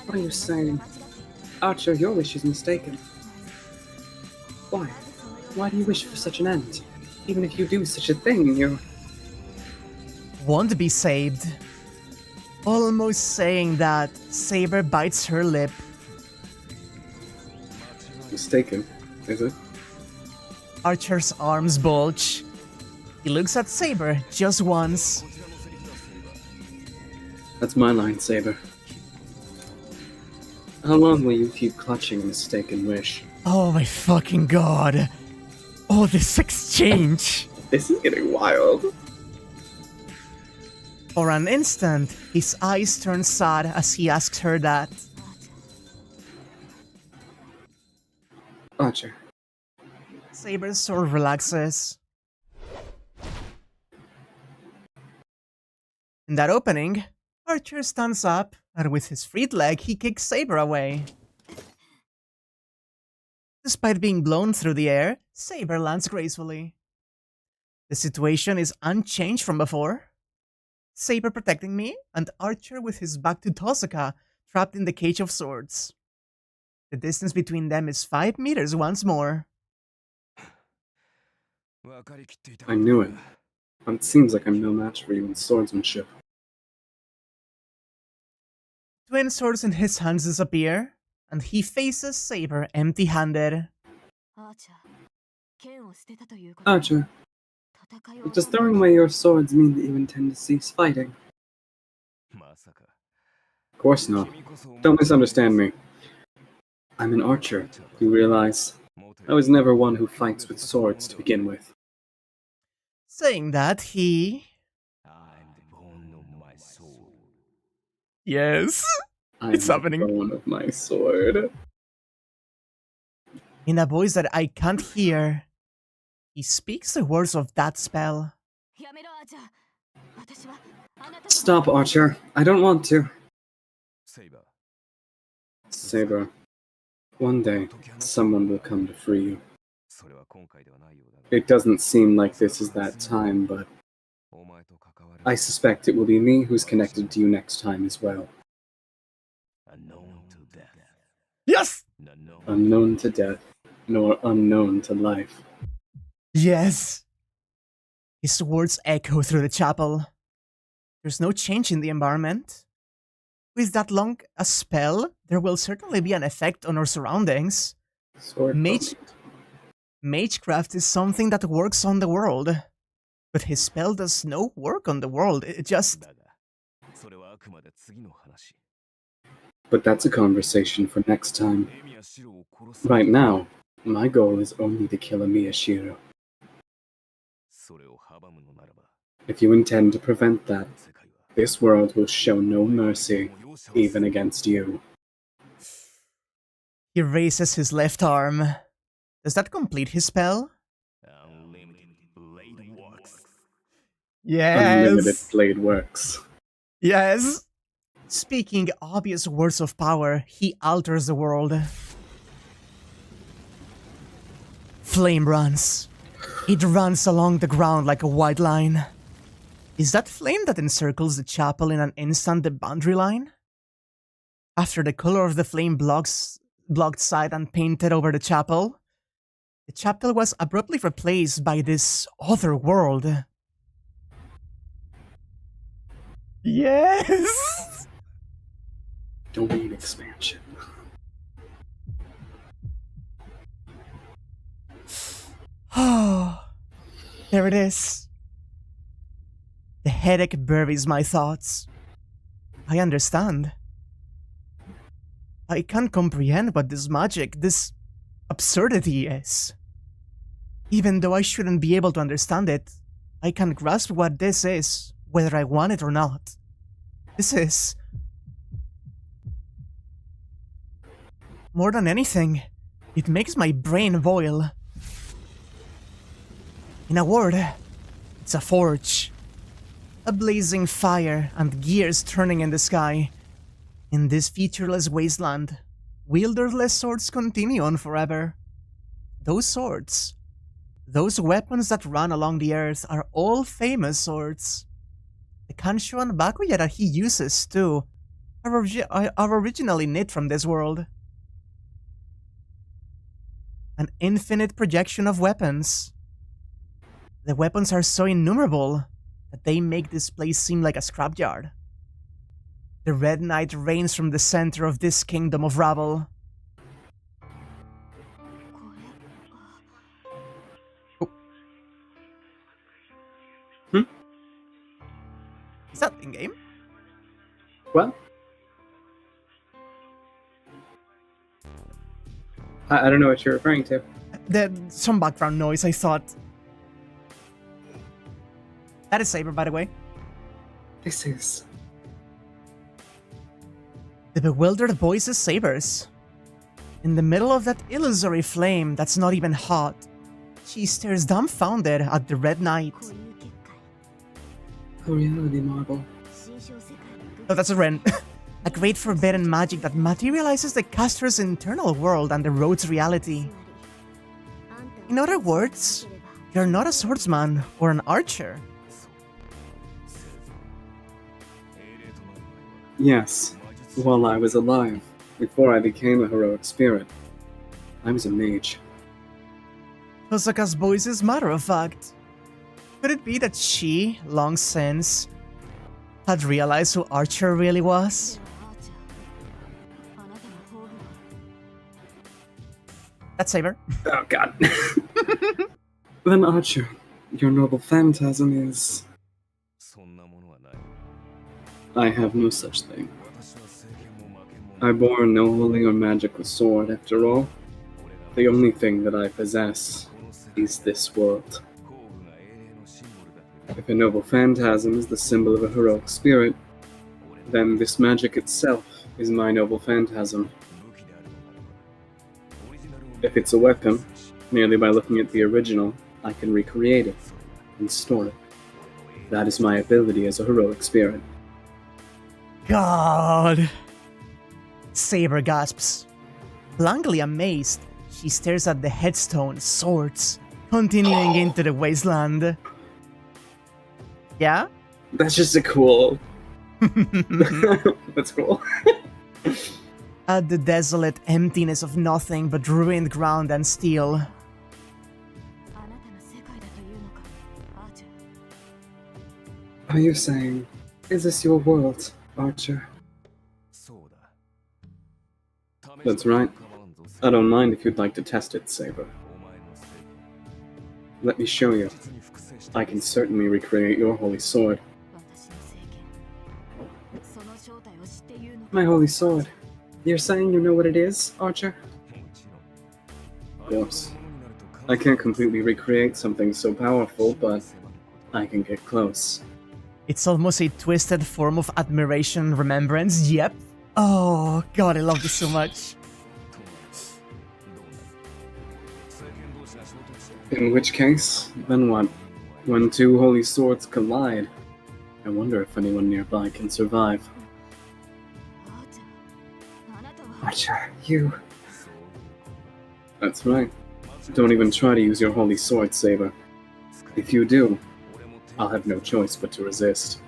What are you saying? Archer, your wish is mistaken. Why? Why do you wish for such an end? Even if you do such a thing, you... Won't be saved. Almost saying that, Saber bites her lip. Mistaken, is it? Archer's arms bulge. He looks at Saber just once. That's my line, Saber. How long will you keep clutching a mistaken wish? Oh my fucking god. Oh, this exchange. This is getting wild. For an instant, his eyes turn sad as he asks her that. Archer. Saber sort of relaxes. In that opening, Archer stands up, and with his freed leg, he kicks Saber away. Despite being blown through the air, Saber lands gracefully. The situation is unchanged from before. Saber protecting me, and Archer with his back to Tosaka, trapped in the cage of swords. The distance between them is 5 meters once more. I knew it. But it seems like I'm no match for you in swordsmanship. Twin swords in his hands disappear, and he faces Saber empty-handed. Archer, does throwing away your swords mean that you intend to cease fighting? Of course not. Don't misunderstand me. I'm an archer, you realize. I was never one who fights with swords to begin with. Saying that, he... Yes, I'm it's the happening. bone of my sword. In a voice that I can't hear, he speaks the words of that spell. Stop, Archer. I don't want to. Saber, one day, someone will come to free you. It doesn't seem like this is that time, but I suspect it will be me who's connected to you next time as well. Yes! Unknown to death, nor unknown to life. Yes! His words echo through the chapel. There's no change in the environment. With that long a spell, there will certainly be an effect on our surroundings. Sword Magecraft is something that works on the world. But his spell does no work on the world, it just... But that's a conversation for next time. Right now, my goal is only to kill Miyashiro. If you intend to prevent that, this world will show no mercy, even against you. He raises his left arm. Does that complete his spell? Unlimited Yes! blade works. Yes! Speaking obvious words of power, he alters the world. Flame runs. It runs along the ground like a white line. Is that flame that encircles the chapel in an instant the boundary line? After the color of the flame blocked sight and painted over the chapel was abruptly replaced by this other world. Yes! Domain expansion. Oh, there it is. The headache buries my thoughts. I understand. I can't comprehend what this magic, this absurdity is. Even though I shouldn't be able to understand it, I can grasp what this is, whether I want it or not. This is... more than anything, it makes my brain boil. In a word, it's a forge. A blazing fire and gears turning in the sky. In this featureless wasteland, wielderless swords continue on forever. Those swords, those weapons that run along the earth are all famous swords. The Kansho and Bakuya that he uses, too, are originally knit from this world. An infinite projection of weapons. The weapons are so innumerable that they make this place seem like a scrapyard. The Red Knight reigns from the center of this kingdom of rabble. Oh. Is that in-game? Well, I don't know what you're referring to. There's some background noise, I thought. That is Saber, by the way. This is... The bewildered voice is Saber's. In the middle of that illusory flame that's not even hot, she stares dumbfounded at the Red Knight. A reality marble. Oh, that's a Ren. A great forbidden magic that materializes the caster's internal world and erodes reality. In other words, you're not a swordsman or an archer. Yes, while I was alive, before I became a heroic spirit, I was a mage. Hosaka's voice is matter-of-fact. Could it be that she, long since, had realized who Archer really was? That's Saber. Oh god. Then Archer, your noble phantasm is... I have no such thing. I bore no holy or magical sword, after all. The only thing that I possess is this world. If a noble phantasm is the symbol of a heroic spirit, then this magic itself is my noble phantasm. If it's a weapon, merely by looking at the original, I can recreate it and store it. That is my ability as a heroic spirit. God. Saber gasps. Blankly amazed, she stares at the headstone swords, continuing into the wasteland. Yeah? That's just a cool... That's cool. At the desolate emptiness of nothing but ruined ground and steel. Are you saying, is this your world, Archer? That's right. I don't mind if you'd like to test it, Saber. Let me show you. I can certainly recreate your holy sword. My holy sword. You're saying you know what it is, Archer? Of course. I can't completely recreate something so powerful, but I can get close. It's almost a twisted form of admiration and remembrance, yep. Oh god, I love this so much. In which case, then what? When two holy swords collide, I wonder if anyone nearby can survive. Archer, you... That's right. Don't even try to use your holy sword, Saber. If you do, I'll have no choice but to resist.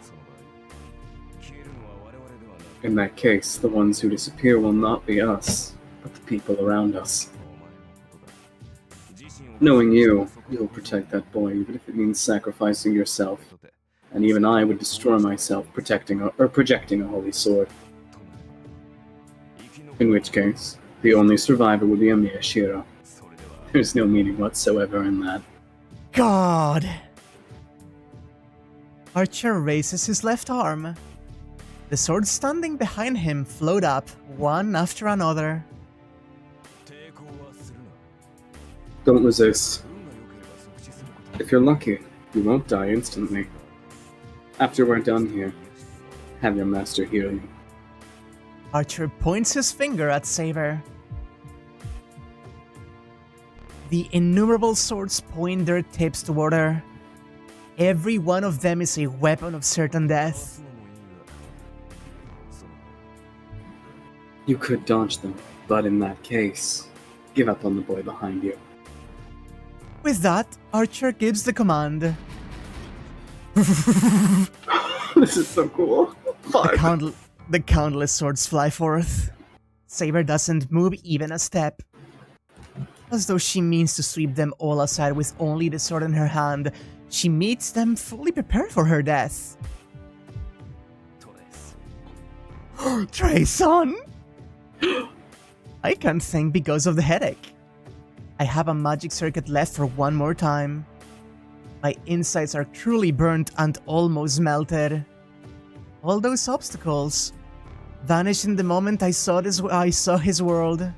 In that case, the ones who disappear will not be us, but the people around us. Knowing you, you'll protect that boy, even if it means sacrificing yourself. And even I would destroy myself projecting a holy sword. In which case, the only survivor would be a Miyashiro. There's no meaning whatsoever in that. God! Archer raises his left arm. The swords standing behind him float up, one after another. Don't resist. If you're lucky, you won't die instantly. After we're done here, have your master heal you. Archer points his finger at Saber. The innumerable swords point their tips toward her. Every one of them is a weapon of certain death. You could dodge them, but in that case, give up on the boy behind you. With that, Archer gives the command. This is so cool. Fuck. The countless swords fly forth. Saber doesn't move even a step. As though she means to sweep them all aside with only the sword in her hand, she meets them fully prepared for her death. Trey-san! I can't think because of the headache. I have a magic circuit left for one more time. My insides are truly burnt and almost melted. All those obstacles vanished in the moment I saw his world.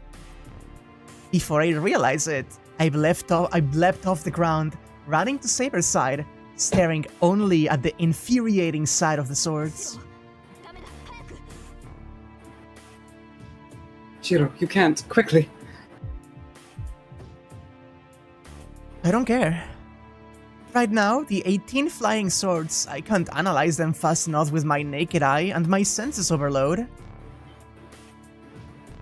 Before I realize it, I've leapt off the ground, running to Saber's side, staring only at the infuriating sight of the swords. Shiro, you can't. Quickly. I don't care. Right now, the 18 flying swords, I can't analyze them fast enough with my naked eye and my senses overload.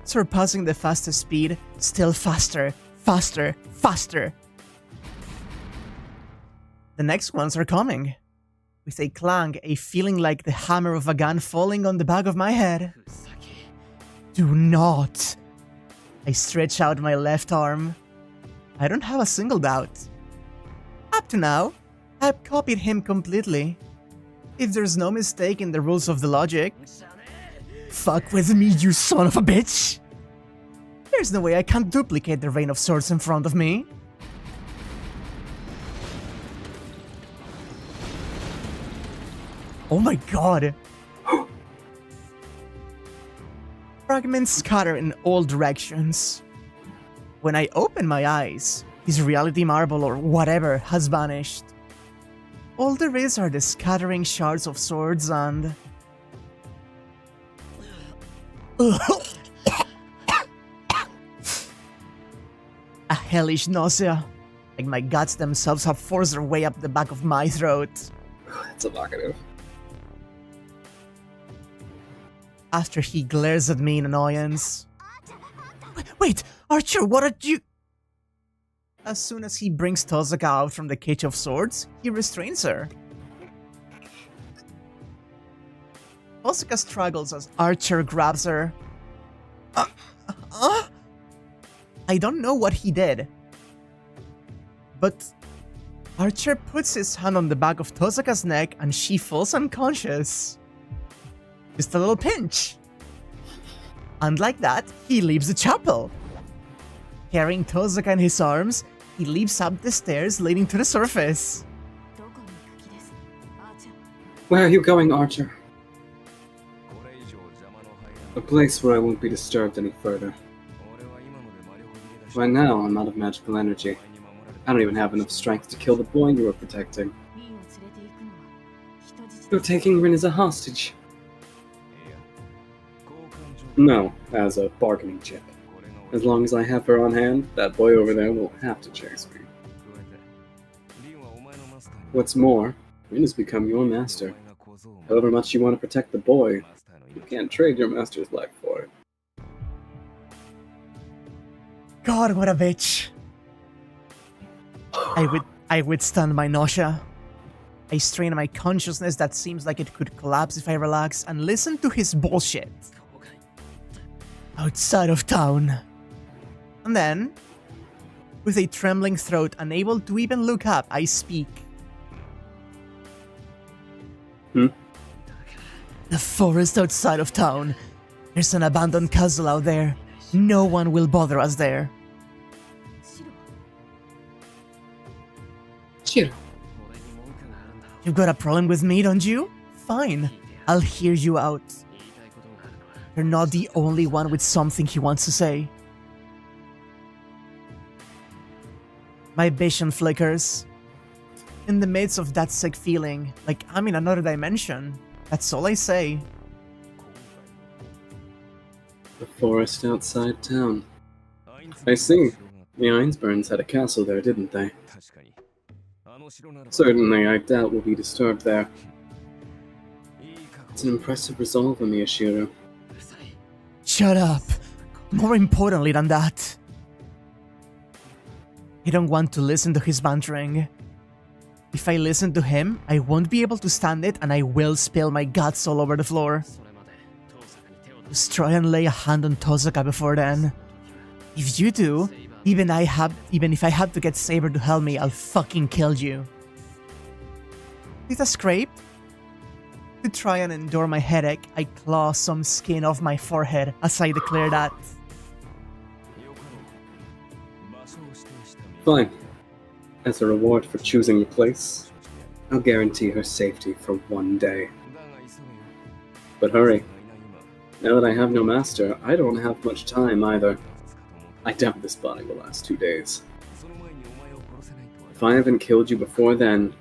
Surpassing the fastest speed, still faster, faster, faster. The next ones are coming. With a clang, a feeling like the hammer of a gun falling on the back of my head. Do not. I stretch out my left arm. I don't have a single doubt. Up to now, I've copied him completely. If there's no mistake in the rules of the logic. Fuck with me, you son of a bitch! There's no way I can't duplicate the rain of swords in front of me. Oh my god! Fragments scatter in all directions. When I open my eyes, his reality marble or whatever has vanished. All there is are the scattering shards of swords and... a hellish nausea. Like my guts themselves have forced their way up the back of my throat. That's evocative. After he glares at me in annoyance. Wait, Archer, what did you... As soon as he brings Tozaka out from the cage of swords, he restrains her. Tozaka struggles as Archer grabs her. I don't know what he did, but Archer puts his hand on the back of Tozaka's neck and she falls unconscious. Just a little pinch. And like that, he leaves the chapel. Carrying Tozaka in his arms, he leaps up the stairs leading to the surface. Where are you going, Archer? A place where I won't be disturbed any further. Right now, I'm out of magical energy. I don't even have enough strength to kill the boy you were protecting. You're taking Rin as a hostage. No, as a bargaining chip. As long as I have her on hand, that boy over there will have to chase me. What's more, Rin has become your master. However much you want to protect the boy, you can't trade your master's life for it. God, what a bitch. I withstand my nausea. I strain my consciousness that seems like it could collapse if I relax and listen to his bullshit. Outside of town. And then, with a trembling throat, unable to even look up, I speak. The forest outside of town. There's an abandoned castle out there. No one will bother us there. Shiro. You've got a problem with me, don't you? Fine. I'll hear you out. You're not the only one with something he wants to say. My vision flickers. In the midst of that sick feeling, like I'm in another dimension. That's all I say. The forest outside town. I see. The Einsburns had a castle there, didn't they? Certainly, I doubt we'll be disturbed there. It's an impressive resolve in the Ashiro. Shut up. More importantly than that, I don't want to listen to his bantering. If I listen to him, I won't be able to stand it and I will spill my guts all over the floor. Just try and lay a hand on Tozaka before then. If you do, even if I have to get Saber to help me, I'll fucking kill you. With a scrape? To try and endure my headache, I claw some skin off my forehead as I declare that. Fine. As a reward for choosing the place, I'll guarantee her safety for one day. But hurry. Now that I have no master, I don't have much time either. I doubt this body will last 2 days. If I haven't killed you before then,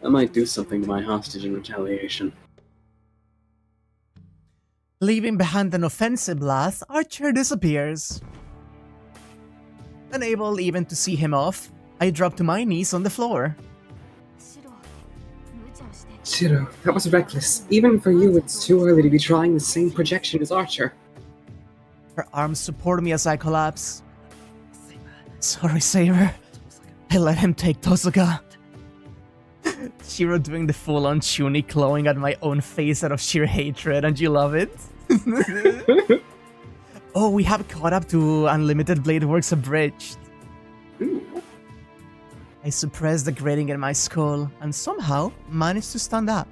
I might do something to my hostage in retaliation. Leaving behind an offensive laugh, Archer disappears. Unable even to see him off, I drop to my knees on the floor. Shiro, that was reckless. Even for you, it's too early to be trying the same projection as Archer. Her arms support me as I collapse. Sorry, Saber. I let him take Tozaka. Shiro doing the full-on Chuni clawing at my own face out of sheer hatred, and you love it? Oh, we have caught up to Unlimited Blade Works Abridged. I suppressed the grating in my skull and somehow managed to stand up.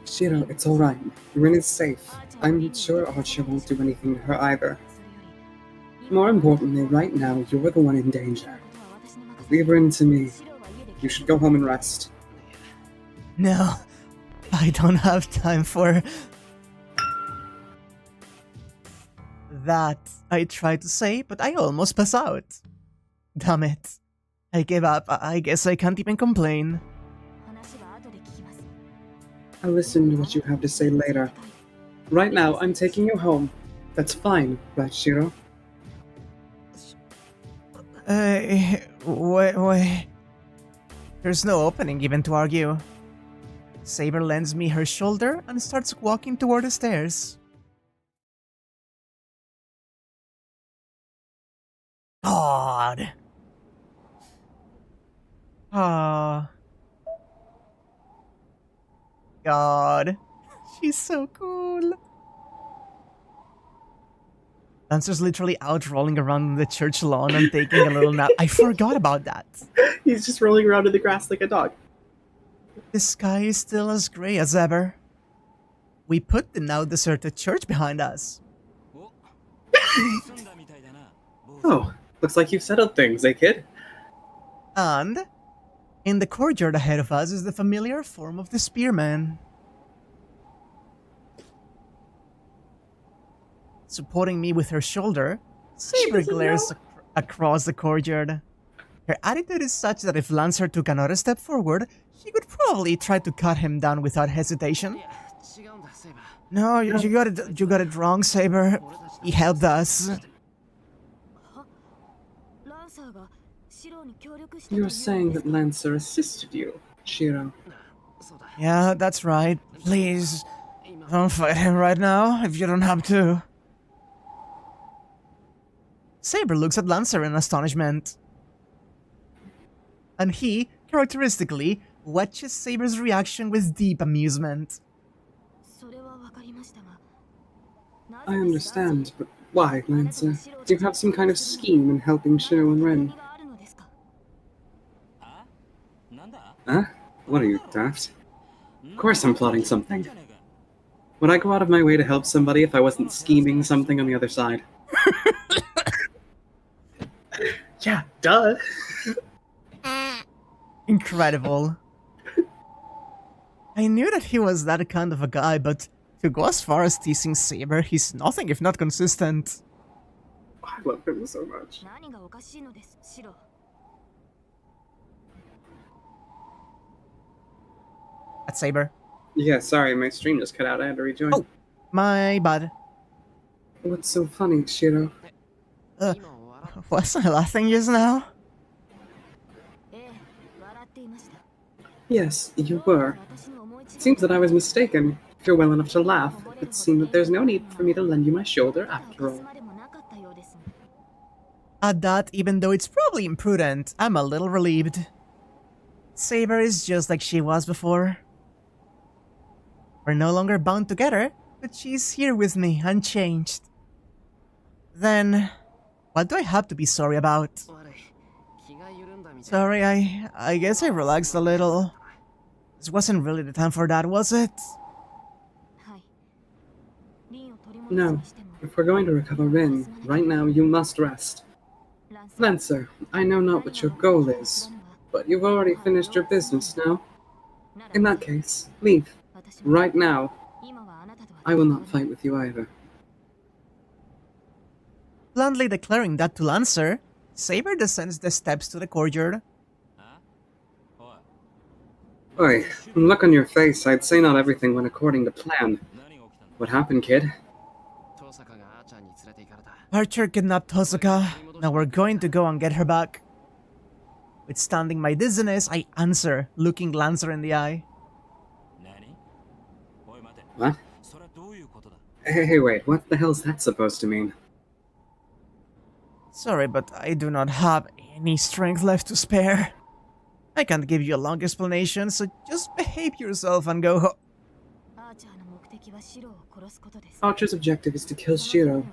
Shiro, it's alright. Rin is safe. I'm sure Archer won't do anything to her either. More importantly, right now, you're the one in danger. Leave Rin to me. You should go home and rest. No, I don't have time for... that, I tried to say, but I almost pass out. Damn it. I gave up. I guess I can't even complain. I'll listen to what you have to say later. Right now, I'm taking you home. That's fine, right, Shiro? Wait. There's no opening even to argue. Saber lends me her shoulder and starts walking toward the stairs. God. Ah. God. She's so cool. Lancer's literally out rolling around the church lawn and taking a little nap. I forgot about that. He's just rolling around in the grass like a dog. The sky is still as grey as ever. We put the now deserted church behind us. Oh, looks like you've settled things, eh, kid? And in the courtyard ahead of us is the familiar form of the spearman. Supporting me with her shoulder, Saber glares across the courtyard. Her attitude is such that if Lancer took another step forward, she would probably try to cut him down without hesitation. No, you got it wrong, Saber. He helped us. You're saying that Lancer assisted you, Shiro. Yeah, that's right. Please, don't fight him right now if you don't have to. Saber looks at Lancer in astonishment. And he, characteristically, watches Saber's reaction with deep amusement. I understand, but why, Lancer? Do you have some kind of scheme in helping Shiro and Ren? Huh? What are you, daft? Of course I'm plotting something. Would I go out of my way to help somebody if I wasn't scheming something on the other side? Yeah, duh. Incredible. I knew that he was that kind of a guy, but to go as far as teasing Saber, he's nothing if not consistent. I love him so much. At Saber. Yeah, sorry, my stream just cut out. I had to rejoin. Oh. My bad. What's so funny, Shiro? Was I laughing just now? Yes, you were. It seems that I was mistaken. If you're well enough to laugh, it seems that there's no need for me to lend you my shoulder after all. At that, even though it's probably imprudent, I'm a little relieved. Saber is just like she was before. We're no longer bound together, but she's here with me, unchanged. Then, what do I have to be sorry about? Sorry, I guess I relaxed a little. This wasn't really the time for that, was it? No, if we're going to recover Rin, right now you must rest. Lancer, I know not what your goal is, but you've already finished your business now. In that case, leave. Right now. I will not fight with you either. Bluntly declaring that to Lancer, Saber descends the steps to the courtyard. Oi, from the look on your face, I'd say not everything went according to plan. What happened, kid? Archer kidnapped Tosuka. Now we're going to go and get her back. Withstanding my dizziness, I answer, looking Lancer in the eye. What? Hey, wait, what the hell's that supposed to mean? Sorry, but I do not have any strength left to spare. I can't give you a long explanation, so just behave yourself and go home. Archer's objective is to kill Shiro.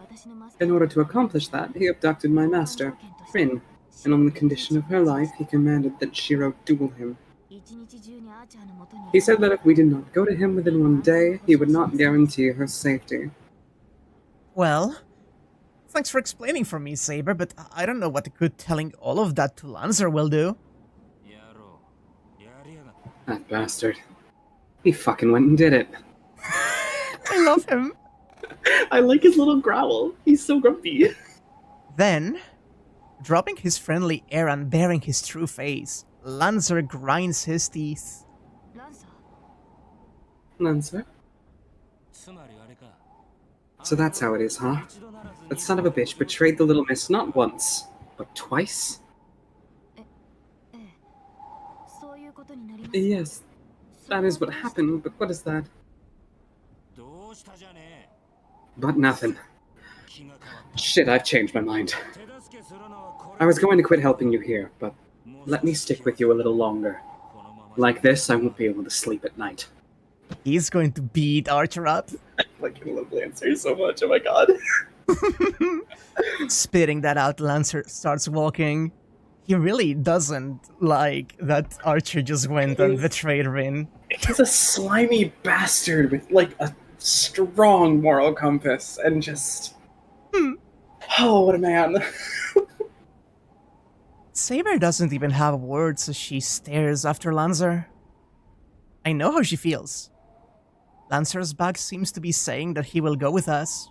In order to accomplish that, he abducted my master, Rin, and on the condition of her life, he commanded that Shiro duel him. He said that if we did not go to him within one day, he would not guarantee her safety. Well, thanks for explaining for me, Saber, but I don't know what good telling all of that to Lancer will do. That bastard. He fucking went and did it. I love him. I like his little growl. He's so grumpy. Then, Dropping his friendly air and baring his true face, Lancer grinds his teeth. Lancer? So that's how it is, huh? That son of a bitch betrayed the little miss not once, but twice? Yes, that is what happened, but what is that? But nothing. Shit, I've changed my mind. I was going to quit helping you here, but let me stick with you a little longer. Like this, I won't be able to sleep at night. He's going to beat Archer up. I fucking love Lancer so much. Oh my god. Spitting that out, Lancer starts walking. He really doesn't like that Archer just went and betrayed Rin. He's a slimy bastard with like a strong moral compass and just... Oh, what a man. Saber doesn't even have words as she stares after Lancer. I know how she feels. Lancer's back seems to be saying that he will go with us.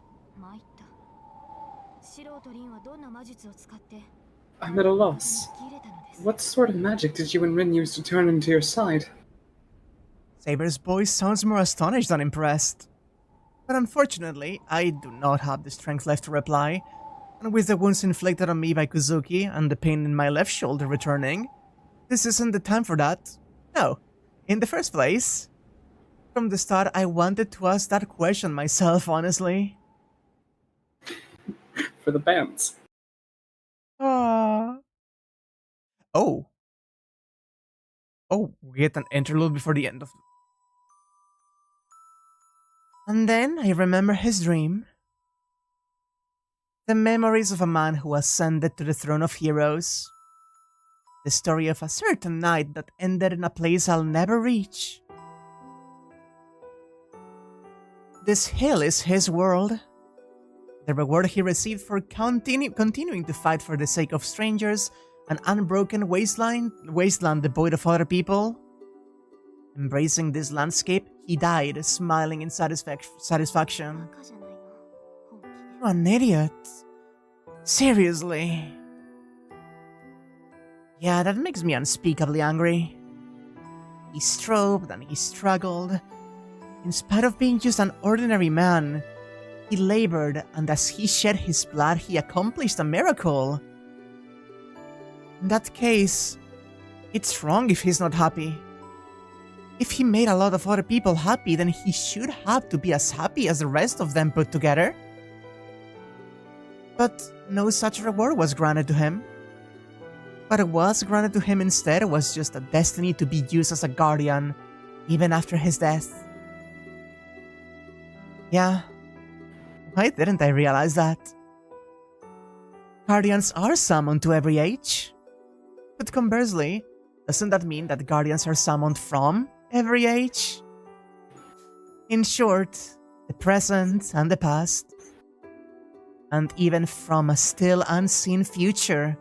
I'm at a loss. What sort of magic did you and Rin use to turn him to your side? Saber's voice sounds more astonished than impressed. But unfortunately, I do not have the strength left to reply, and with the wounds inflicted on me by Kuzuki and the pain in my left shoulder returning, this isn't the time for that. No. In the first place, from the start I wanted to ask that question myself, honestly. For the bands. Oh. We get an interlude before the end of... And then I remember his dream. The memories of a man who ascended to the throne of heroes. The story of a certain night that ended in a place I'll never reach. This hill is his world. The reward he received for continuing to fight for the sake of strangers, an unbroken wasteland devoid of other people. Embracing this landscape, he died, smiling in satisfaction. You're an idiot. Seriously. Yeah, that makes me unspeakably angry. He strove and he struggled. In spite of being just an ordinary man, he labored, and as he shed his blood, he accomplished a miracle. In that case, it's wrong if he's not happy. If he made a lot of other people happy, then he should have to be as happy as the rest of them put together. But no such reward was granted to him. What was granted to him instead was just a destiny to be used as a guardian, even after his death. Yeah, why didn't I realize that? Guardians are summoned to every age. But conversely, doesn't that mean that guardians are summoned from every age? In short, the present and the past. And even from a still unseen future,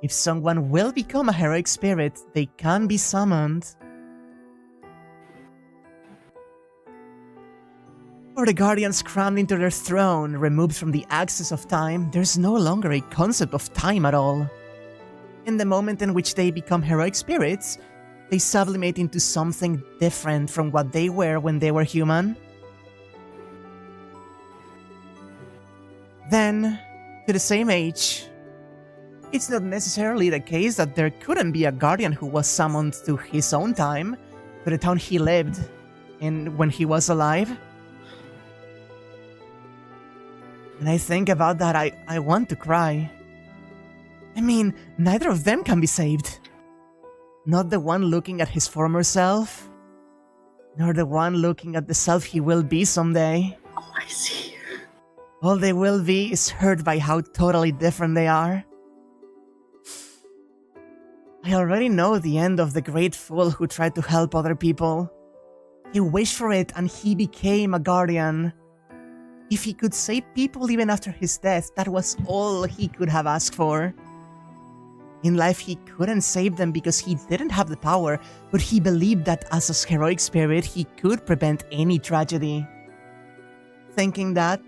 if someone will become a heroic spirit, they can be summoned. For the guardians crammed into their throne, removed from the axis of time, there's no longer a concept of time at all. In the moment in which they become heroic spirits, they sublimate into something different from what they were when they were human. Then, to the same age, it's not necessarily the case that there couldn't be a guardian who was summoned to his own time, to the town he lived in when he was alive. When I think about that, I want to cry. I mean, neither of them can be saved. Not the one looking at his former self, nor the one looking at the self he will be someday. Oh, I see. All they will be is hurt by how totally different they are. I already know the end of the great fool who tried to help other people. He wished for it and he became a guardian. If he could save people even after his death, that was all he could have asked for. In life, he couldn't save them because he didn't have the power, but he believed that as a heroic spirit, he could prevent any tragedy. Thinking that,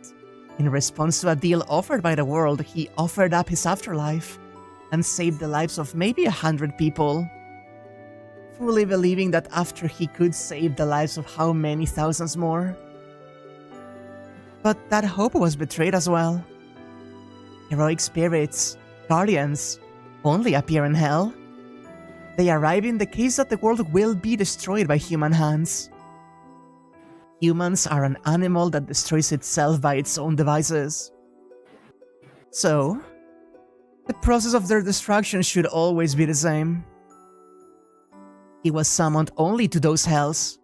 in response to a deal offered by the world, he offered up his afterlife, and saved the lives of maybe 100 people, fully believing that after he could save the lives of how many thousands more. But that hope was betrayed as well. Heroic spirits, guardians, only appear in hell. They arrive in the case that the world will be destroyed by human hands. Humans are an animal that destroys itself by its own devices. So, the process of their destruction should always be the same. He was summoned only to those hells.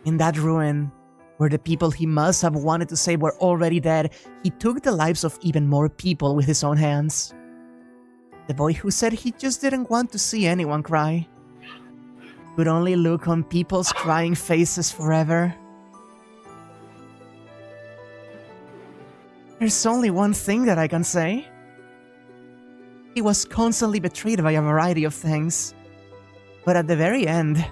In that ruin, where the people he must have wanted to save were already dead, he took the lives of even more people with his own hands. The boy who said he just didn't want to see anyone cry could only look on people's crying faces forever. There's only one thing that I can say. He was constantly betrayed by a variety of things, but at the very end,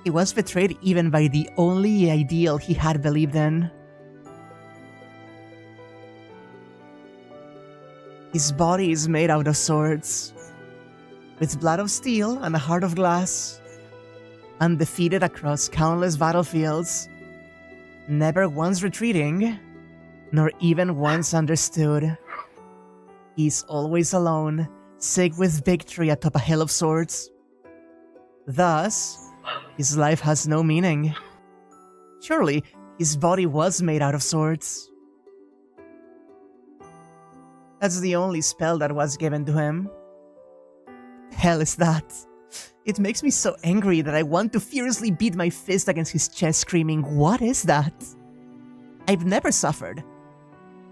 he was betrayed even by the only ideal he had believed in. His body is made out of swords, with blood of steel and a heart of glass, undefeated across countless battlefields, never once retreating, nor even once understood. He's always alone, sick with victory atop a hill of swords. Thus, his life has no meaning. Surely, his body was made out of swords. That's the only spell that was given to him. Hell is that? It makes me so angry that I want to furiously beat my fist against his chest screaming, "What is that?" I've never suffered,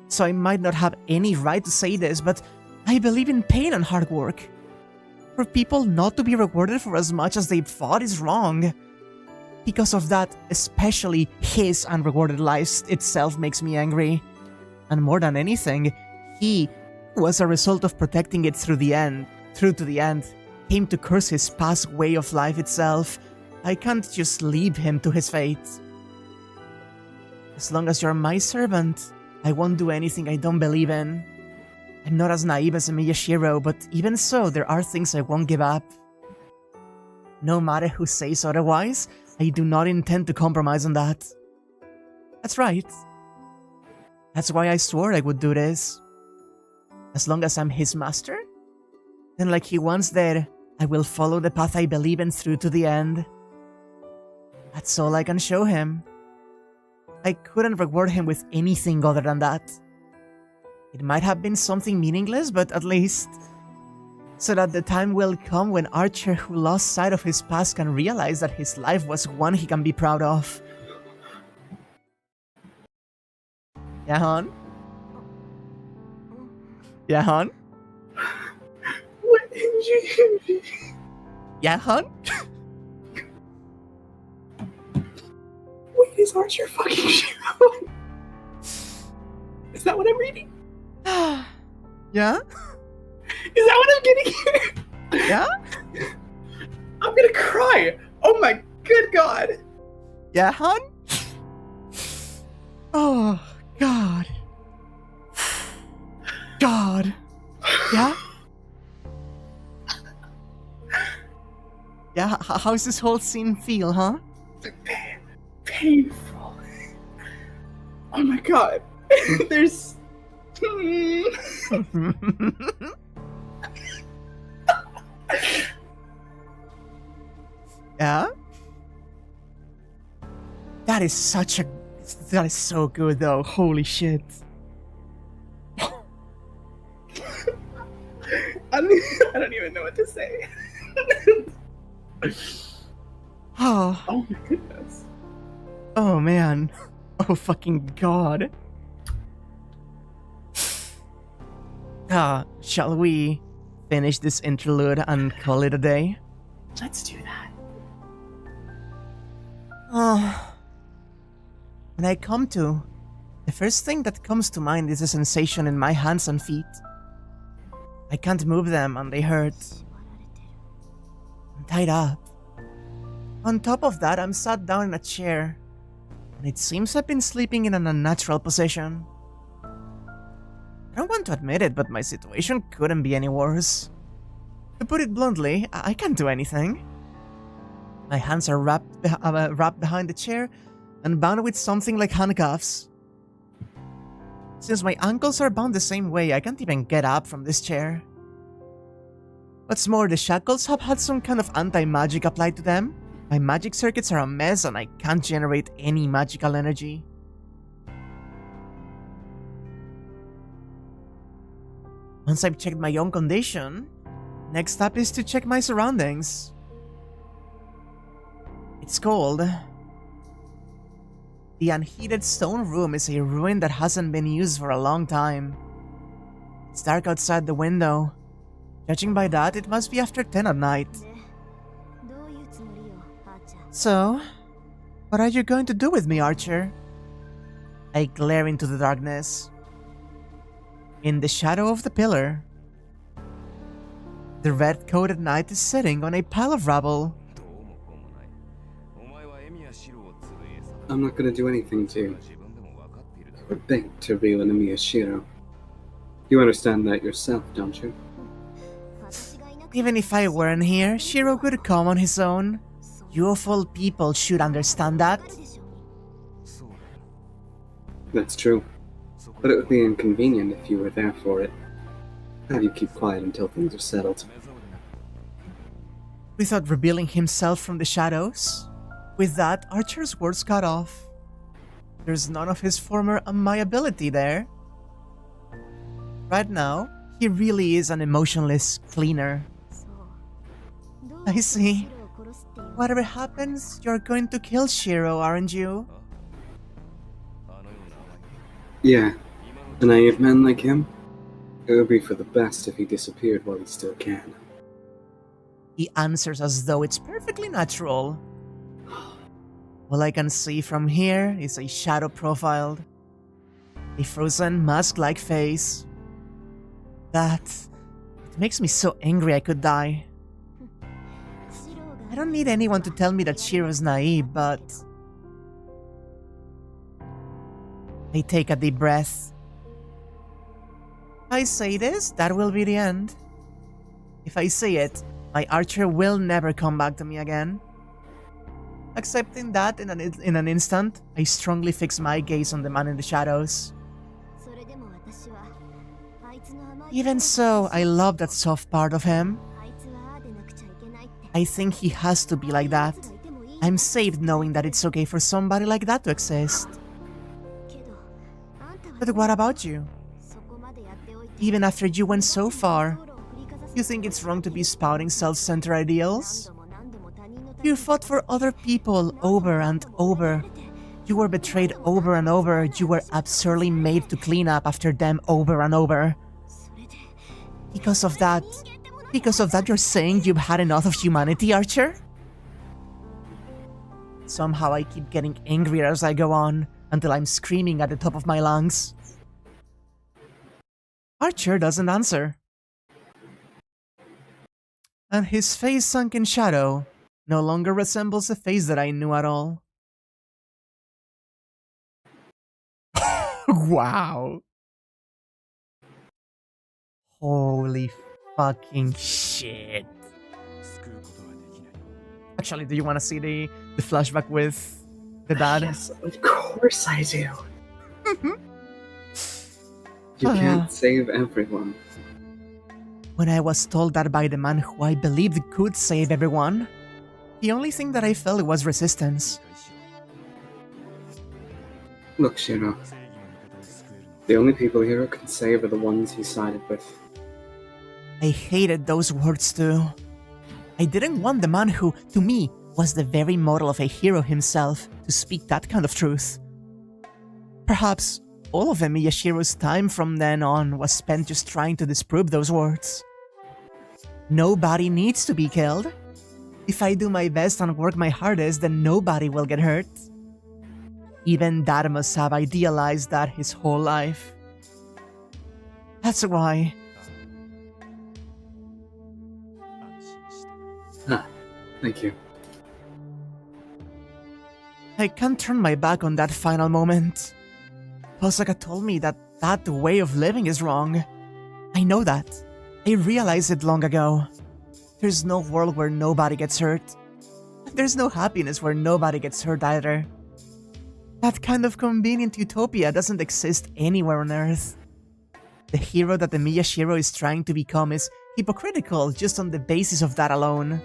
so I might not have any right to say this, but I believe in pain and hard work. For people not to be rewarded for as much as they've fought is wrong. Because of that, especially his unrewarded life itself makes me angry. And more than anything, he, who as a result of protecting it through to the end, came to curse his past way of life itself. I can't just leave him to his fate. As long as you're my servant, I won't do anything I don't believe in. I'm not as naive as Miyashiro, but even so, there are things I won't give up. No matter who says otherwise, I do not intend to compromise on that. That's right. That's why I swore I would do this. As long as I'm his master, then like he once did, I will follow the path I believe in through to the end. That's all I can show him. I couldn't reward him with anything other than that. It might have been something meaningless, but at least, so that the time will come when Archer, who lost sight of his past, can realize that his life was one he can be proud of. Yeah, hon? Yeah, hon? What did you... Yeah, hon? Wait, is Archer fucking show? Is that what I'm reading? Yeah? Is that what I'm getting here? Yeah? I'm gonna cry! Oh my good god! Yeah, hon? Oh, God. God. Yeah? Yeah, how's this whole scene feel, huh? Painful. Oh my god. There's... Yeah? That is so good though, holy shit. I don't even know what to say. Oh. Oh my goodness. Oh man. Oh fucking god. Shall we finish this interlude and call it a day? Let's do that. When I come to, the first thing that comes to mind is a sensation in my hands and feet. I can't move them and they hurt. I'm tied up. On top of that, I'm sat down in a chair, and it seems I've been sleeping in an unnatural position. I don't want to admit it, but my situation couldn't be any worse. To put it bluntly, I can't do anything. My hands are wrapped behind the chair and bound with something like handcuffs. Since my ankles are bound the same way, I can't even get up from this chair. What's more, the shackles have had some kind of anti-magic applied to them. My magic circuits are a mess and I can't generate any magical energy. Once I've checked my own condition, next step is to check my surroundings. It's cold. The unheated stone room is a ruin that hasn't been used for a long time. It's dark outside the window. Judging by that, it must be after 10 at night. So, what are you going to do with me, Archer? I glare into the darkness. In the shadow of the pillar, the red-coated knight is sitting on a pile of rubble. I'm not gonna do anything to you or think to reel in Miyashiro. You understand that yourself, don't you? Even if I weren't here, Shiro could come on his own. You of all people should understand that. That's true. But it would be inconvenient if you were there for it. Have you keep quiet until things are settled. Without revealing himself from the shadows? With that, Archer's words cut off. There's none of his former amiability there. Right now, he really is an emotionless cleaner. I see. Whatever happens, you're going to kill Shiro, aren't you? Yeah. A naive man like him? It would be for the best if he disappeared while he still can. He answers as though it's perfectly natural. All I can see from here is a shadow profiled. A frozen, mask-like face. It makes me so angry I could die. I don't need anyone to tell me that Shiro's naive, but... I take a deep breath. If I say this, that will be the end. If I say it, my Archer will never come back to me again. Accepting that in an instant, I strongly fix my gaze on the man in the shadows. Even so, I love that soft part of him. I think he has to be like that. I'm saved knowing that it's okay for somebody like that to exist. But what about you? Even after you went so far, you think it's wrong to be spouting self-centered ideals? You fought for other people over and over. You were betrayed over and over. You were absurdly made to clean up after them over and over. Because of that you're saying you've had enough of humanity, Archer? Somehow I keep getting angrier as I go on, until I'm screaming at the top of my lungs. Archer doesn't answer. And his face sunk in shadow no longer resembles a face that I knew at all. Wow. Holy fucking shit. Actually, do you want to see the flashback with the dad? Yes, of course I do. You can't save everyone. When I was told that by the man who I believed could save everyone, the only thing that I felt was resistance. Look, Shiro. The only people here who can save are the ones he sided with. I hated those words too. I didn't want the man who, to me, was the very model of a hero himself to speak that kind of truth. Perhaps all of Miyashiro's time from then on was spent just trying to disprove those words. Nobody needs to be killed. If I do my best and work my hardest, then nobody will get hurt. Even Dad must have idealized that his whole life. That's why... Thank you. I can't turn my back on that final moment. Hosaka told me that that way of living is wrong. I know that. I realized it long ago. There's no world where nobody gets hurt. There's no happiness where nobody gets hurt either. That kind of convenient utopia doesn't exist anywhere on Earth. The hero that the Miyashiro is trying to become is hypocritical just on the basis of that alone.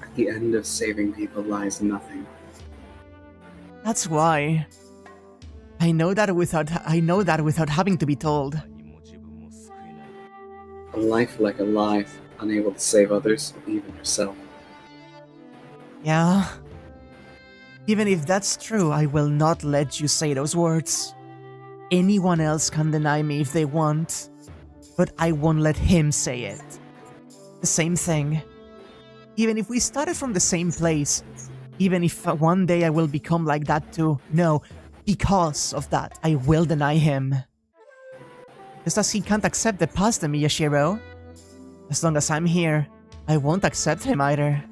At the end of saving people lies nothing. That's why. I know that without having to be told. A life like a lie, unable to save others, even yourself. Yeah. Even if that's true, I will not let you say those words. Anyone else can deny me if they want, but I won't let him say it. The same thing. Even if we started from the same place, even if one day I will become like that too, no, because of that, I will deny him. Just as he can't accept the past of Miyashiro. As long as I'm here, I won't accept him either.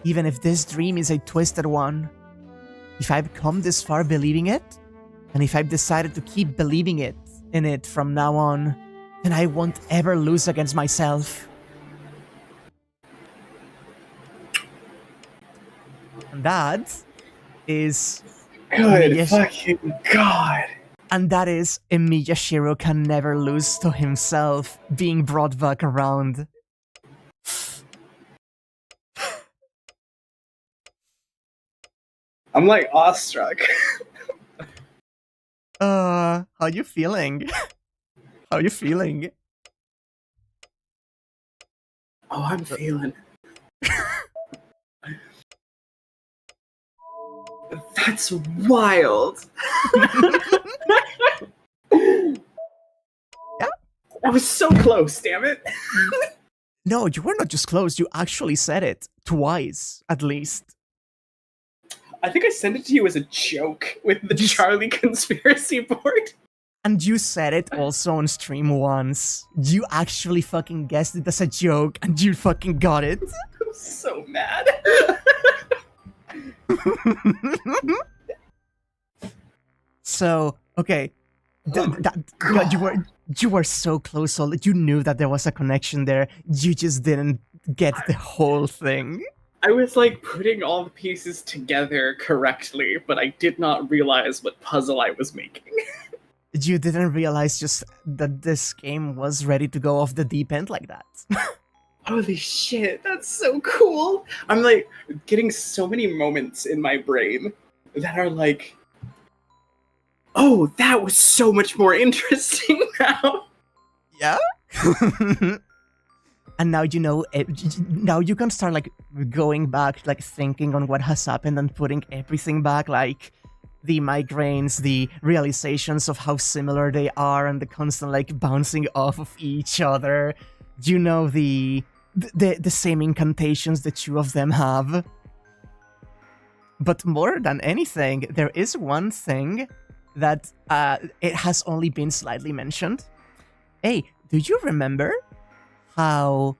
Even if this dream is a twisted one, if I've come this far believing it, and if I've decided to keep believing in it from now on, then I won't ever lose against myself. And that is... Good fucking god. And that is Miyashiro can never lose to himself being brought back around. I'm like awestruck. How you feeling? How you feeling? Oh, I'm feeling. That's wild. Yeah? I was so close, damn it. No, you were not just close, you actually said it. Twice, at least. I think I sent it to you as a joke with the Charlie conspiracy board. And you said it also on stream once. You actually fucking guessed it as a joke, and you fucking got it. I'm so mad. So, okay. God, you were so close. You knew that there was a connection there. You just didn't get the whole thing. I was like putting all the pieces together correctly, but I did not realize what puzzle I was making. You didn't realize just that this game was ready to go off the deep end like that. Holy shit, that's so cool. I'm like getting so many moments in my brain that are like, oh, that was so much more interesting now. Yeah? And now you know, now you can start like going back, like thinking on what has happened and putting everything back, like the migraines, the realizations of how similar they are and the constant like bouncing off of each other. You know, the same incantations the two of them have. But more than anything, there is one thing that it has only been slightly mentioned. Hey, do you remember how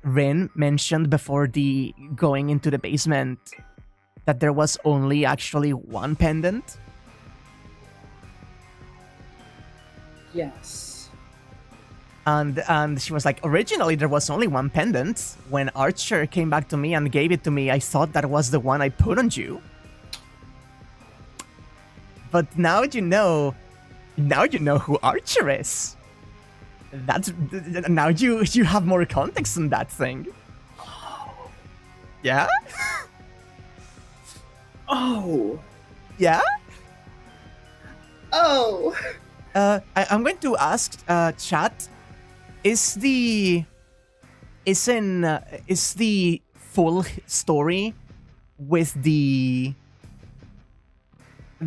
Rin mentioned before the going into the basement that there was only actually one pendant? Yes. And she was like, originally there was only one pendant. When Archer came back to me and gave it to me, I thought that was the one I put on you. But now you know who Archer is. That's now you have more context on that thing. Oh. Yeah? Oh. Yeah? Oh. I'm going to ask chat, is the full story with the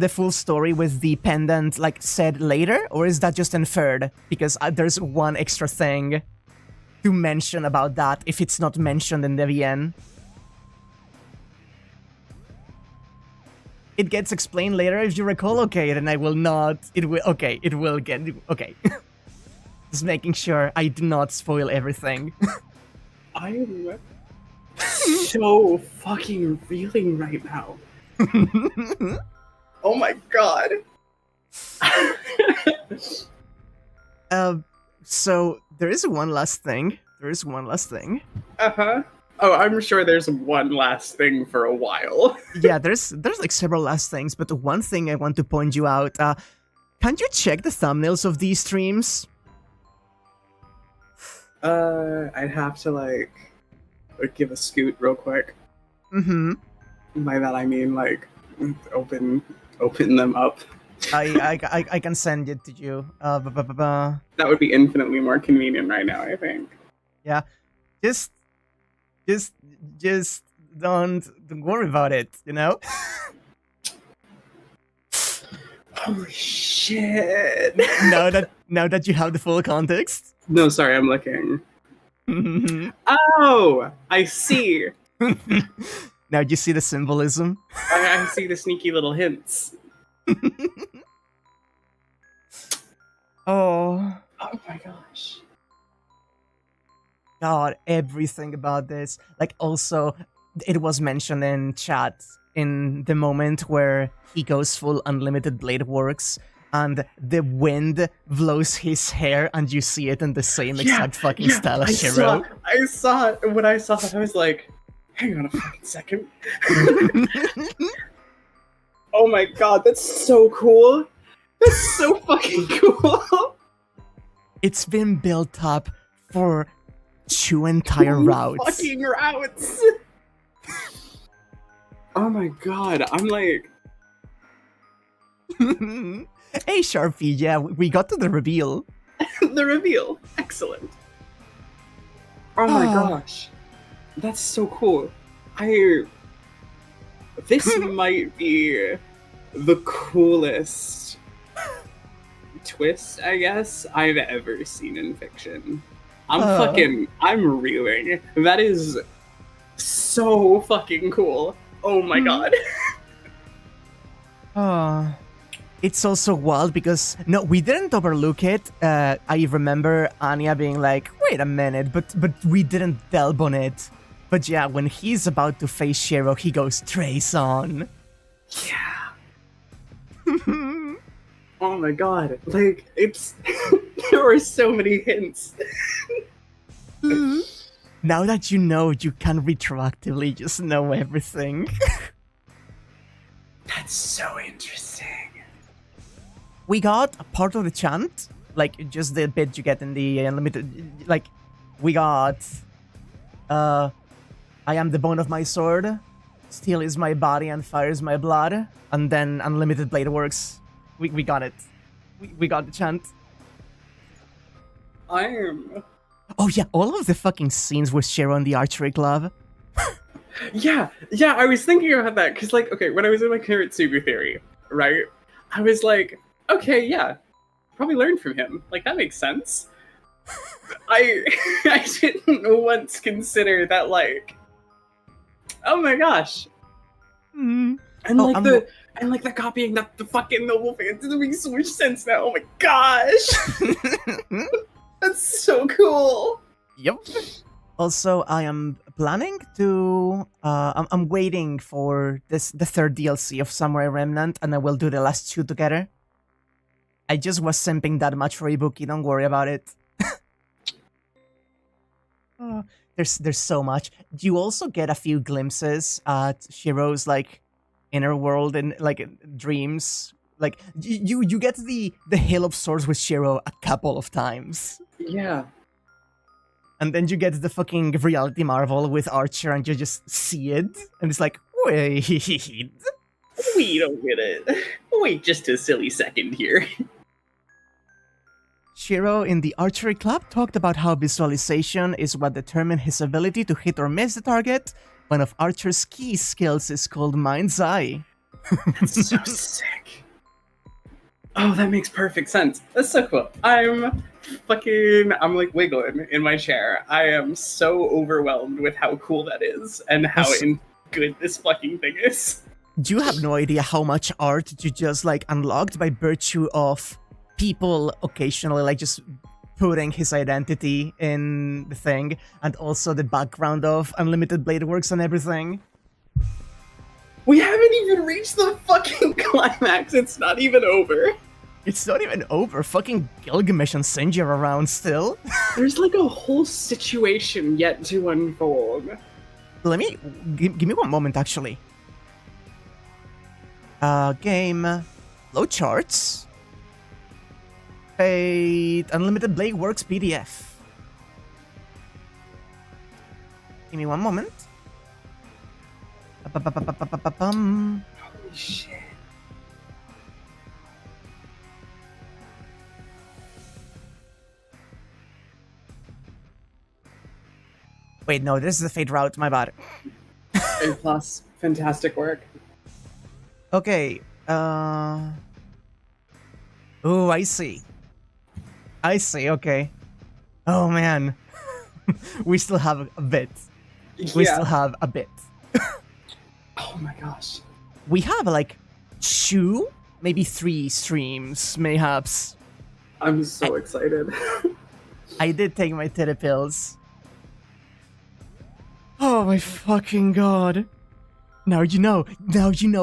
full story with the pendant like said later, or is that just inferred? Because there's one extra thing to mention about that if it's not mentioned in the VN. It gets explained later if you recall. Okay, then I will not. It will. Okay, it will get. Okay. Just making sure I do not spoil everything. I'm so fucking reeling right now. Oh my god. So there is one last thing. Uh-huh. Oh, I'm sure there's one last thing for a while. Yeah, there's like several last things, but the one thing I want to point you out, can you check the thumbnails of these streams? I'd have to like give a scoot real quick. Mm-hmm. By that I mean like open them up. I can send it to you. That would be infinitely more convenient right now, I think. Yeah. Just don't worry about it, you know? Holy shit. now that you have the full context. No, sorry, I'm looking. Oh, I see. Now you see the symbolism. I see the sneaky little hints. Oh My gosh. God, everything about this. Like, also, it was mentioned in chat in the moment where he goes full unlimited blade works and the wind blows his hair and you see it in the same exact fucking style as Shiro. I saw it. When I saw it, I was like, hang on a fucking second. Oh my god, that's so cool. That's so fucking cool. It's been built up for 2 entire routes. Fucking routes. Oh my god, I'm like... Hey Sharpie, yeah, we got to the reveal. The reveal. Excellent. Oh my gosh. That's so cool. This might be the coolest twist, I guess, I've ever seen in fiction. I'm reeling. That is so fucking cool. Oh my god. It's also wild because, no, we didn't overlook it. I remember Anya being like, wait a minute, but we didn't delve on it. But yeah, when he's about to face Shiro, he goes Trace on. Yeah. Oh my god. Like, it's... there were so many hints. Now that you know, you can retroactively just know everything. That's so interesting. We got a part of the chant, like just the bit you get in the unlimited, like we got, I am the bone of my sword, steel is my body and fire is my blood, and then unlimited blade works. We got it. We got the chant. Oh yeah, all of the fucking scenes with Shiro in the archery club. Yeah, I was thinking about that, because, like, okay, when I was in my Kiritsugu theory, right, I was like, okay, yeah, probably learn from him. Like, that makes sense. I didn't once consider that, like, oh my gosh. And, like, the copying that the fucking noble fans is making so much sense now. Oh my gosh. That's so cool. Yep. Also, I am planning to... I'm waiting for the third DLC of Samurai Remnant, and I will do the last 2 together. I just was simping that much for Ibuki, don't worry about it. There's so much. You also get a few glimpses at Shiro's, like, inner world and, like, dreams. Like, you get the Hill of Swords with Shiro a couple of times. Yeah. And then you get the fucking reality marvel with Archer and you just see it. And it's like, wait. Wait a minute. Wait just a silly second here. Shiro in the archery club talked about how visualization is what determines his ability to hit or miss the target. One of Archer's key skills is called Mind's Eye. That's so sick. Oh, that makes perfect sense. That's so cool. I'm like wiggling in my chair. I am so overwhelmed with how cool that is and how good this fucking thing is. You have no idea how much art you just like unlocked by virtue of people occasionally like just putting his identity in the thing, and also the background of Unlimited Blade Works and everything. We haven't even reached the fucking climax. It's not even over. It's not even over. Fucking Gilgamesh and Sinji are around still. There's like a whole situation yet to unfold. Let me give me one moment, actually. Game, load charts. Fate, Unlimited Blade Works PDF. Give me one moment. Holy shit. Wait, no, this is the Fate route, my bad. A plus, fantastic work. Okay, oh, I see. Okay. Oh, man. We still have a bit. We still have a bit. Oh my gosh. We have, like, 2, maybe 3 streams, mayhaps. I'm so excited. I did take my titty pills. Oh my fucking god. Now you know,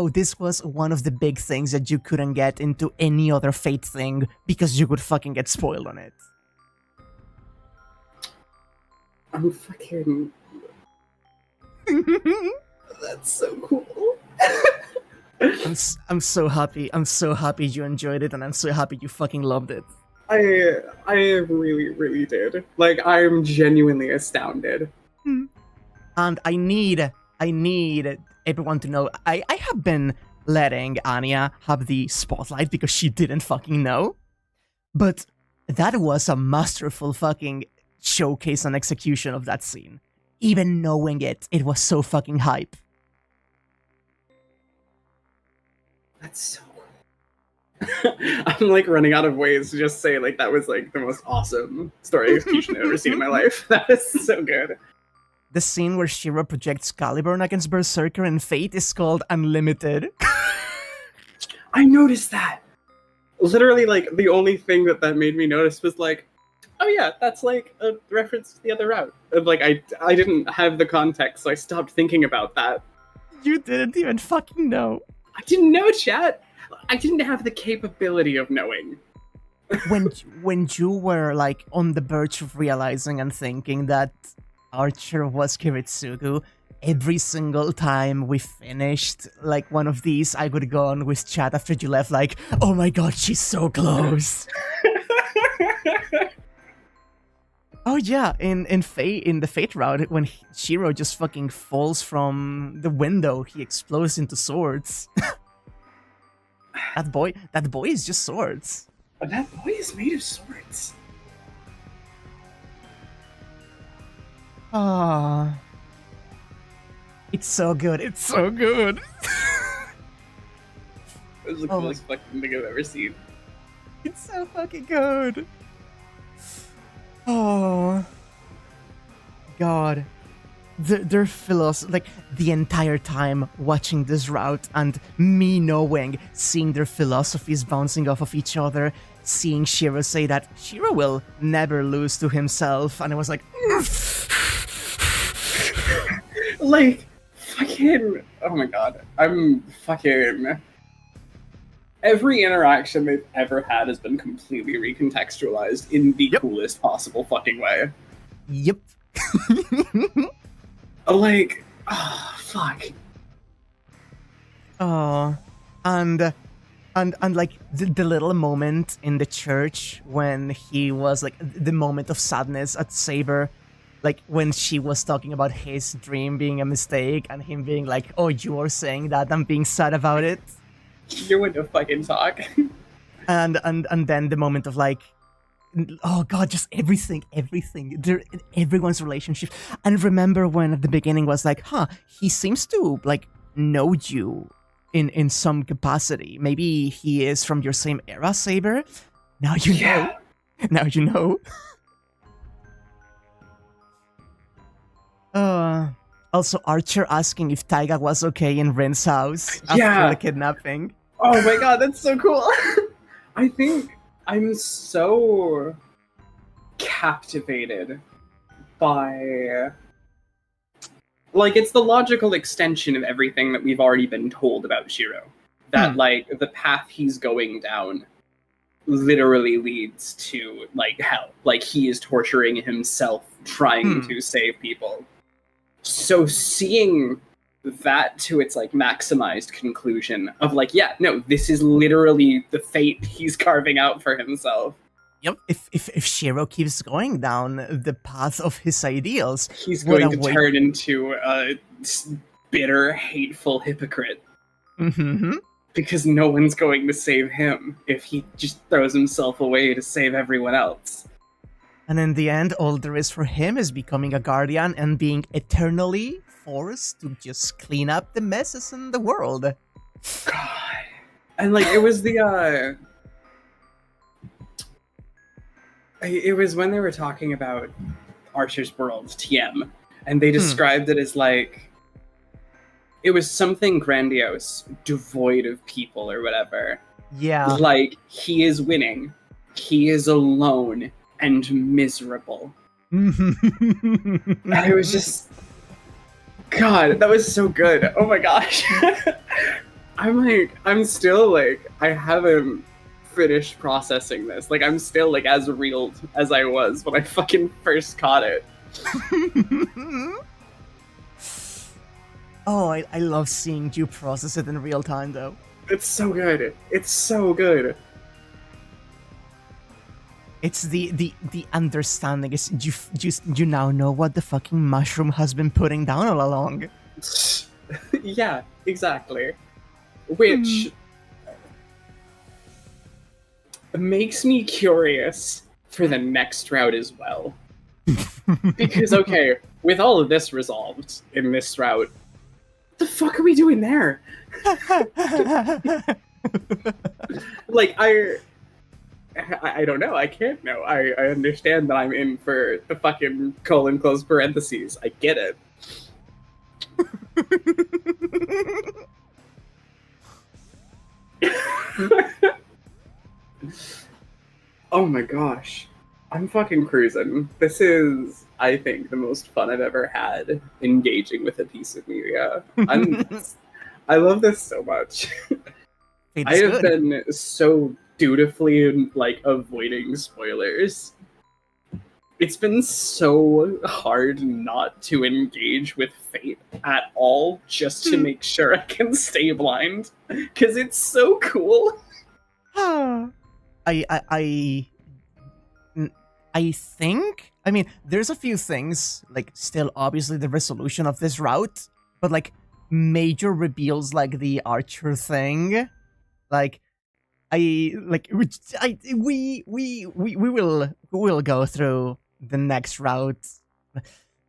this was one of the big things that you couldn't get into any other Fate thing because you would fucking get spoiled on it. I'm fucking... That's so cool. I'm so happy you enjoyed it, and I'm so happy you fucking loved it. I really, really did. Like, I'm genuinely astounded. And I need everyone to know, I have been letting Anya have the spotlight because she didn't fucking know. But that was a masterful fucking showcase and execution of that scene. Even knowing it was so fucking hype. That's so cool. I'm like running out of ways to just say like that was like the most awesome story execution I've ever seen in my life. That is so good. The scene where Shiro projects Caliburn against Berserker in Fate is called Unlimited. I noticed that. Literally, like, the only thing that made me notice was like, oh yeah, that's like a reference to the other route. And, like, I didn't have the context, so I stopped thinking about that. You didn't even fucking know. I didn't know, chat. I didn't have the capability of knowing. when you were like on the verge of realizing and thinking that Archer was Kiritsugu, every single time we finished like one of these, I would go on with chat after you left like, oh my god, she's so close. Oh yeah, in the Fate route, when Shiro just fucking falls from the window, he explodes into swords. That boy is just swords. But that boy is made of swords. Ah, it's so good. It's so good. It was the coolest fucking thing I've ever seen. It's so fucking good. Oh, God. Their philosophy, like the entire time watching this route and me knowing, seeing their philosophies bouncing off of each other, seeing Shiro say that Shiro will never lose to himself, and I was like, like, fucking, oh my god, I'm fucking... Every interaction they've ever had has been completely recontextualized in the coolest possible fucking way. Yep. Like, oh, fuck. Oh, and like the little moment in the church when he was like the moment of sadness at Saber, like when she was talking about his dream being a mistake and him being like, oh, you're saying that, I'm being sad about it. You want to fucking talk. and then the moment of like, oh god, just everything, everyone's relationship. And remember when at the beginning was like, he seems to like know you in some capacity. Maybe he is from your same era, Saber. Now you know. Now you know. Also, Archer asking if Taiga was okay in Rin's house after the kidnapping. Oh my god, that's so cool. I think I'm so captivated by, like, it's the logical extension of everything that we've already been told about Shiro. That, like, the path he's going down literally leads to, like, hell. Like, he is torturing himself trying to save people. So seeing that to its, like, maximized conclusion of, like, yeah, no, this is literally the fate he's carving out for himself. Yep. If Shiro keeps going down the path of his ideals, he's going to turn into a bitter, hateful hypocrite. Mm-hmm. Because no one's going to save him if he just throws himself away to save everyone else. And in the end, all there is for him is becoming a guardian and being eternally forced to just clean up the messes in the world. God. And, like, it was the, it was when they were talking about Archer's World, TM, and they described it as, like, it was something grandiose, devoid of people or whatever. Yeah. Like, he is winning, he is alone, and miserable. And it was just... God, that was so good. Oh my gosh. I'm still, like, I haven't finished processing this. Like, I'm still, like, as reeled as I was when I fucking first caught it. Oh, I love seeing you process it in real time, though. It's so good. It's so good. It's the understanding. Is you now know what the fucking mushroom has been putting down all along. Yeah, exactly. Which makes me curious for the next route as well. Because, okay, with all of this resolved in this route, what the fuck are we doing there? Like, I don't know. I can't know. I understand that I'm in for the fucking colon close parentheses. I get it. Oh my gosh. I'm fucking cruising. This is, I think, the most fun I've ever had engaging with a piece of media. I love this so much. I have been so dutifully, like, avoiding spoilers. It's been so hard not to engage with Fate at all, just to make sure I can stay blind, because it's so cool. I think, I mean, there's a few things, like, still obviously the resolution of this route, but, like, major reveals like the Archer thing, like, we will go through the next route.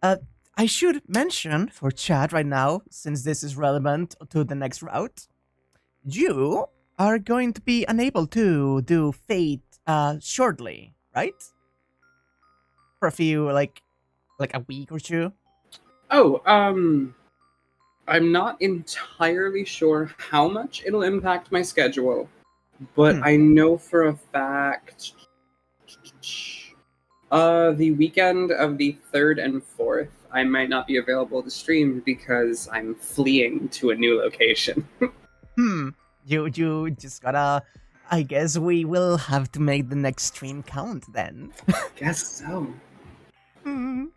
I should mention for chat right now, since this is relevant to the next route, you are going to be unable to do Fate shortly, right? For a few, like a week or two. Oh, I'm not entirely sure how much it'll impact my schedule, but I know for a fact the weekend of the 3rd and 4th, I might not be available to stream because I'm fleeing to a new location. You just gotta... I guess we will have to make the next stream count then. Guess so. I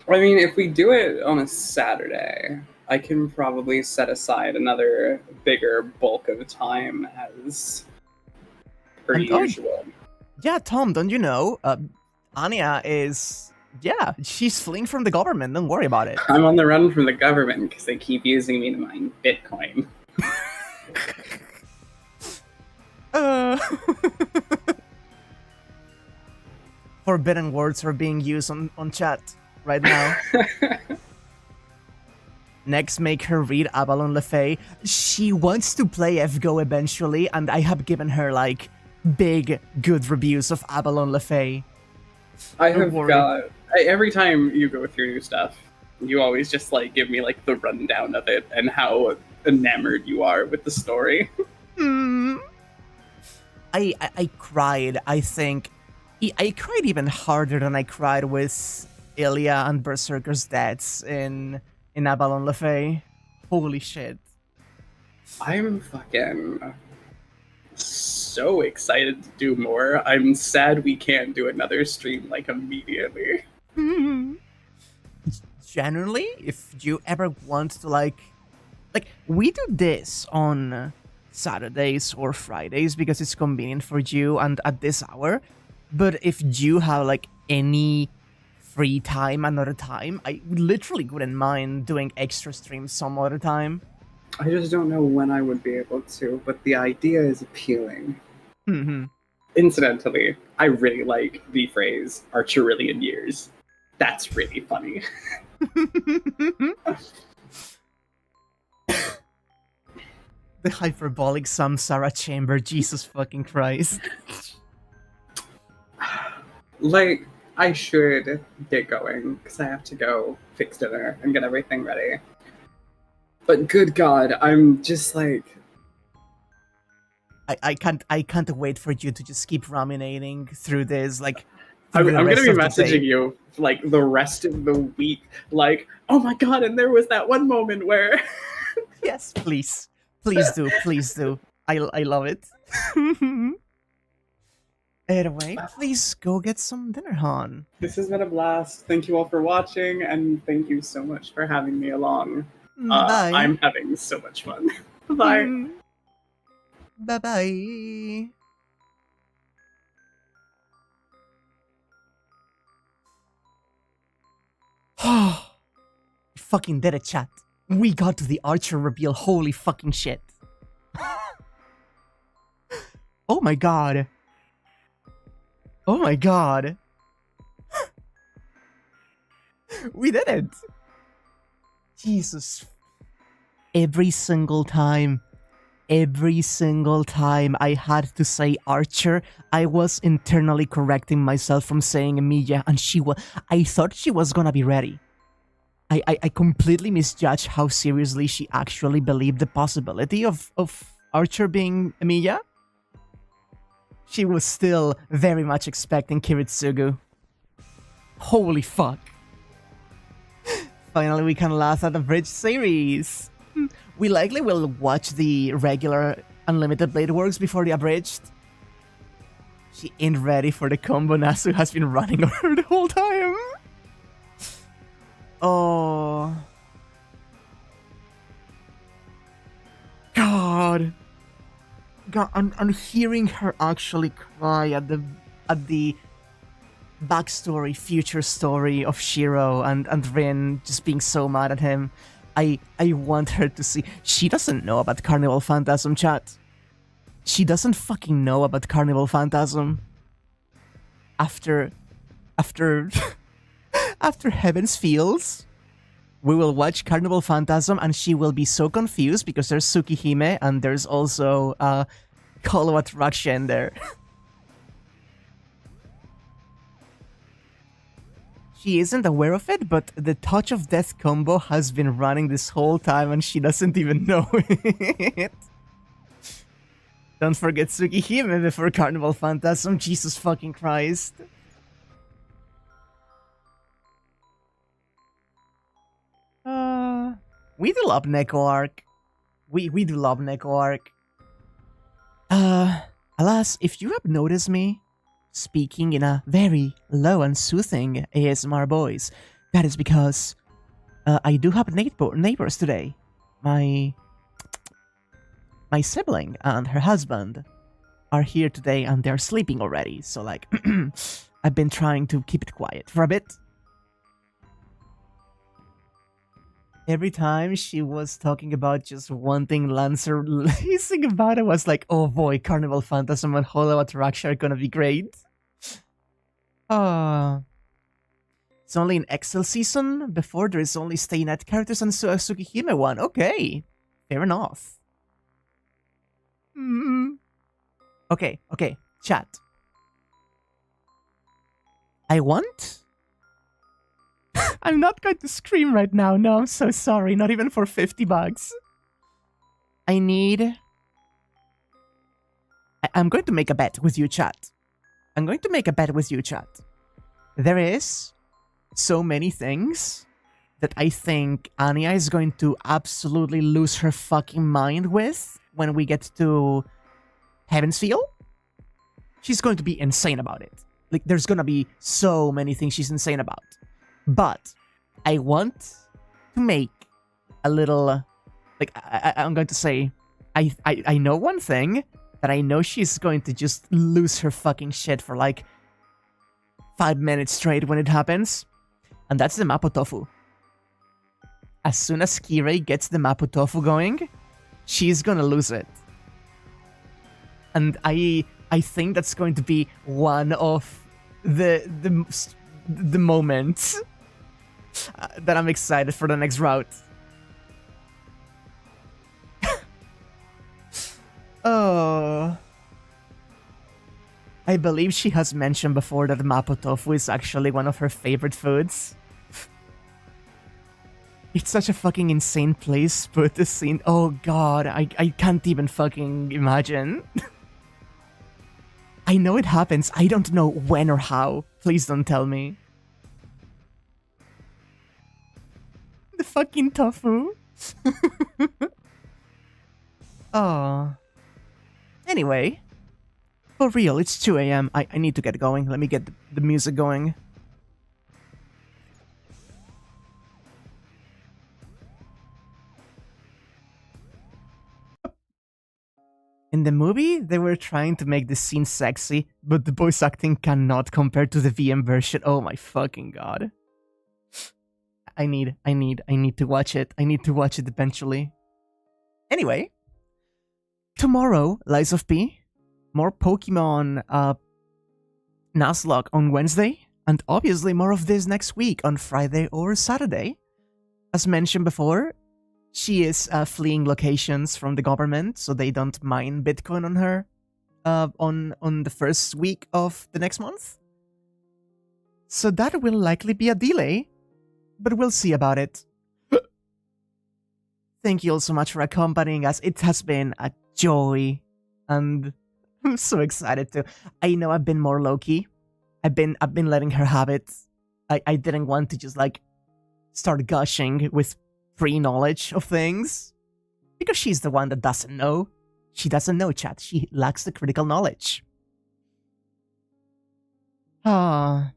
mean, if we do it on a Saturday, I can probably set aside another bigger bulk of time as per usual. Yeah, Tom, don't you know? Anya is... Yeah, she's fleeing from the government. Don't worry about it. I'm on the run from the government because they keep using me to mine Bitcoin. Forbidden words are being used on chat right now. Next, make her read Avalon LaFay. She wants to play FGO eventually, and I have given her, like, big, good reviews of Avalon LaFay. I have got... Every time you go through new stuff, you always just, like, give me, like, the rundown of it and how enamored you are with the story. I cried, I think, I cried even harder than I cried with Ilya and Berserker's deaths in Avalon Lefay. Holy shit. I'm fucking so excited to do more. I'm sad we can't do another stream like immediately. Generally, if you ever want to like we do this on Saturdays or Fridays because it's convenient for you and at this hour. But if you have like any free time another time, I literally wouldn't mind doing extra streams some other time. I just don't know when I would be able to, but the idea is appealing. Incidentally, I really like the phrase "Archerillion years." That's really funny. The hyperbolic samsara chamber, Jesus fucking Christ. Like, I should get going because I have to go fix dinner and get everything ready. But good God, I'm just like, I can't wait for you to just keep ruminating through this. Like, I'm through the gonna rest be of the messaging day. you like the rest of the week. Like, oh my God, and there was that one moment where. Yes, please, please do, please do. I love it. Anyway, please go get some dinner, Han. This has been a blast. Thank you all for watching, and thank you so much for having me along. Bye. I'm having so much fun. Bye. Bye bye. We fucking did it, chat. We got to the Archer reveal. Holy fucking shit. Oh my god. Oh my god. We did it. Jesus. Every single time I had to say Archer, I was internally correcting myself from saying Emilia, and I thought she was gonna be ready. I completely misjudged how seriously she actually believed the possibility of Archer being Emilia. She was still very much expecting Kiritsugu. Holy fuck. Finally, we can laugh at the bridge series. We likely will watch the regular Unlimited Blade Works before the abridged. She ain't ready for the combo Nasu has been running on her the whole time. Oh. God. I'm hearing her actually cry at the backstory, future story of Shiro and Rin just being so mad at him. I want her to see. She doesn't know about Carnival Phantasm, chat. She doesn't fucking know about Carnival Phantasm. After Heaven's Fields, we will watch Carnival Phantasm and she will be so confused because there's Tsukihime and there's also Call of Attraction there. She isn't aware of it, but the Touch of Death combo has been running this whole time and she doesn't even know it. Don't forget Tsukihime before Carnival Phantasm, Jesus fucking Christ. We do love Neko arc. We do love Neko arc. Alas, if you have noticed me speaking in a very low and soothing ASMR voice, that is because I do have neighbors today. My sibling and her husband are here today and they're sleeping already. So like, I've been trying to keep it quiet for a bit. Every time she was talking about just wanting Lancer racing about it, was like, oh boy, Carnival Phantasm and Hollow Attraction are gonna be great. It's only an Excel season. Before there is only Stay Night characters and Tsukihime one. Okay, fair enough. Okay, chat. I want... I'm not going to scream right now. No, I'm so sorry. Not even for $50. I need... I'm going to make a bet with you, chat. I'm going to make a bet with you, chat. There is so many things that I think Anya is going to absolutely lose her fucking mind with when we get to Heaven's Feel. She's going to be insane about it. Like, there's gonna be so many things she's insane about. But I want to make a little... Like, I'm going to say... I know one thing that I know she's going to just lose her fucking shit for like 5 minutes straight when it happens. And that's the Mapo Tofu. As soon as Kirei gets the Mapo Tofu going, she's gonna lose it. And I think that's going to be one of the moments that I'm excited for the next route. Oh. I believe she has mentioned before that Mapo Tofu is actually one of her favorite foods. It's such a fucking insane place, but the scene... Oh god, I can't even fucking imagine. I know it happens, I don't know when or how. Please don't tell me. The fucking tofu. Oh. Anyway. For real, it's 2 a.m. I need to get going. Let me get the music going. In the movie, they were trying to make the scene sexy, but the voice acting cannot compare to the VM version. Oh my fucking god. I need to watch it. I need to watch it eventually. Anyway. Tomorrow, Lies of P. More Pokemon Nuzlocke on Wednesday. And obviously more of this next week on Friday or Saturday. As mentioned before, she is fleeing locations from the government, so they don't mine Bitcoin on her on the first week of the next month. So that will likely be a delay, but we'll see about it. Thank you all so much for accompanying us. It has been a joy, and I'm so excited to. I know I've been more low-key. I've been letting her have it. I didn't want to just like start gushing with pre-knowledge of things, because she's the one that doesn't know. She doesn't know, chat. She lacks the critical knowledge. Ah,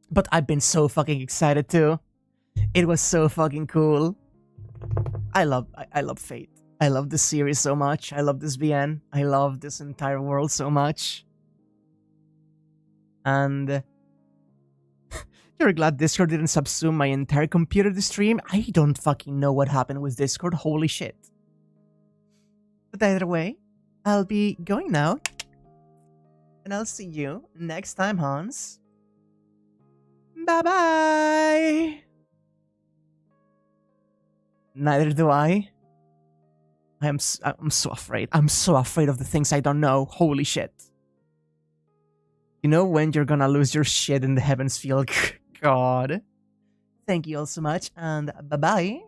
but I've been so fucking excited too. It was so fucking cool. I love Fate. I love this series so much. I love this VN. I love this entire world so much. And you're glad Discord didn't subsume my entire computer to stream? I don't fucking know what happened with Discord. Holy shit. But either way, I'll be going now. And I'll see you next time, Hans. Bye-bye! Neither do I. I'm so afraid. I'm so afraid of the things I don't know. Holy shit. You know when you're gonna lose your shit in the Heaven's Field? God. Thank you all so much, and bye-bye.